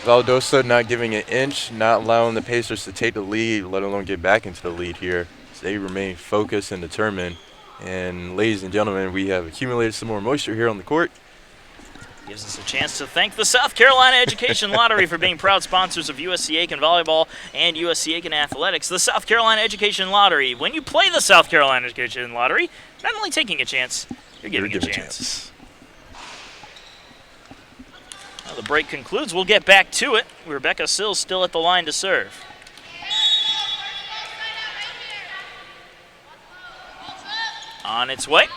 Valdosta not giving an inch, not allowing the Pacers to take the lead, let alone get back into the lead here. So they remain focused and determined. And ladies and gentlemen, we have accumulated some more moisture here on the court. Gives us a chance to thank the South Carolina Education Lottery for being proud sponsors of USC Aiken Volleyball and USC Aiken Athletics. The South Carolina Education Lottery. When you play the South Carolina Education Lottery, not only taking a chance, you're giving a chance. Now the break concludes. We'll get back to it. Rebecca Sills still at the line to serve. on its way.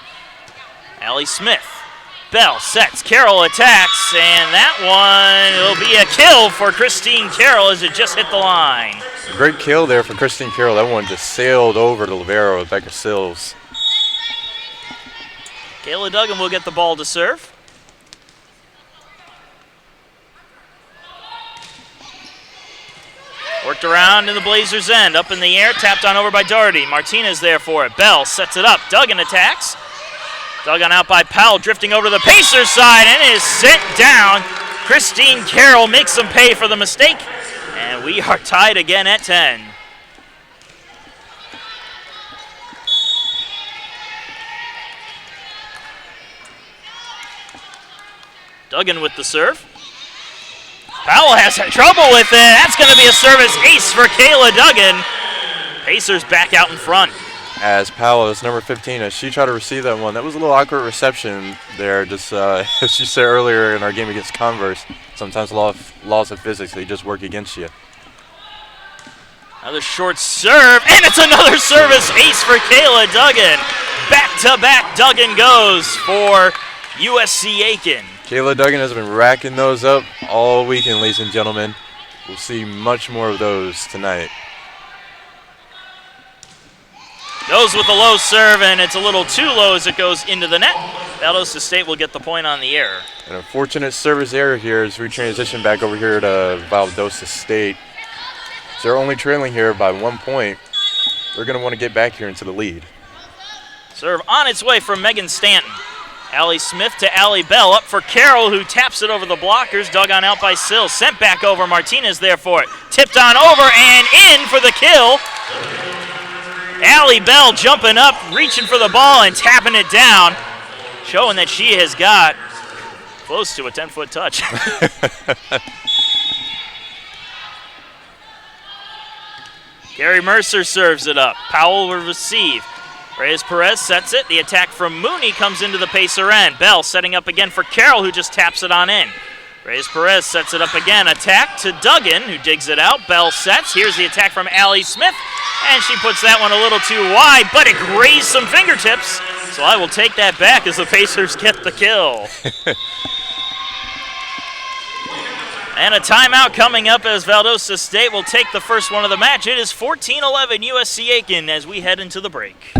Allie Smith. Bell sets, Carroll attacks, and that one will be a kill for Christine Carroll as it just hit the line. Great kill there for Christine Carroll. That one just sailed over to libero Rebecca Sills. Kayla Duggan will get the ball to serve. Worked around in the Blazers' end, up in the air, tapped on over by Doherty. Martinez there for it. Bell sets it up. Duggan attacks. Duggan out by Powell, drifting over to the Pacers side, and is sent down. Christine Carroll makes them pay for the mistake, and we are tied again at 10. Duggan with the serve. Powell has trouble with it. That's going to be a service ace for Kayla Duggan. Pacers back out in front. As Powell is number 15, as she tried to receive that one, that was a little awkward reception there. Just as she said earlier in our game against Converse, sometimes laws of physics, they just work against you. Another short serve, and it's another service ace for Kayla Duggan. Back-to-back Duggan goes for USC Aiken. Kayla Duggan has been racking those up all weekend, ladies and gentlemen. We'll see much more of those tonight. Goes with the low serve, and it's a little too low as it goes into the net. Valdosta State will get the point on the error. An unfortunate service error here as we transition back over here to Valdosta State. So they're only trailing here by 1 point. They're going to want to get back here into the lead. Serve on its way from Megan Stanton. Allie Smith to Allie Bell, up for Carroll, who taps it over the blockers. Dug on out by Sills, sent back over. Martinez there for it. Tipped on over and in for the kill. Allie Bell jumping up, reaching for the ball and tapping it down, showing that she has got close to a 10-foot touch. Gary Mercer serves it up. Powell will receive. Reyes Perez sets it. The attack from Mooney comes into the Pacer end. Bell setting up again for Carroll, who just taps it on in. Reyes Perez sets it up again. Attack to Duggan, who digs it out. Bell sets. Here's the attack from Allie Smith, and she puts that one a little too wide, but it grazed some fingertips, so I will take that back as the Pacers get the kill. And a timeout coming up as Valdosta State will take the first one of the match. It is 14-11 USC Aiken as we head into the break.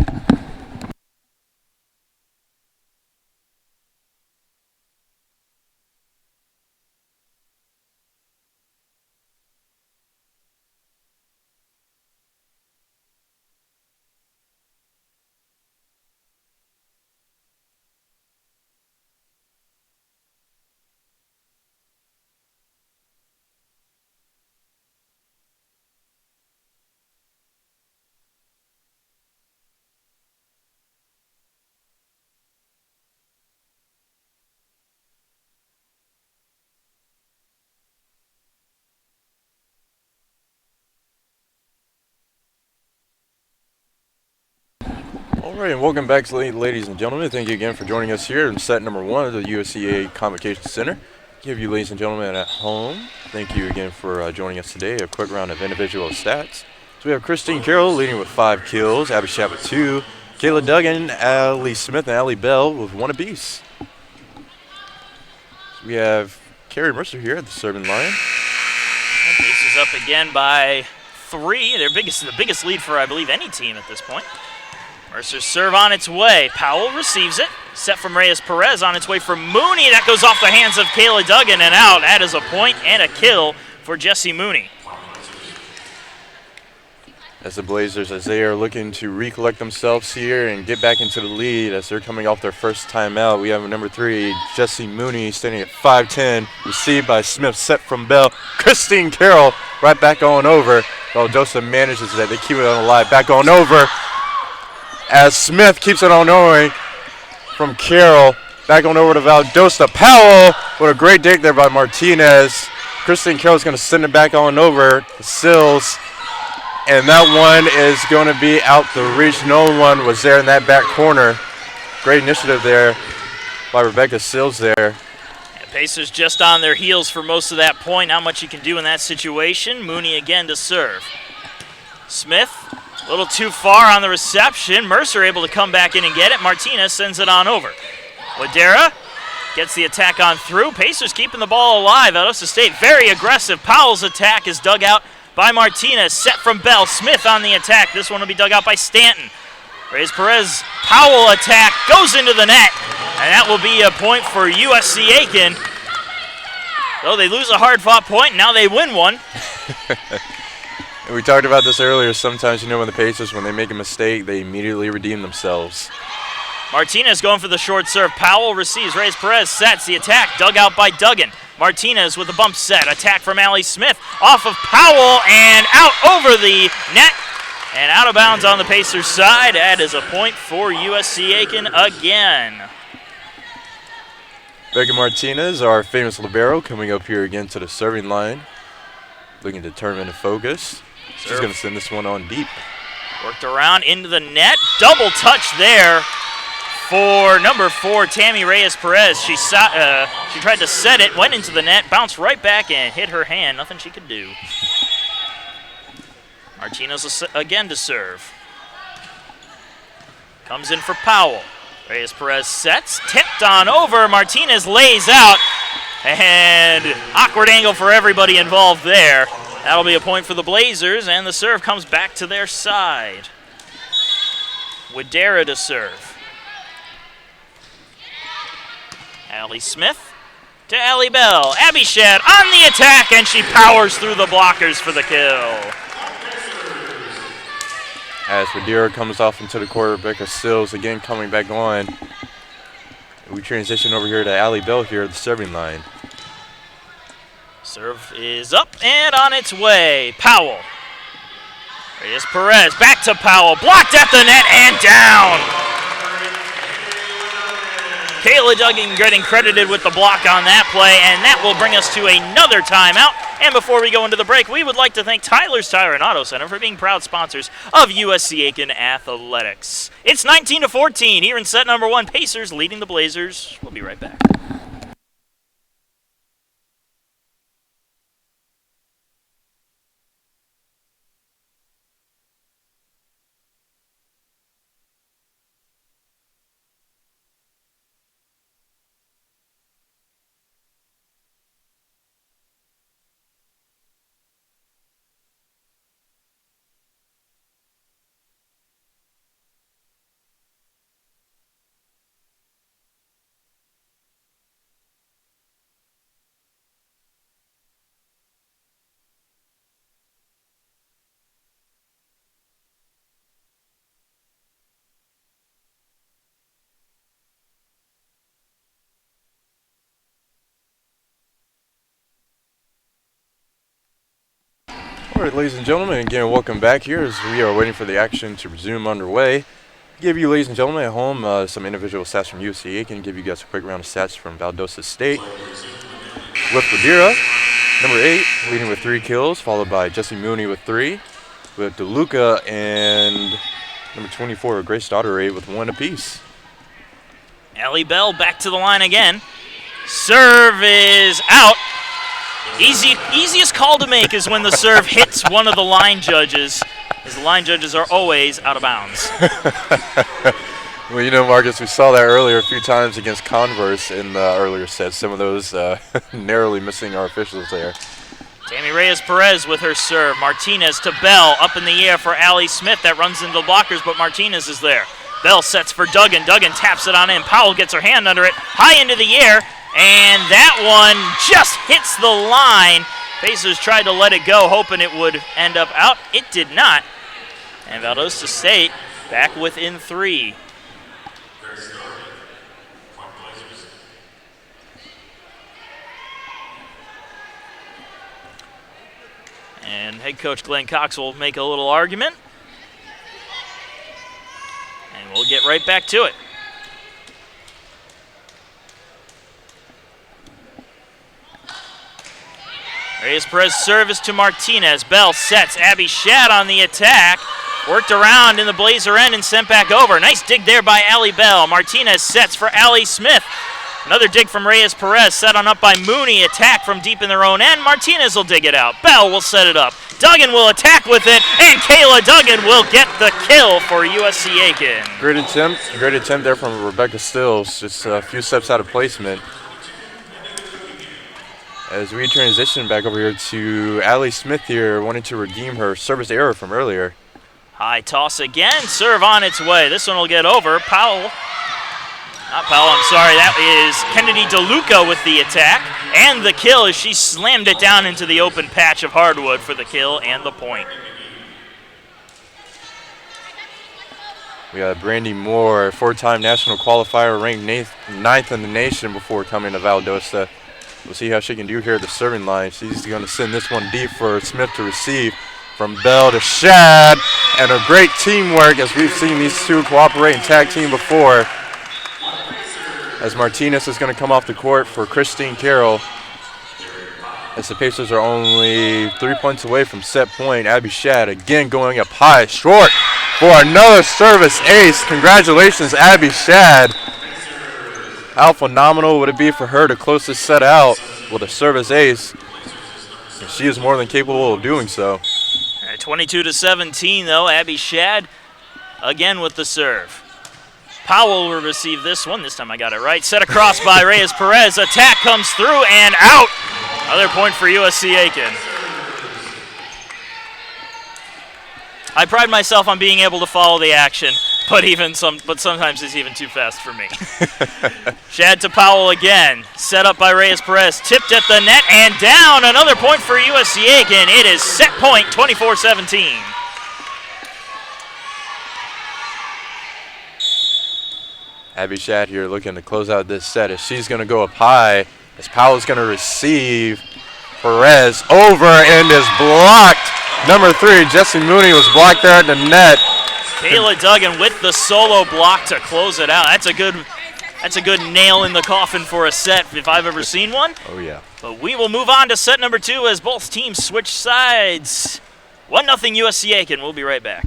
All right, and welcome back, ladies and gentlemen. Thank you again for joining us here in set number 1 of the USCA Convocation Center. Give you, ladies and gentlemen at home, thank you again for joining us today. A quick round of individual stats. So we have Christine Carroll leading with 5 kills, Abby Schapp with 2, Kayla Duggan, Allie Smith, and Allie Bell with 1 apiece. So we have Carrie Mercer here at the serving line. Pacers up again by 3. The biggest lead for, I believe, any team at this point. Mercer's serve on its way. Powell receives it. Set from Reyes Perez on its way from Mooney. That goes off the hands of Kayla Duggan and out. That is a point and a kill for Jessie Mooney. As the Blazers, as they are looking to recollect themselves here and get back into the lead as they're coming off their first timeout, we have number 3, Jessie Mooney, standing at 5'10", received by Smith, set from Bell. Christine Carroll right back on over. Valdosta manages that. They keep it on the line. Back on over as Smith keeps it on over from Carroll. Back on over to Valdosta. Powell with a great dig there by Martinez. Christine Carroll's going to send it back on over to Sills. And that one is going to be out the reach. No one was there in that back corner. Great initiative there by Rebecca Sills there. And Pacers just on their heels for most of that point. Not much you can do in that situation. Mooney again to serve. Smith A little too far on the reception. Mercer able to come back in and get it. Martinez sends it on over. Wadera gets the attack on through. Pacers keeping the ball alive. Valdosta State very aggressive. Powell's attack is dug out by Martinez. Set from Bell. Smith on the attack. This one will be dug out by Stanton. Reyes-Perez, Powell attack, goes into the net. And that will be a point for USC Aiken. So they lose a hard-fought point, and now they win one. We talked about this earlier. Sometimes, you know, when the Pacers, when they make a mistake, they immediately redeem themselves. Martinez going for the short serve. Powell receives. Reyes-Perez sets the attack. Dug out by Duggan. Martinez with a bump set. Attack from Allie Smith. Off of Powell and out over the net. And out of bounds on the Pacers side. That is a point for USC Aiken again. Becca Martinez, our famous libero, coming up here again to the serving line. Looking determined and focused. She's going to send this one on deep. Worked around into the net. Double touch there for number 4, Tammy Reyes-Perez. She tried to set it, went into the net, bounced right back and hit her hand. Nothing she could do. Martinez again to serve. Comes in for Powell. Reyes-Perez sets, tipped on over. Martinez lays out. And awkward angle for everybody involved there. That'll be a point for the Blazers, and the serve comes back to their side. Wadera to serve. Allie Smith to Allie Bell. Abby Shad on the attack, and she powers through the blockers for the kill. As Wadera comes off into the court, Rebecca Sills again coming back on. We transition over here to Allie Bell here at the serving line. Serve is up and on its way. Powell. Reyes-Perez back to Powell. Blocked at the net and down. Kayla Duggan getting credited with the block on that play, and that will bring us to another timeout. And before we go into the break, we would like to thank Tyler's Tire and Auto Center for being proud sponsors of USC Aiken Athletics. It's 19-14 here in set number 1. Pacers leading the Blazers. We'll be right back. All right, ladies and gentlemen, again, welcome back here as we are waiting for the action to resume underway. Give you, ladies and gentlemen, at home some individual stats from USC Aiken. Give you guys a quick round of stats from Valdosta State. With Wadera, number 8, leading with 3 kills, followed by Jesse Mooney with 3. With DeLuca and number 24, Grace Daughteray with 1 apiece. Allie Bell back to the line again. Serve is out. Easiest call to make is when the serve hits one of the line judges, as the line judges are always out of bounds. Well, you know, Marcus, we saw that earlier a few times against Converse in the earlier sets. Some of those narrowly missing our officials there. Tammy Reyes-Perez with her serve. Martinez to Bell, up in the air for Allie Smith. That runs into the blockers, but Martinez is there. Bell sets for Duggan. Duggan taps it on in. Powell gets her hand under it, high into the air. And that one just hits the line. Pacers tried to let it go, hoping it would end up out. It did not. And Valdosta State back within 3. And head coach Glenn Cox will make a little argument. And we'll get right back to it. Reyes-Perez service to Martinez. Bell sets. Abby Shad on the attack. Worked around in the Blazer end and sent back over. Nice dig there by Allie Bell. Martinez sets for Allie Smith. Another dig from Reyes-Perez, set on up by Mooney. Attack from deep in their own end. Martinez will dig it out. Bell will set it up. Duggan will attack with it, and Kayla Duggan will get the kill for USC Aiken. Great attempt there from Rebecca Stills, just a few steps out of placement. As we transition back over here to Allie Smith here, wanting to redeem her service error from earlier. High toss again, serve on its way. This one will get over. Powell. Not Powell, I'm sorry. That is Kennedy DeLuca with the attack. And the kill as she slammed it down into the open patch of hardwood for the kill and the point. We got Brandy Moore, four-time national qualifier, ranked ninth in the nation before coming to Valdosta. We'll see how she can do here at the serving line. She's going to send this one deep for Smith to receive. From Bell to Shad, and a great teamwork as we've seen these two cooperate and tag team before. As Martinez is going to come off the court for Christine Carroll. As the Pacers are only 3 points away from set point, Abby Shad again going up high, short for another service ace. Congratulations, Abby Shad. How phenomenal would it be for her to close this set out with a service ace? And she is more than capable of doing so. 22-17 though, Abby Shad again with the serve. Powell will receive this one. This time I got it right. Set across by Reyes Perez. Attack comes through and out. Another point for USC Aiken. I pride myself on being able to follow the action, but sometimes it's even too fast for me. Shad to Powell again. Set up by Reyes Perez. Tipped at the net and down. Another point for USC Aiken. It is set point 24-17. Abby Shad here looking to close out this set as she's going to go up high. As Powell's going to receive. Perez over and is blocked. Number 3, Jesse Mooney was blocked there at the net. Kayla Duggan with the solo block to close it out. That's a good nail in the coffin for a set if I've ever seen one. Oh, yeah. But we will move on to set number 2 as both teams switch sides. 1-0 USC Aiken. We'll be right back.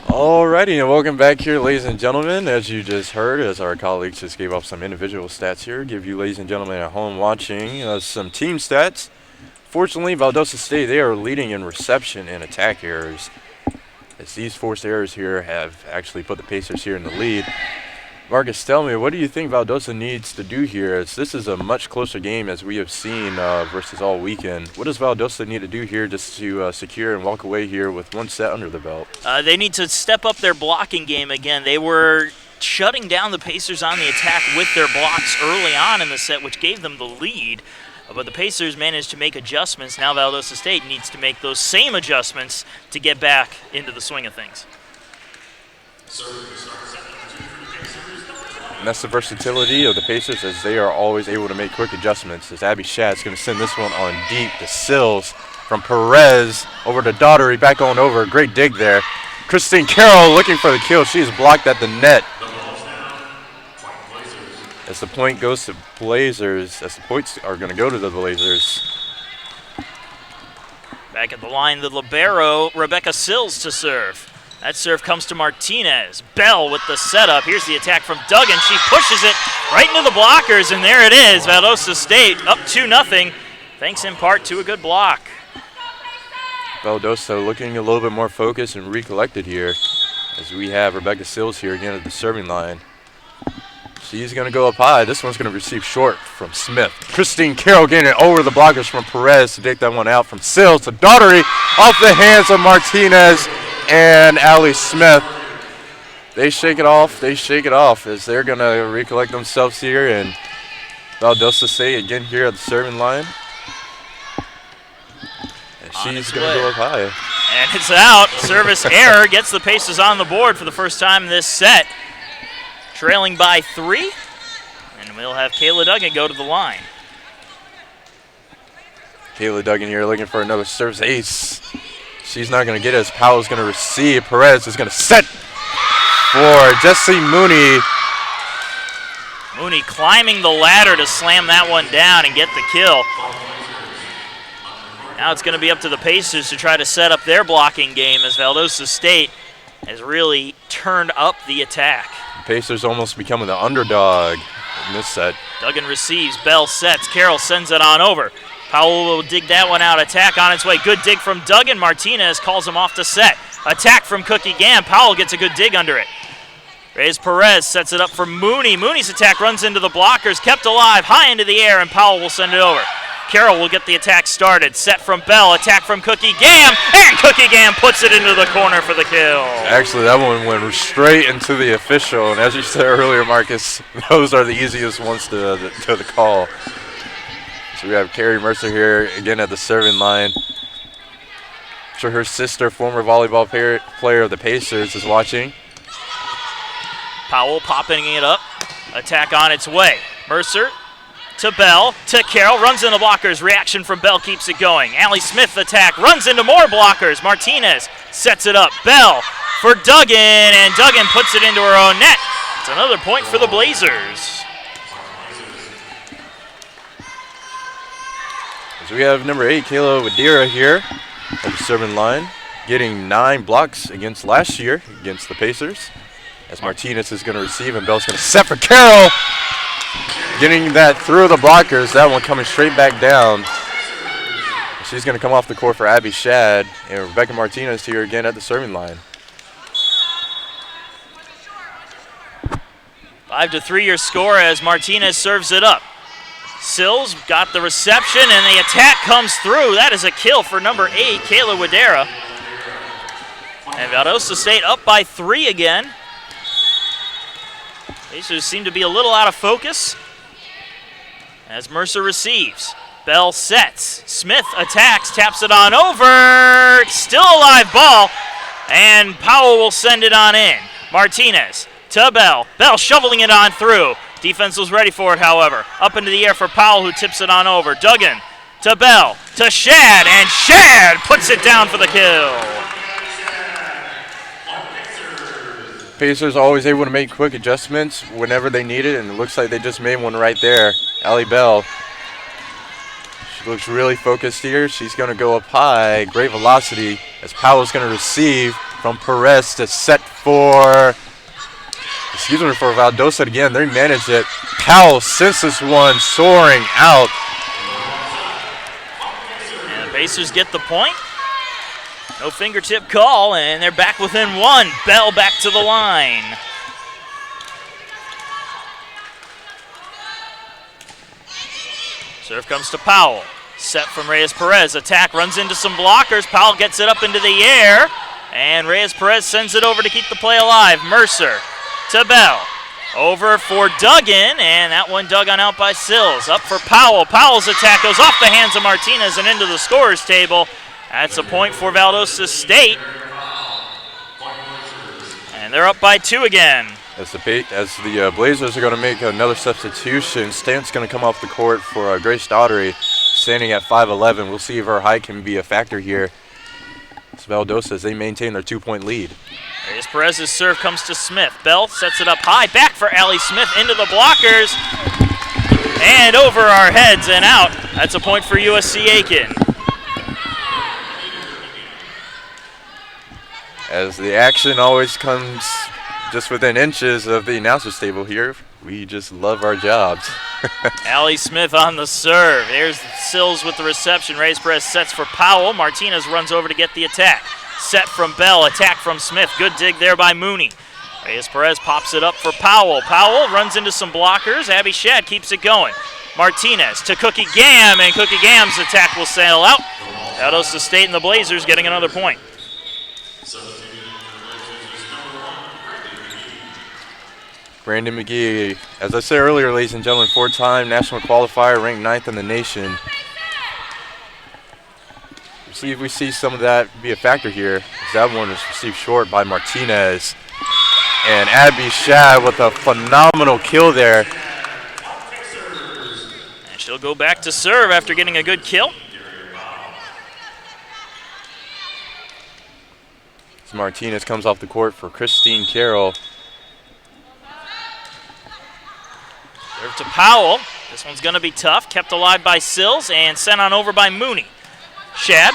Alrighty, and welcome back here, ladies and gentlemen. As you just heard, as our colleagues just gave up some individual stats here, give you, ladies and gentlemen at home watching, some team stats. Fortunately, Valdosta State, they are leading in reception and attack errors, as these forced errors here have actually put the Pacers here in the lead. Marcus, tell me, what do you think Valdosta needs to do here? As this is a much closer game as we have seen versus all weekend. What does Valdosta need to do here just to secure and walk away here with one set under the belt? They need to step up their blocking game again. They were shutting down the Pacers on the attack with their blocks early on in the set, which gave them the lead. But the Pacers managed to make adjustments. Now Valdosta State needs to make those same adjustments to get back into the swing of things. And that's the versatility of the Pacers, as they are always able to make quick adjustments. As Abby Shad's going to send this one on deep to Sills from Perez over to Daughtery, back on over. Great dig there. Christine Carroll looking for the kill. She's blocked at the net. As the point goes to Blazers, as the points are going to go to the Blazers. Back at the line, the libero, Rebecca Sills to serve. That serve comes to Martinez. Bell with the setup. Here's the attack from Duggan. She pushes it right into the blockers, and there it is. Valdosta State up 2-0, thanks in part to a good block. Valdosta looking a little bit more focused and recollected here, as we have Rebecca Sills here again at the serving line. She's going to go up high. This one's going to receive short from Smith. Christine Carroll getting it over the blockers from Perez to take that one out from Sills to Daughtery off the hands of Martinez and Allie Smith. They shake it off as they're going to recollect themselves here. And Valdosta State again here at the serving line. And she's going to go up high. And it's out. Service error gets the Pacers on the board for the first time in this set. Trailing by 3, and we'll have Kayla Duggan go to the line. Kayla Duggan here looking for another service ace. She's not going to get it as Powell's going to receive. Perez is going to set for Jessie Mooney. Mooney climbing the ladder to slam that one down and get the kill. Now it's going to be up to the Pacers to try to set up their blocking game, as Valdosta State has really turned up the attack. Pacers almost becoming the underdog in this set. Duggan receives, Bell sets, Carroll sends it on over. Powell will dig that one out, attack on its way. Good dig from Duggan. Martinez calls him off to set. Attack from Cookie Gam. Powell gets a good dig under it. Reyes Perez sets it up for Mooney. Mooney's attack runs into the blockers, kept alive, high into the air, and Powell will send it over. Carroll will get the attack started. Set from Bell, attack from Cookie Gam, and Cookie Gam puts it into the corner for the kill. Actually, that one went straight into the official, and as you said earlier, Marcus, those are the easiest ones to call. So we have Carrie Mercer here again at the serving line. I'm sure her sister, former volleyball player of the Pacers, is watching. Powell popping it up. Attack on its way. Mercer to Bell, to Carroll, runs into blockers. Reaction from Bell keeps it going. Allie Smith attack, runs into more blockers. Martinez sets it up. Bell for Duggan, and Duggan puts it into her own net. It's another point for the Blazers. So we have number 8, Kayla Wadira here at the serving line, getting 9 blocks against last year against the Pacers. As Martinez is going to receive, and Bell's going to set for Carroll. Getting that through the blockers, that one coming straight back down. She's going to come off the court for Abby Shad, and Rebecca Martinez here again at the serving line. 5-3 your score as Martinez serves it up. Sills got the reception, and the attack comes through. That is a kill for number 8, Kayla Wadera. And Valdosta State up by 3 again. Pacers seem to be a little out of focus as Mercer receives. Bell sets. Smith attacks, taps it on over. Still a live ball, and Powell will send it on in. Martinez to Bell. Bell shoveling it on through. Defense was ready for it, however. Up into the air for Powell, who tips it on over. Duggan to Bell to Shad, and Shad puts it down for the kill. Pacers always able to make quick adjustments whenever they need it, and it looks like they just made one right there. Allie Bell. She looks really focused here. She's going to go up high. Great velocity as Powell's going to receive from Perez to set for, for Valdosta again. They managed it. Powell sends this one soaring out. And the Pacers get the point. No fingertip call, and they're back within 1. Bell back to the line. Serve comes to Powell. Set from Reyes Perez. Attack runs into some blockers. Powell gets it up into the air. And Reyes Perez sends it over to keep the play alive. Mercer to Bell. Over for Duggan, and that one dug on out by Sills. Up for Powell. Powell's attack goes off the hands of Martinez and into the scorer's table. That's a point for Valdosta State. And they're up by 2 again. As the Blazers are going to make another substitution, Stan's going to come off the court for Grace Daughtery, standing at 5'11". We'll see if her height can be a factor here. It's Valdosta as they maintain their 2-point lead. Reyes Perez's serve comes to Smith. Bell sets it up high, back for Allie Smith into the blockers. And over our heads and out. That's a point for USC Aiken. As the action always comes just within inches of the announcer's table here, we just love our jobs. Allie Smith on the serve. There's Sills with the reception. Reyes Perez sets for Powell. Martinez runs over to get the attack. Set from Bell, attack from Smith. Good dig there by Mooney. Reyes Perez pops it up for Powell. Powell runs into some blockers. Abby Shad keeps it going. Martinez to Cookie Gam, and Cookie Gam's attack will sail out. Valdosta State and the Blazers getting another point. Brandon McGee, as I said earlier, ladies and gentlemen, 4-time national qualifier, ranked 9th in the nation. See if we see some of that be a factor here. As that one was received short by Martinez. And Abby Shad with a phenomenal kill there. And she'll go back to serve after getting a good kill. As Martinez comes off the court for Christine Carroll. Serve to Powell. This one's going to be tough. Kept alive by Sills and sent on over by Mooney. Shad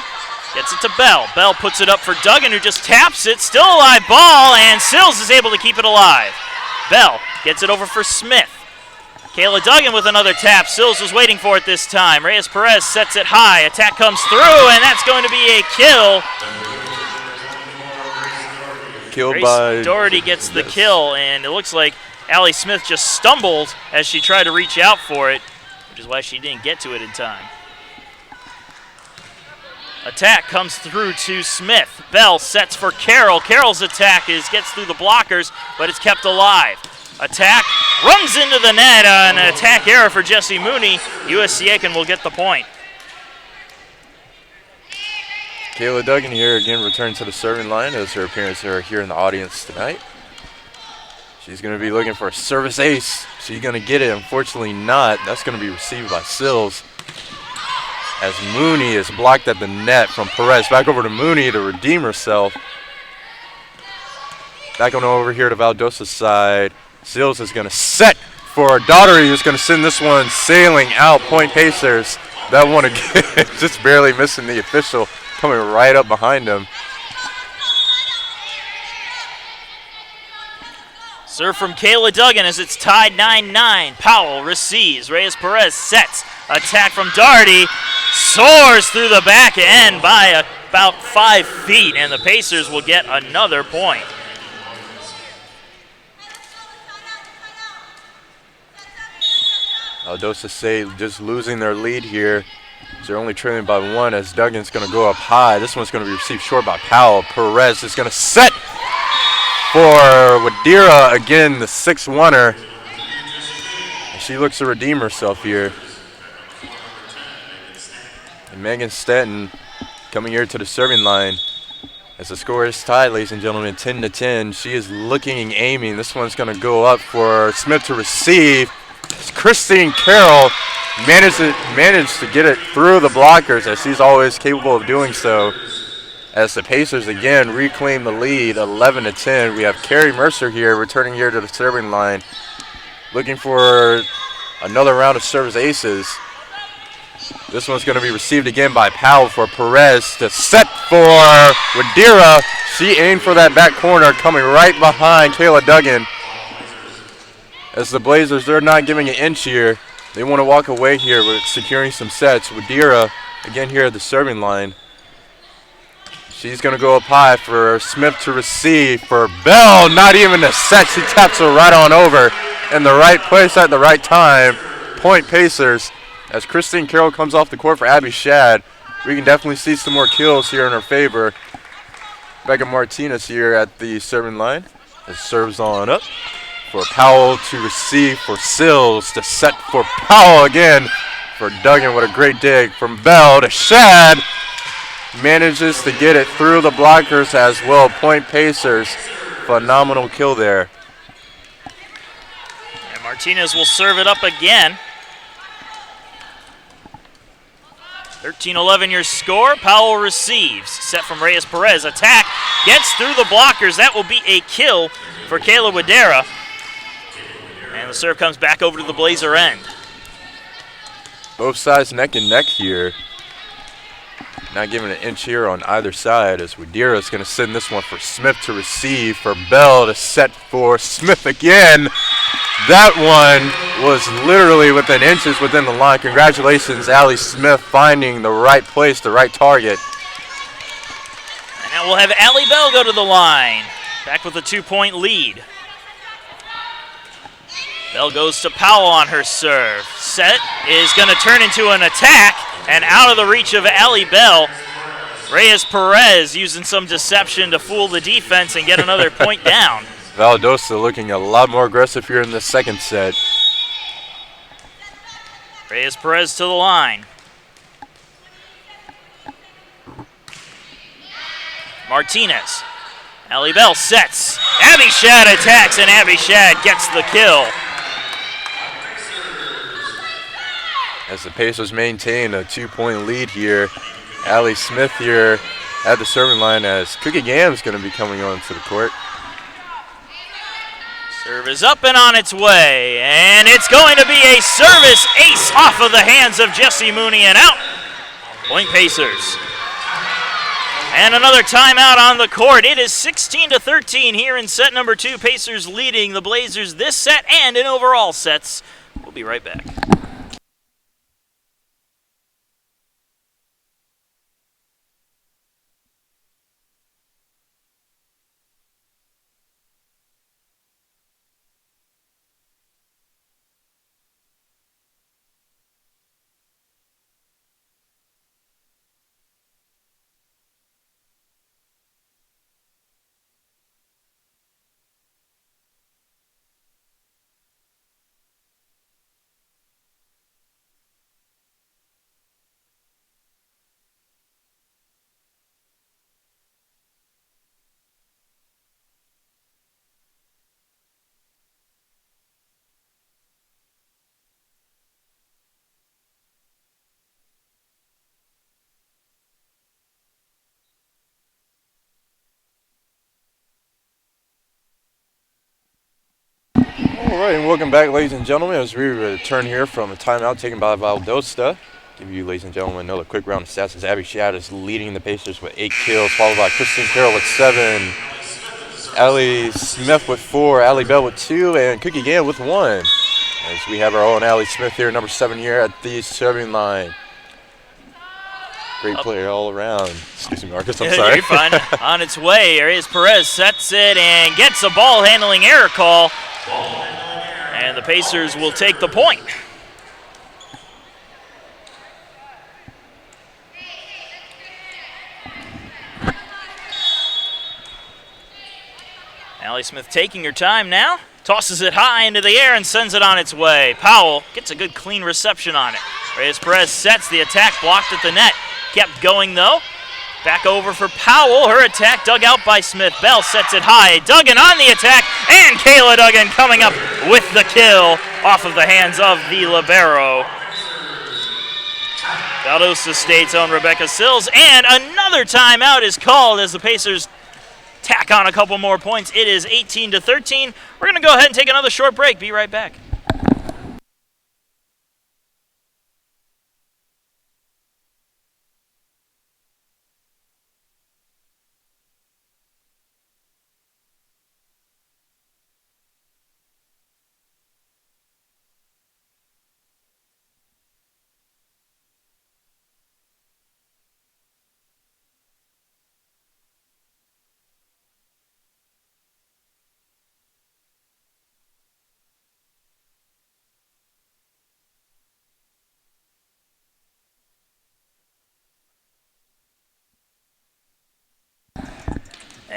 gets it to Bell. Bell puts it up for Duggan, who just taps it. Still a live ball, and Sills is able to keep it alive. Bell gets it over for Smith. Kayla Duggan with another tap. Sills was waiting for it this time. Reyes Perez sets it high. Attack comes through, and that's going to be a kill. Grace Doherty gets the kill, and it looks like Allie Smith just stumbled as she tried to reach out for it, which is why she didn't get to it in time. Attack comes through to Smith. Bell sets for Carroll. Carroll's attack gets through the blockers, but it's kept alive. Attack runs into the net. An attack error for Jessie Mooney. USC Aiken will get the point. Kayla Duggan here again returns to the serving line as her appearance are here in the audience tonight. She's going to be looking for a service ace. She's going to get it. Unfortunately not. That's going to be received by Sills. As Mooney is blocked at the net from Perez. Back over to Mooney to redeem herself. Back on over here to Valdosta's side. Sills is going to set for Daughtery, who's going to send this one sailing out. Point Pacers. That one again, just barely missing the official, coming right up behind him. Serve from Kayla Duggan as it's tied 9-9. Powell receives. Reyes Perez sets. Attack from Daugherty. Soars through the back end by about 5 feet, and the Pacers will get another point. Valdosta State just losing their lead here. They're only trailing by 1 as Duggan's going to go up high. This one's going to be received short by Powell. Perez is going to set for Wadira, again, the 6-1er. She looks to redeem herself here. And Megan Stanton coming here to the serving line. As the score is tied, ladies and gentlemen, 10-10. She is looking, aiming. This one's going to go up for Smith to receive. Christine Carroll managed to get it through the blockers, as she's always capable of doing so. As the Pacers again reclaim the lead, 11-10. We have Carrie Mercer here returning here to the serving line, looking for another round of service aces. This one's going to be received again by Powell for Perez to set for Wadira. She aimed for that back corner, coming right behind Kayla Duggan. As the Blazers, they're not giving an inch here. They want to walk away here with securing some sets. Wadira again here at the serving line. She's going to go up high for Smith to receive for Bell. Not even a set. She taps her right on over in the right place at the right time. Point Pacers As Kristen Carroll comes off the court for Abby Shad, we can definitely see some more kills here in her favor. Becca Martinez here at the serving line. It serves on up for Powell to receive for Sills to set for Powell again for Duggan. What a great dig from Bell to Shad. Manages to get it through the blockers as well. Point Pacers. Phenomenal kill there. And Martinez will serve it up again. 13-11 your score. Powell receives. Set from Reyes Perez. Attack. Gets through the blockers. That will be a kill for Kayla Wadera. And the serve comes back over to the Blazer end. Both sides neck and neck here. Not giving an inch here on either side as Wadera is going to send this one for Smith to receive, for Bell to set for Smith again. That one was literally within inches within the line. Congratulations, Allie Smith, finding the right place, the right target. And now we'll have Allie Bell go to the line. Back with a 2-point lead. Bell goes to Powell on her serve. Set is going to turn into an attack, and out of the reach of Allie Bell. Reyes Perez using some deception to fool the defense and get another point down. Valdosta looking a lot more aggressive here in the second set. Reyes Perez to the line. Martinez. Allie Bell sets. Abby Shad attacks, and Abby Shad gets the kill. As the Pacers maintain a 2-point lead here, Allie Smith here at the serving line as Cookie Gam's going to be coming onto the court. Serve is up and on its way, and it's going to be a service ace off of the hands of Jesse Mooney and out. Point Pacers. And another timeout on the court. It is 16-13 here in set number 2. Pacers leading the Blazers this set and in overall sets. We'll be right back. All right, and welcome back, ladies and gentlemen, as we return here from a timeout taken by Valdosta. Give you, ladies and gentlemen, another quick round of stats as Abby Shad is leading the Pacers with 8 kills, followed by Kristen Carroll with 7, Allie Smith with 4, Allie Bell with 2, and Cookie Gam with 1. As we have our own Allie Smith here, number 7 here at the serving line. Great player all around. Excuse me, Marcus, I'm sorry. You're fine. On its way, Reyes Perez sets it and gets a ball handling error call. And the Pacers will take the point. Allie Smith taking her time now. Tosses it high into the air and sends it on its way. Powell gets a good clean reception on it. Reyes Perez sets the attack, blocked at the net. Kept going though. Back over for Powell. Her attack dug out by Smith. Bell sets it high. Duggan on the attack. And Kayla Duggan coming up with the kill off of the hands of the libero. Valdosta State's own Rebecca Sills. And another timeout is called as the Pacers tack on a couple more points. It is 18-13. We're going to go ahead and take another short break. Be right back.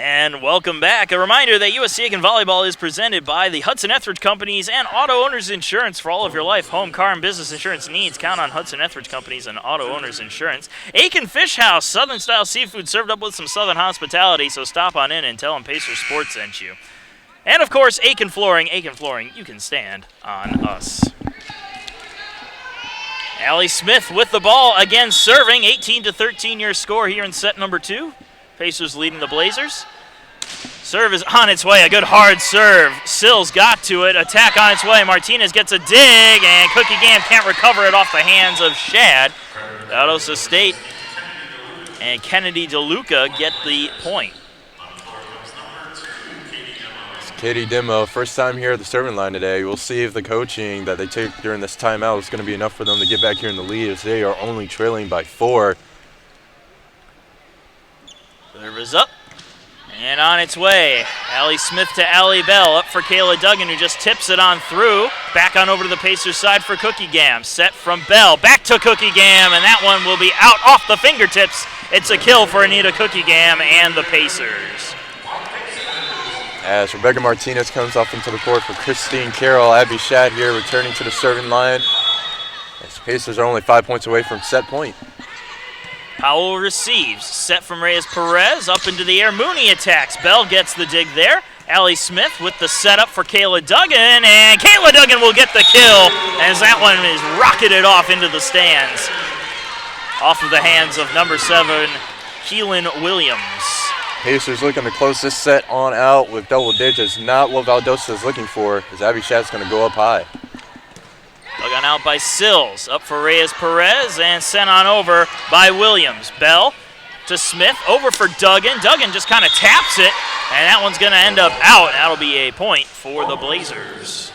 And welcome back. A reminder that USC Aiken Volleyball is presented by the Hudson Etheridge Companies and Auto Owners Insurance for all of your life, home, car, and business insurance needs. Count on Hudson Etheridge Companies and Auto Owners Insurance. Aiken Fish House, Southern-style seafood served up with some Southern hospitality, so stop on in and tell them Pacer Sports sent you. And, of course, Aiken Flooring. Aiken Flooring, you can stand on us. Allie Smith with the ball, again serving. 18-13 your score here in set number 2. Pacers leading the Blazers. Serve is on its way. A good hard serve. Sills got to it. Attack on its way. Martinez gets a dig, and Cookie Gam can't recover it off the hands of Shad. Valdosta State and Kennedy DeLuca get the point. Katie Dimmo, first time here at the serving line today. We'll see if the coaching that they take during this timeout is going to be enough for them to get back here in the lead, as they are only trailing by 4. Serve is up and on its way. Allie Smith to Allie Bell. Up for Kayla Duggan, who just tips it on through. Back on over to the Pacers side for Cookie Gam. Set from Bell. Back to Cookie Gam, and that one will be out off the fingertips. It's a kill for Anita Cookie Gam and the Pacers. As Rebecca Martinez comes off into the court for Christine Carroll, Abby Shad here returning to the serving line. As the Pacers are only 5 points away from set point. Powell receives. Set from Reyes Perez. Up into the air. Mooney attacks. Bell gets the dig there. Allie Smith with the setup for Kayla Duggan. And Kayla Duggan will get the kill as that one is rocketed off into the stands. Off of the hands of number 7, Keelan Williams. Pacers looking to close this set on out with double digits. Not what Valdosta is looking for, as Abby Shad's going to go up high. Dug on out by Sills. Up for Reyes Perez and sent on over by Williams. Bell to Smith. Over for Duggan. Duggan just kind of taps it, and that one's going to end up out. That'll be a point for the Blazers.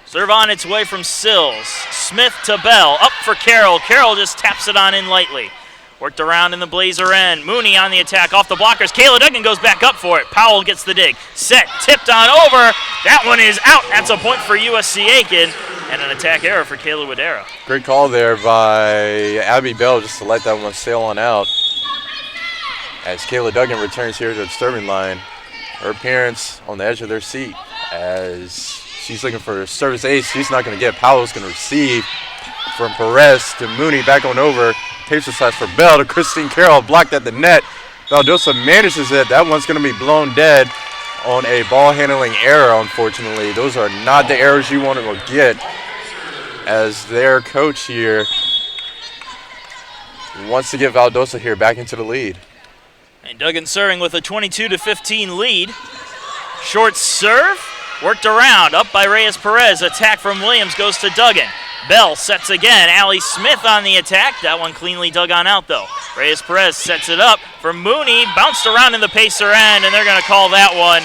Serve on its way from Sills. Smith to Bell. Up for Carroll. Carroll just taps it on in lightly. Worked around in the Blazer end. Mooney on the attack off the blockers. Kayla Duggan goes back up for it. Powell gets the dig. Set, tipped on over. That one is out. That's a point for USC Aiken. And an attack error for Kayla Wadera. Great call there by Abby Bell just to let that one sail on out. As Kayla Duggan returns here to the serving line. Her parents on the edge of their seat as she's looking for a service ace. She's not going to get. Powell's going to receive from Perez to Mooney. Back on over. Pacers slice for Bell to Christine Carroll. Blocked at the net. Valdosta manages it. That one's going to be blown dead on a ball handling error, unfortunately. Those are not the errors you want to get, as their coach here wants to get Valdosta here back into the lead. And Duggan serving with a 22-15 lead. Short serve. Worked around. Up by Reyes Perez. Attack from Williams goes to Duggan. Bell sets again. Allie Smith on the attack. That one cleanly dug on out, though. Reyes Perez sets it up for Mooney. Bounced around in the Pacer end, and they're going to call that one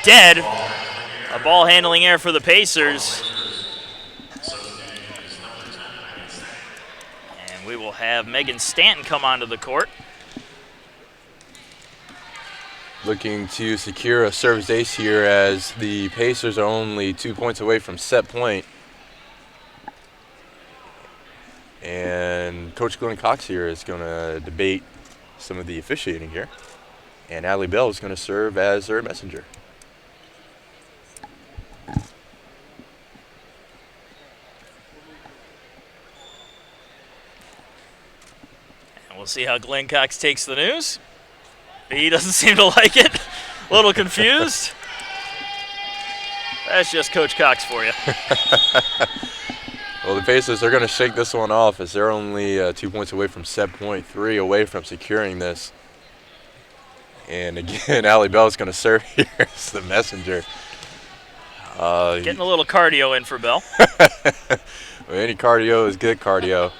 dead. A ball handling error for the Pacers. And we will have Megan Stanton come onto the court. Looking to secure a service ace here, as the Pacers are only 2 points away from set point. And Coach Glenn Cox here is going to debate some of the officiating here. And Allie Bell is going to serve as their messenger. And we'll see how Glenn Cox takes the news. He doesn't seem to like it. A little confused. That's just Coach Cox for you. Well, the Pacers are going to shake this one off, as they're only 2 points away from set point, 3 away from securing this. And again, Allie Bell is going to serve here as the messenger. Getting a little cardio in for Bell. Well, any cardio is good cardio.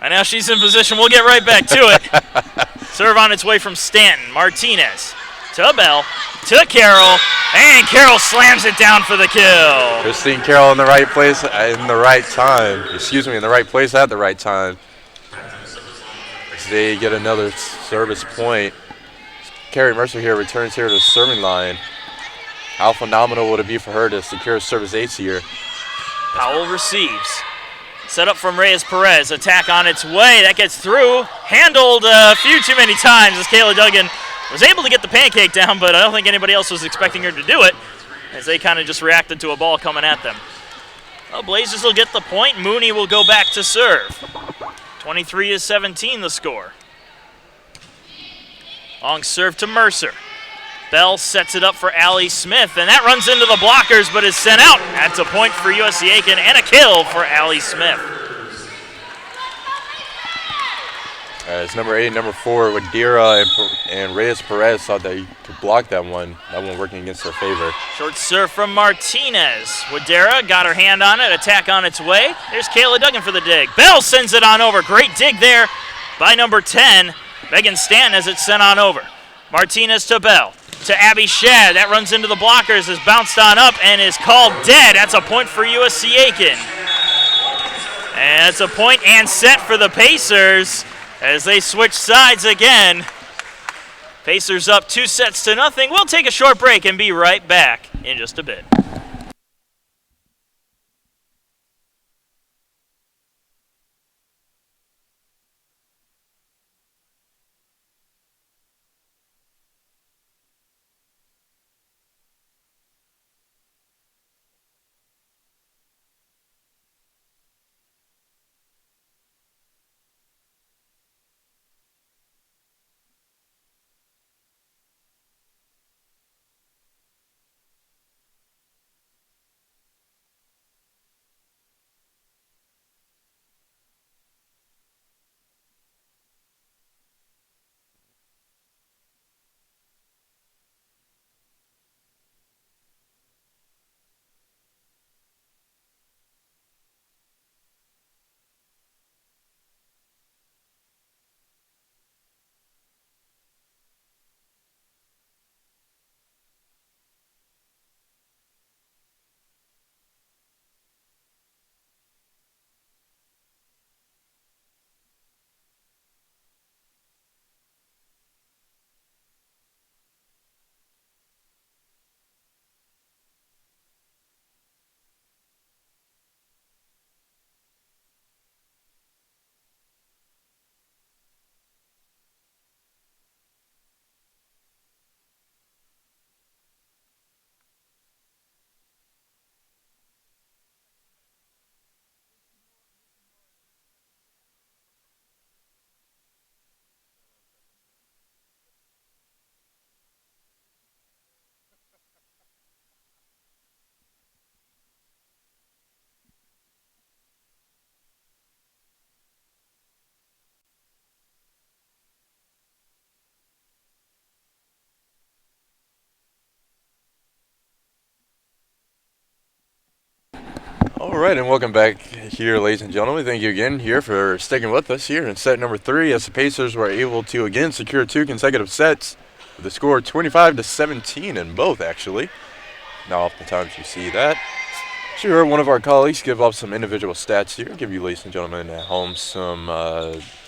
And now she's in position. We'll get right back to it. Serve on its way from Stanton. Martinez to Bell to Carroll. And Carroll slams it down for the kill. Christine Carroll in the right place in the right time. In the right place at the right time. As they get another service point. Carrie Mercer here returns here to the serving line. how phenomenal would it be for her to secure a service ace here? Powell receives. Set up from Reyes Perez. Attack on its way. That gets through. Handled a few too many times as Kayla Duggan was able to get the pancake down, but I don't think anybody else was expecting her to do it as they kind of just reacted to a ball coming at them. Well, Blazers will get the point. Mooney will go back to serve. 23-17 the score. Long serve to Mercer. Bell sets it up for Allie Smith, and that runs into the blockers but is sent out. That's a point for USC Aiken and a kill for Allie Smith. As number 8 and number 4, Wadira and Reyes Perez thought they could block that one working against their favor. Short serve from Martinez. Wadira got her hand on it. Attack on its way. There's Kayla Duggan for the dig. Bell sends it on over. Great dig there by number 10, Megan Stanton, as it's sent on over. Martinez to Bell. To Abby Shad. That runs into the blockers, is bounced on up, and is called dead. That's a point for USC Aiken. And it's a point and set for the Pacers as they switch sides again. Pacers up 2-0. We'll take a short break and be right back in just a bit. All right, and welcome back here, ladies and gentlemen. Thank you again here for sticking with us here in set number 3 as the Pacers were able to again secure 2 consecutive sets with a score 25-17 in both, actually. Now, oftentimes you see that. Sure, one of our colleagues give up some individual stats here. Give you, ladies and gentlemen at home, some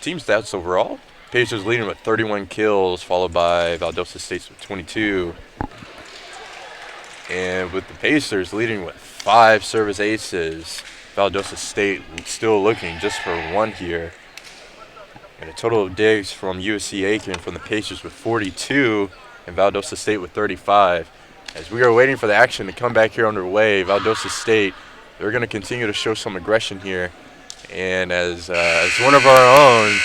team stats overall. Pacers leading with 31 kills, followed by Valdosta State with 22. And with the Pacers leading with 5 service aces, Valdosta State still looking just for 1 here. And a total of digs from USC Aiken from the Pacers with 42 and Valdosta State with 35. As we are waiting for the action to come back here underway, Valdosta State, they're going to continue to show some aggression here. And as one of our own,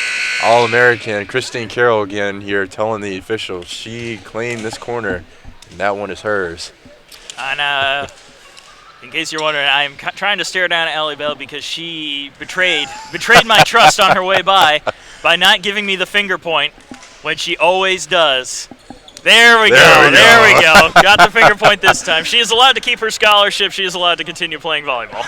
All-American, Christine Carroll again here telling the officials she claimed this corner, and that one is hers. And in case you're wondering, I'm trying to stare down at Allie Bell because she betrayed my trust on her way by not giving me the finger point when she always does. There we go. Got the finger point this time. She is allowed to keep her scholarship. She is allowed to continue playing volleyball.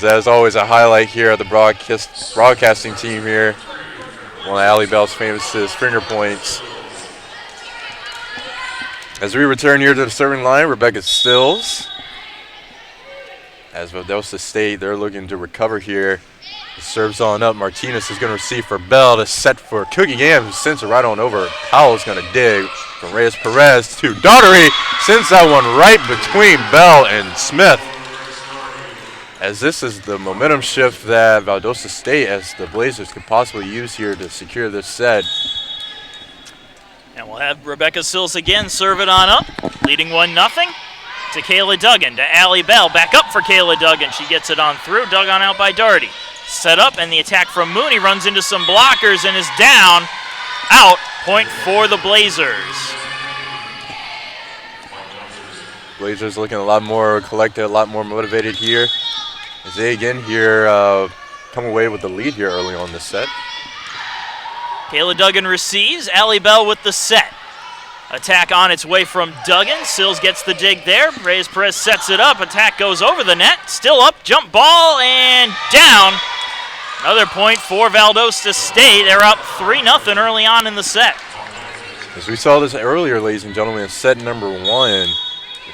That is always a highlight here at the broadcasting team here. One of Allie Bell's famous finger points. As we return here to the serving line, Rebecca Stills. As Valdosta State, they're looking to recover here. The serve's on up. Martinez is going to receive for Bell to set for Cookie Gam, who sends it right on over. Powell's going to dig. from Reyes Perez to Daugherty. Sends that one right between Bell and Smith. As this is the momentum shift that Valdosta State, as the Blazers, could possibly use here to secure this set. And we'll have Rebecca Sills again serve it on up, leading 1-0 to Kayla Duggan, to Allie Bell. Back up for Kayla Duggan. She gets it on through, dug on out by Daugherty. Set up, and the attack from Mooney runs into some blockers and is down. Out, point for the Blazers. Blazers looking a lot more collected, a lot more motivated here. As they again here come away with the lead here early on this set. Kayla Duggan receives. Allie Bell with the set. Attack on its way from Duggan. Sills gets the dig there. Reyes Perez sets it up. Attack goes over the net. Still up. Jump ball and down. Another point for Valdosta State. They're up 3-0 early on in the set. As we saw this earlier, ladies and gentlemen, in set number 1, the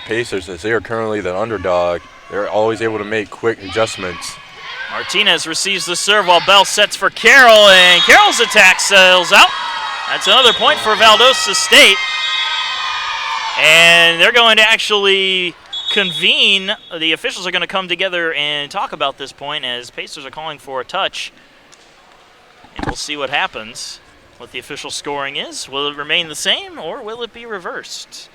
Pacers, as they are currently the underdog, they're always able to make quick adjustments. Martinez receives the serve while Bell sets for Carroll, and Carroll's attack sails out. That's another point for Valdosta State. And they're going to actually convene. The officials are going to come together and talk about this point as Pacers are calling for a touch. And we'll see what happens, what the official scoring is. Will it remain the same or will it be reversed?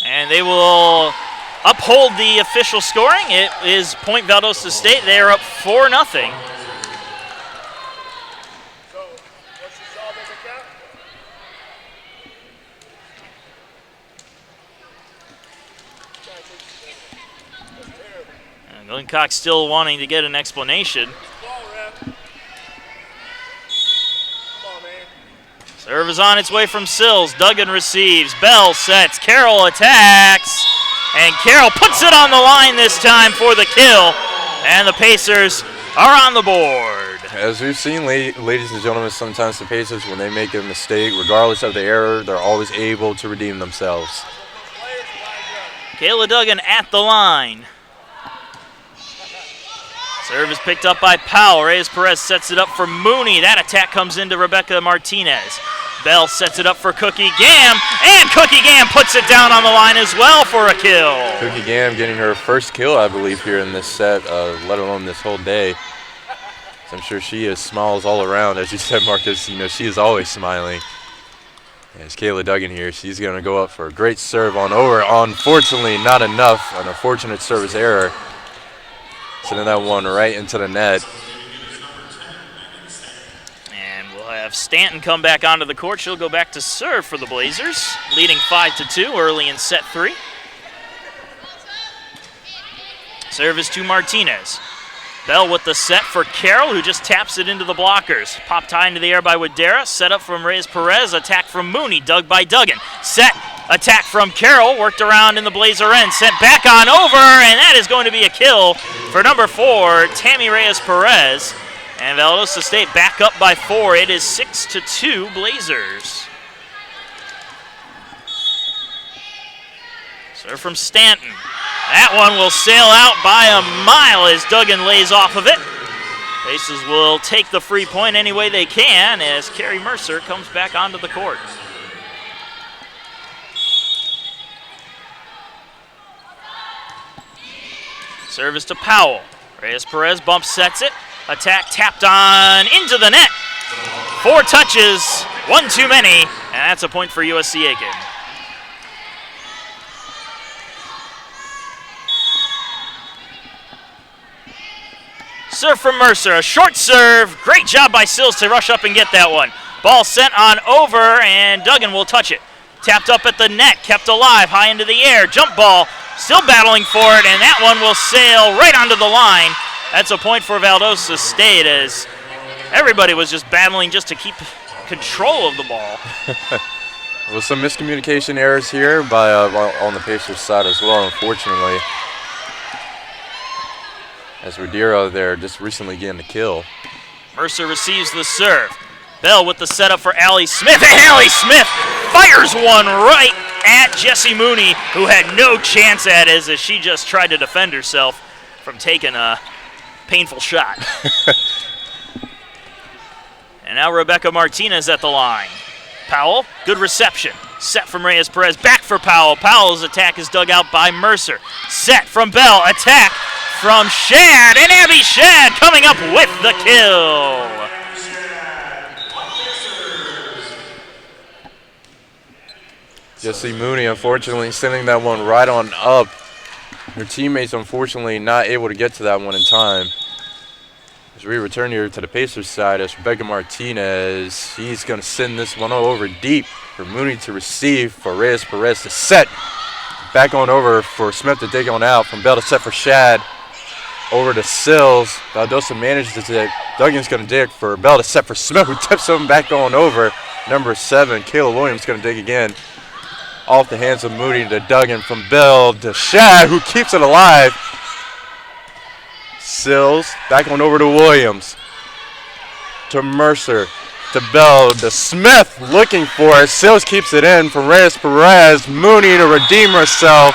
And they will uphold the official scoring. It is point Valdosta State. They are up 4-0. And Glenn Cox still wanting to get an explanation. Serve is on its way from Sills. Duggan receives. Bell sets. Carroll attacks. And Carroll puts it on the line this time for the kill. And the Pacers are on the board. As we've seen, ladies and gentlemen, sometimes the Pacers, when they make a mistake, regardless of the error, they're always able to redeem themselves. Kayla Duggan at the line. Serve is picked up by Powell. Reyes Perez sets it up for Mooney. That attack comes into Rebecca Martinez. Bell sets it up for Cookie Gam, and Cookie Gam puts it down on the line as well for a kill. Cookie Gam getting her first kill, I believe, here in this set, let alone this whole day. So I'm sure she is smiles all around. As you said, Marcus, you know, she is always smiling. As Kayla Duggan here, she's going to go up for a great serve on over. Unfortunately, not enough. An unfortunate service error. Sending that one right into the net. And we'll have Stanton come back onto the court. She'll go back to serve for the Blazers, leading 5-2 early in set 3. Service to Martinez. Bell with the set for Carroll, who just taps it into the blockers. Popped high into the air by Wadera. Set up from Reyes Perez. Attack from Mooney. Dug by Duggan. Set. Attack from Carroll, worked around in the Blazer end, sent back on over, and that is going to be a kill for number 4, Tammy Reyes Perez. And Valdosta State back up by 4. It is 6-2 Blazers. Serve from Stanton. That one will sail out by a mile as Duggan lays off of it. Pacers will take the free point any way they can as Carrie Mercer comes back onto the court. Service to Powell. Reyes Perez bump sets it. Attack tapped on into the net. 4 touches, 1 too many, and that's a point for USC Aiken. Serve from Mercer, a short serve. Great job by Sills to rush up and get that one. Ball sent on over, and Duggan will touch it. Tapped up at the net, kept alive, high into the air. Jump ball, still battling for it, and that one will sail right onto the line. That's a point for Valdosta State as everybody was just battling just to keep control of the ball. Well, some miscommunication errors here by on the Pacers side as well, unfortunately. As Rodero there just recently getting the kill. Mercer receives the serve. Bell with the setup for Allie Smith, and Allie Smith fires one right at Jessie Mooney, who had no chance at it as she just tried to defend herself from taking a painful shot. And now Rebecca Martinez at the line. Powell, good reception. Set from Reyes-Perez, back for Powell. Powell's attack is dug out by Mercer. Set from Bell, attack from Shad, and Abby Shad coming up with the kill. Jessie Mooney, unfortunately, sending that one right on up. Her teammates, unfortunately, not able to get to that one in time. As we return here to the Pacers side, as Rebecca Martinez, he's going to send this one over deep for Mooney to receive, for Reyes-Perez to set. Back on over for Smith to dig on out. From Bell to set for Shad. Over to Sills. Valdosta manages to dig. Duggan's going to dig for Bell to set for Smith, who tips him back on over. Number 7, Kayla Williams going to dig again. Off the hands of Mooney to Duggan. From Bell to Shad, who keeps it alive. Sills back on over to Williams. To Mercer. To Bell. To Smith looking for it. Sills keeps it in from Reyes-Perez. Mooney to redeem herself.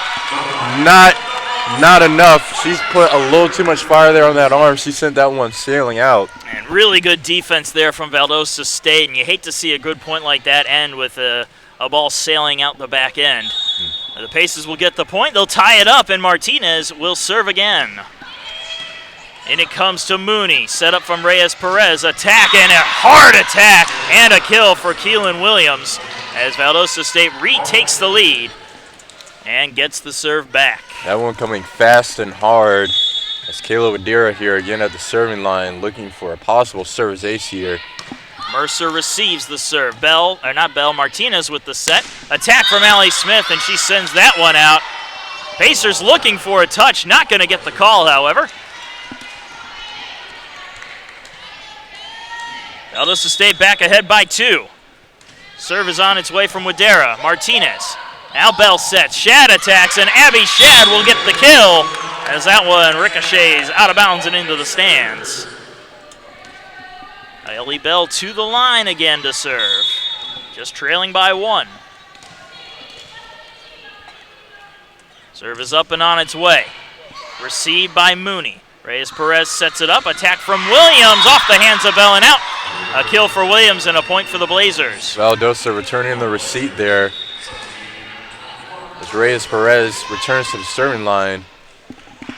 Not enough. She's put a little too much fire there on that arm. She sent that one sailing out. And really good defense there from Valdosta State. And you hate to see a good point like that end with a ball sailing out the back end. The Pacers will get the point. They'll tie it up, and Martinez will serve again. And it comes to Mooney. Set up from Reyes-Perez. Attack, and a hard attack, and a kill for Keelan Williams as Valdosta State retakes the lead and gets the serve back. That one coming fast and hard as Kayla Wadira here again at the serving line looking for a possible service ace here. Mercer receives the serve. Martinez with the set. Attack from Allie Smith, and she sends that one out. Pacers looking for a touch. Not going to get the call, however. Valdosta State back ahead by 2. Serve is on its way from Wadera. Martinez. Now Bell sets. Shad attacks, and Abby Shad will get the kill as that one ricochets out of bounds and into the stands. Ellie Bell to the line again to serve. Just trailing by 1. Serve is up and on its way. Received by Mooney. Reyes-Perez sets it up. Attack from Williams off the hands of Bell and out. A kill for Williams and a point for the Blazers. Valdosta returning the receipt there. As Reyes-Perez returns to the serving line.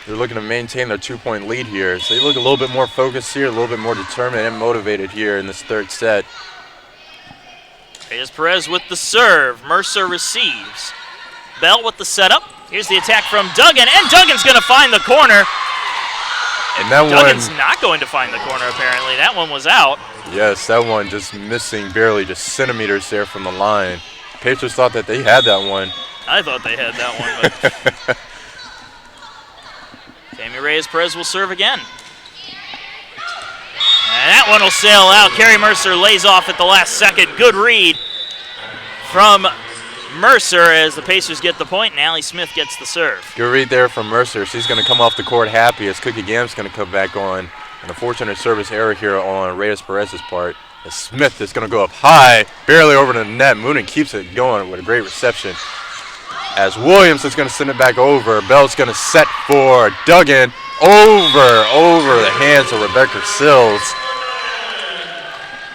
They're looking to maintain their 2-point lead here. So they look a little bit more focused here, a little bit more determined and motivated here in this third set. Reyes-Perez with the serve. Mercer receives. Bell with the setup. Here's the attack from Duggan, and Duggan's going to find the corner. And that Duggan's not going to find the corner, apparently. That one was out. Yes, that one just missing barely, just centimeters there from the line. Pacers thought that they had that one. I thought they had that one, but Tammy Reyes-Perez will serve again. And that one will sail out. Carrie Mercer lays off at the last second. Good read from Mercer as the Pacers get the point, and Allie Smith gets the serve. Good read there from Mercer. She's going to come off the court happy as Cookie Gam's going to come back on. An unfortunate service error here on Reyes-Perez's part. As Smith is going to go up high, barely over the net. Moonen keeps it going with a great reception. As Williams is going to send it back over. Bell's going to set for Duggan. Over the hands of Rebecca Sills.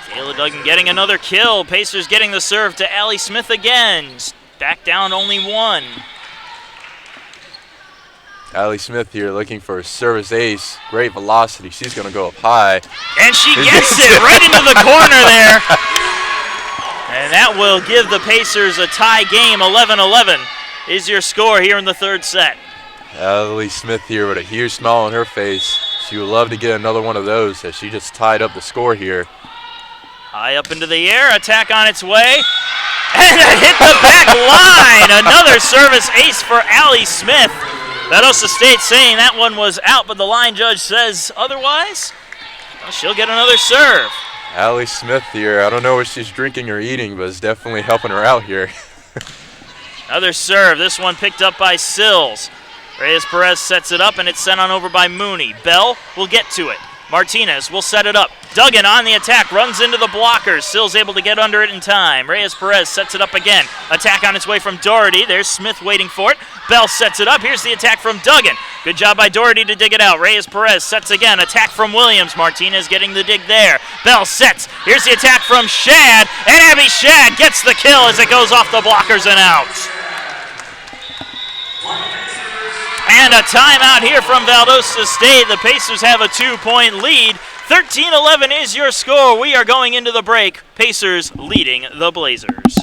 Taylor Duggan getting another kill. Pacers getting the serve to Allie Smith again. Back down only 1. Allie Smith here looking for a service ace. Great velocity. She's going to go up high. And she gets it right into the corner there. And that will give the Pacers a tie game. 11-11 is your score here in the third set. Allie Smith here with a huge smile on her face. She would love to get another one of those as she just tied up the score here. High up into the air, attack on its way. And it hit the back line. Another service ace for Allie Smith. Valdosta State saying that one was out, but the line judge says otherwise. Well, she'll get another serve. Allie Smith here. I don't know what she's drinking or eating, but it's definitely helping her out here. Another serve. This one picked up by Sills. Reyes-Perez sets it up, and it's sent on over by Mooney. Bell will get to it. Martinez will set it up. Duggan on the attack, runs into the blockers. Sills able to get under it in time. Reyes-Perez sets it up again. Attack on its way from Doherty. There's Smith waiting for it. Bell sets it up. Here's the attack from Duggan. Good job by Doherty to dig it out. Reyes-Perez sets again. Attack from Williams. Martinez getting the dig there. Bell sets. Here's the attack from Shad. And Abby Shad gets the kill as it goes off the blockers and out. And a timeout here from Valdosta State. The Pacers have a 2-point lead. 13-11 is your score. We are going into the break. Pacers leading the Blazers.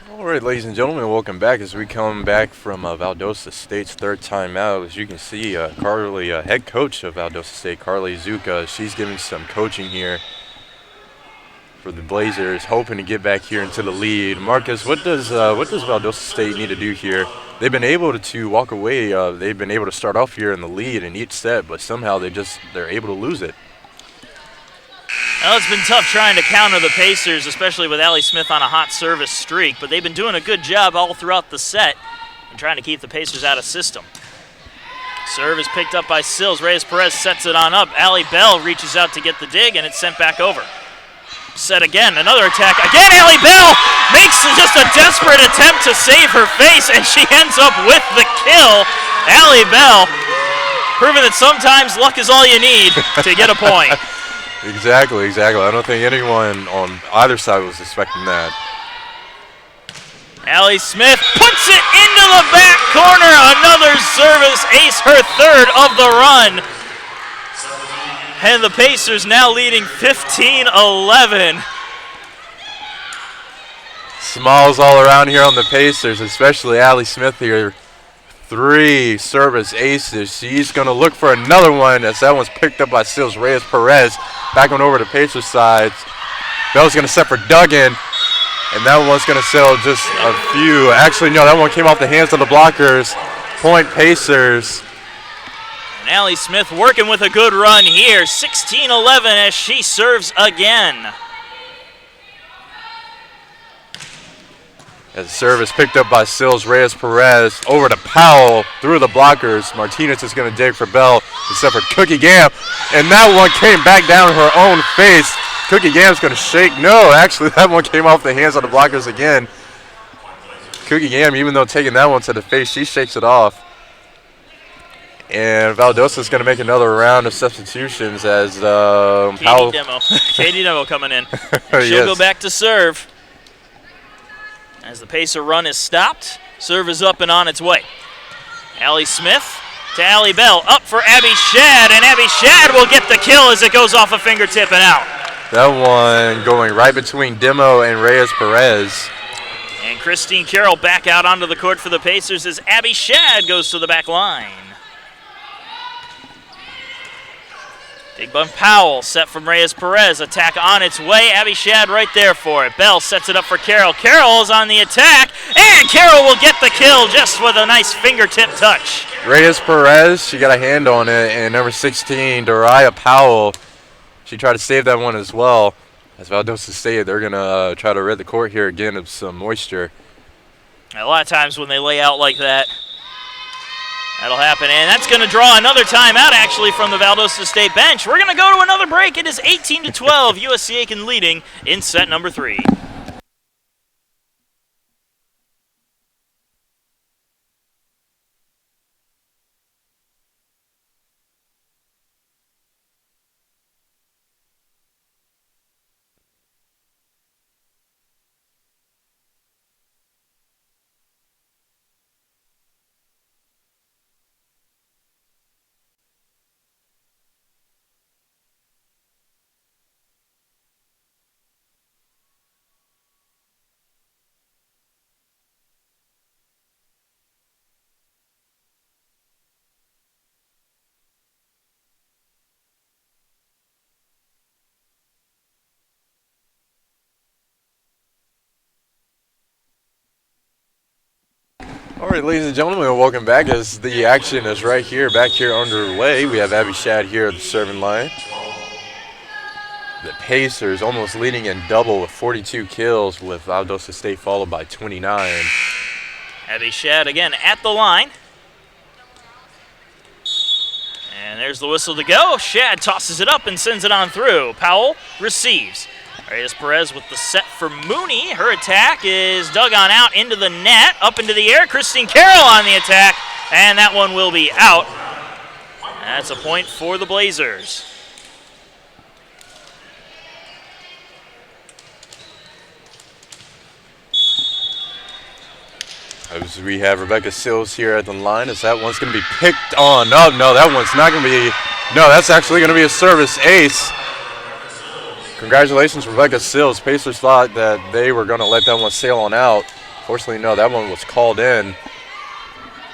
All right, ladies and gentlemen, welcome back as we come back from Valdosta State's third timeout. As you can see, Carly, head coach of Valdosta State, Carly Zuka, she's giving some coaching here for the Blazers, hoping to get back here into the lead. Marcus, what does Valdosta State need to do here? They've been able to walk away. They've been able to start off here in the lead in each set, but somehow they're able to lose it. Well, it's been tough trying to counter the Pacers, especially with Allie Smith on a hot service streak, but they've been doing a good job all throughout the set and trying to keep the Pacers out of system. Serve is picked up by Sills. Reyes-Perez sets it on up. Allie Bell reaches out to get the dig, and it's sent back over. Set again, another attack. Again, Allie Bell makes just a desperate attempt to save her face, and she ends up with the kill. Allie Bell proving that sometimes luck is all you need to get a point. Exactly. I don't think anyone on either side was expecting that. Allie Smith puts it into the back corner. Another service ace, her third of the run. And the Pacers now leading 15-11. Smiles all around here on the Pacers, especially Allie Smith here. 3 service aces. She's going to look for another one as that one's picked up by Sills. Reyes-Perez back on over to Pacers side. Bell's going to set for Duggan, and that one's going to sell just a few. Actually, no, that one came off the hands of the blockers. Point Pacers. And Allie Smith working with a good run here. 16-11 as she serves again. As the service picked up by Sills, Reyes-Perez over to Powell through the blockers. Martinez is going to dig for Bell, except for Cookie Gam, and that one came back down her own face. Cookie Gam's going to shake. No, actually, that one came off the hands of the blockers again. Cookie Gam, even though taking that one to the face, she shakes it off. And Valdosta is going to make another round of substitutions as Powell. Katie Demo coming in. And she'll go back to serve. As the Pacer run is stopped, serve is up and on its way. Allie Smith to Allie Bell, up for Abby Shad, and Abby Shad will get the kill as it goes off a fingertip and out. That one going right between Demo and Reyes-Perez. And Christine Carroll back out onto the court for the Pacers as Abby Shad goes to the back line. Big Bun Powell set from Reyes-Perez. Attack on its way. Abby Shad right there for it. Bell sets it up for Carroll. Carroll is on the attack, and Carroll will get the kill just with a nice fingertip touch. Reyes-Perez, she got a hand on it, and number 16, Dariah Powell, she tried to save that one as well. As Valdosta State, they're going to try to rid the court here again of some moisture. A lot of times when they lay out like that, that'll happen, and that's going to draw another timeout, actually, from the Valdosta State bench. We're going to go to another break. It is 18-12, USC Aiken leading in set number 3. All right, ladies and gentlemen, welcome back as the action is back here underway. We have Abby Shad here at the serving line. The Pacers almost leading in double with 42 kills, with Valdosta State followed by 29. Abby Shad again at the line. And there's the whistle to go. Shad tosses it up and sends it on through. Powell receives. Reyes Perez with the set for Mooney. Her attack is dug on out into the net, up into the air. Christine Carroll on the attack, and that one will be out. That's a point for the Blazers. As we have Rebecca Sills here at the line, as that one's going to be picked on. No, that one's not going to be. No, that's actually going to be a service ace. Congratulations, Rebecca Sills. Pacers thought that they were going to let that one sail on out. Fortunately, no, that one was called in.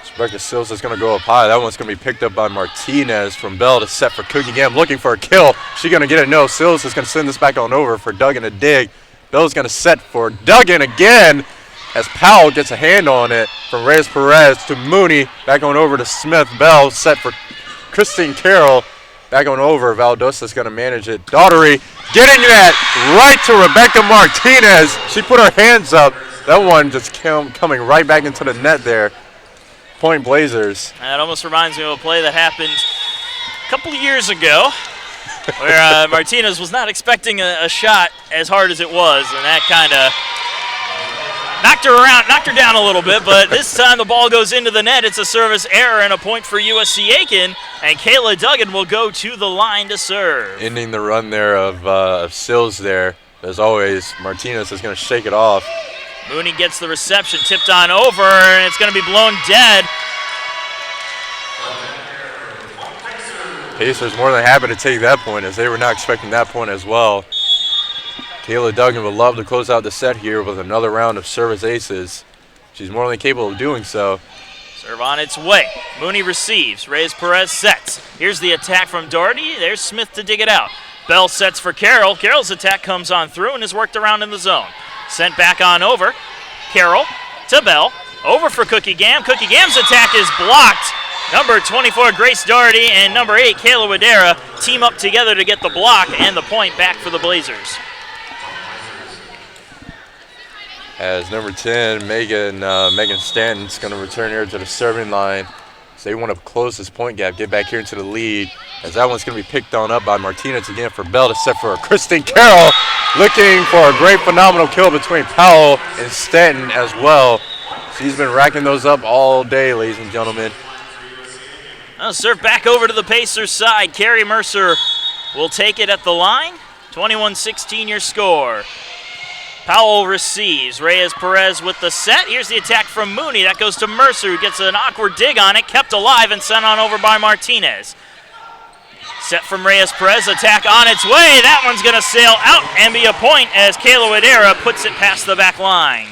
So Rebecca Sills is going to go up high. That one's going to be picked up by Martinez from Bell to set for Cookie Gam, looking for a kill. She's going to get it. No, Sills is going to send this back on over for Duggan to dig. Bell's going to set for Duggan again as Powell gets a hand on it from Reyes Perez to Mooney. Back on over to Smith. Bell set for Christine Carroll. Back on over, Valdosta's going to manage it. Daughtery getting that right to Rebecca Martinez. She put her hands up. That one just coming right back into the net there. Point Blazers. That almost reminds me of a play that happened a couple of years ago where Martinez was not expecting a shot as hard as it was, and that kind of knocked her down a little bit, but this time the ball goes into the net. It's a service error and a point for USC Aiken, and Kayla Duggan will go to the line to serve. Ending the run there of Sills there. As always, Martinez is going to shake it off. Mooney gets the reception, tipped on over, and it's going to be blown dead. Pacers more than happy to take that point, as they were not expecting that point as well. Kayla Duggan would love to close out the set here with another round of service aces. She's more than capable of doing so. Serve on its way. Mooney receives. Reyes Perez sets. Here's the attack from Doherty. There's Smith to dig it out. Bell sets for Carroll. Carroll's attack comes on through and is worked around in the zone. Sent back on over. Carroll to Bell. Over for Cookie Gam. Cookie Gam's attack is blocked. Number 24, Grace Doherty, and number 8, Kayla Wadera team up together to get the block and the point back for the Blazers. As number 10, Megan Stanton's going to return here to the serving line. So they want to close this point gap, get back here into the lead. As that one's going to be picked on up by Martinez again for Bell to set for Kristen Carroll. Looking for a great phenomenal kill between Powell and Stanton as well. She's been racking those up all day, ladies and gentlemen. Serve back over to the Pacers side. Carrie Mercer will take it at the line. 21-16 your score. Powell receives. Reyes Perez with the set. Here's the attack from Mooney. That goes to Mercer, who gets an awkward dig on it, kept alive and sent on over by Martinez. Set from Reyes Perez. Attack on its way. That one's going to sail out and be a point as Kayla Wadera puts it past the back line.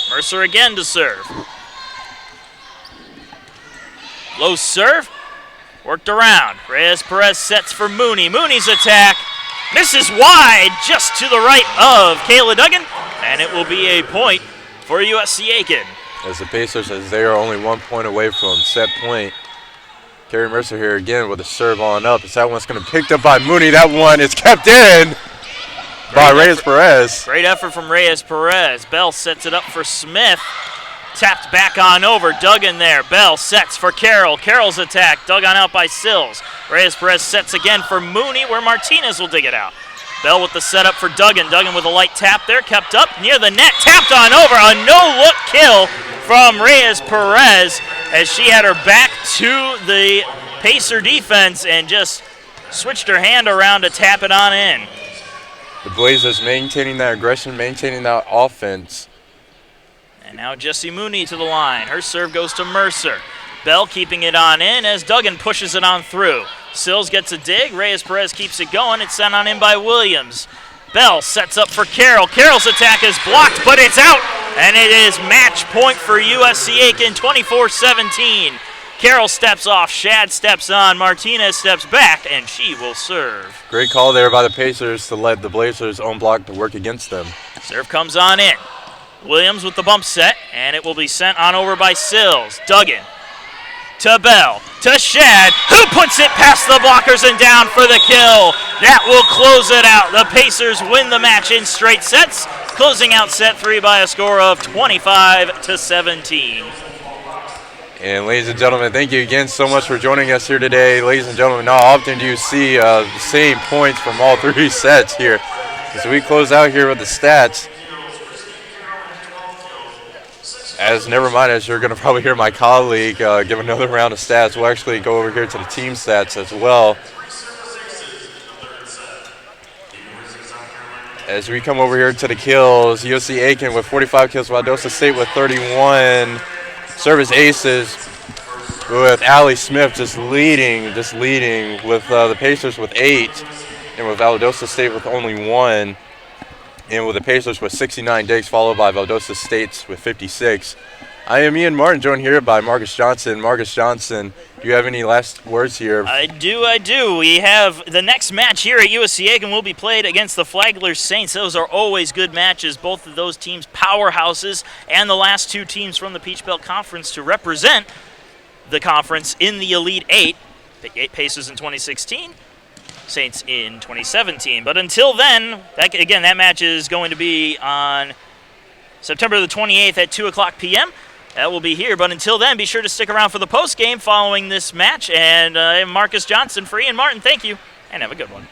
Mercer again to serve. Low serve. Worked around. Reyes Perez sets for Mooney. Mooney's attack misses wide, just to the right of Kayla Duggan, and it will be a point for USC Aiken. As the Pacers, as they are only 1 point away from set point. Carrie Mercer here again with a serve on up. As that one's going to be picked up by Mooney. That one is kept in by Reyes Perez. Great effort from Reyes Perez. Bell sets it up for Smith. Tapped back on over. Duggan there. Bell sets for Carroll. Carroll's attack dug on out by Sills. Reyes Perez sets again for Mooney, where Martinez will dig it out. Bell with the setup for Duggan. Duggan with a light tap there. Kept up near the net. Tapped on over. A no-look kill from Reyes Perez as she had her back to the Pacer defense and just switched her hand around to tap it on in. The Blazers maintaining that aggression, maintaining that offense. And now Jessie Mooney to the line. Her serve goes to Mercer. Bell keeping it on in as Duggan pushes it on through. Sills gets a dig. Reyes Perez keeps it going. It's sent on in by Williams. Bell sets up for Carroll. Carroll's attack is blocked, but it's out. And it is match point for USC Aiken, 24-17. Carroll steps off. Shad steps on. Martinez steps back, and she will serve. Great call there by the Pacers to let the Blazers own block to work against them. Serve comes on in. Williams with the bump set, and it will be sent on over by Sills. Duggan to Bell to Shad, who puts it past the blockers and down for the kill. That will close it out. The Pacers win the match in straight sets, closing out set 3 by a score of 25-17. And ladies and gentlemen, thank you again so much for joining us here today. Ladies and gentlemen, how often do you see the same points from all 3 sets here? So we close out here with the stats. Never mind, as you're going to probably hear my colleague give another round of stats. We'll actually go over here to the team stats as well. As we come over here to the kills, USC Aiken with 45 kills, Valdosta State with 31. Service aces with Allie Smith just leading with the Pacers with 8, and with Valdosta State with only 1. And with the Pacers with 69 digs, followed by Valdosta State with 56. I am Ian Martin, joined here by Marcus Johnson. Marcus Johnson, do you have any last words here? I do. We have the next match here at USC Aiken will be played against the Flagler Saints. Those are always good matches, both of those teams powerhouses, and the last 2 teams from the Peach Belt Conference to represent the conference in the Elite 8. The Pacers in 2016. Saints in 2017. But until then, that match is going to be on September the 28th at 2 o'clock p.m. That will be here. But until then, be sure to stick around for the post game following this match. And Marcus Johnson for Ian Martin, thank you, and have a good one.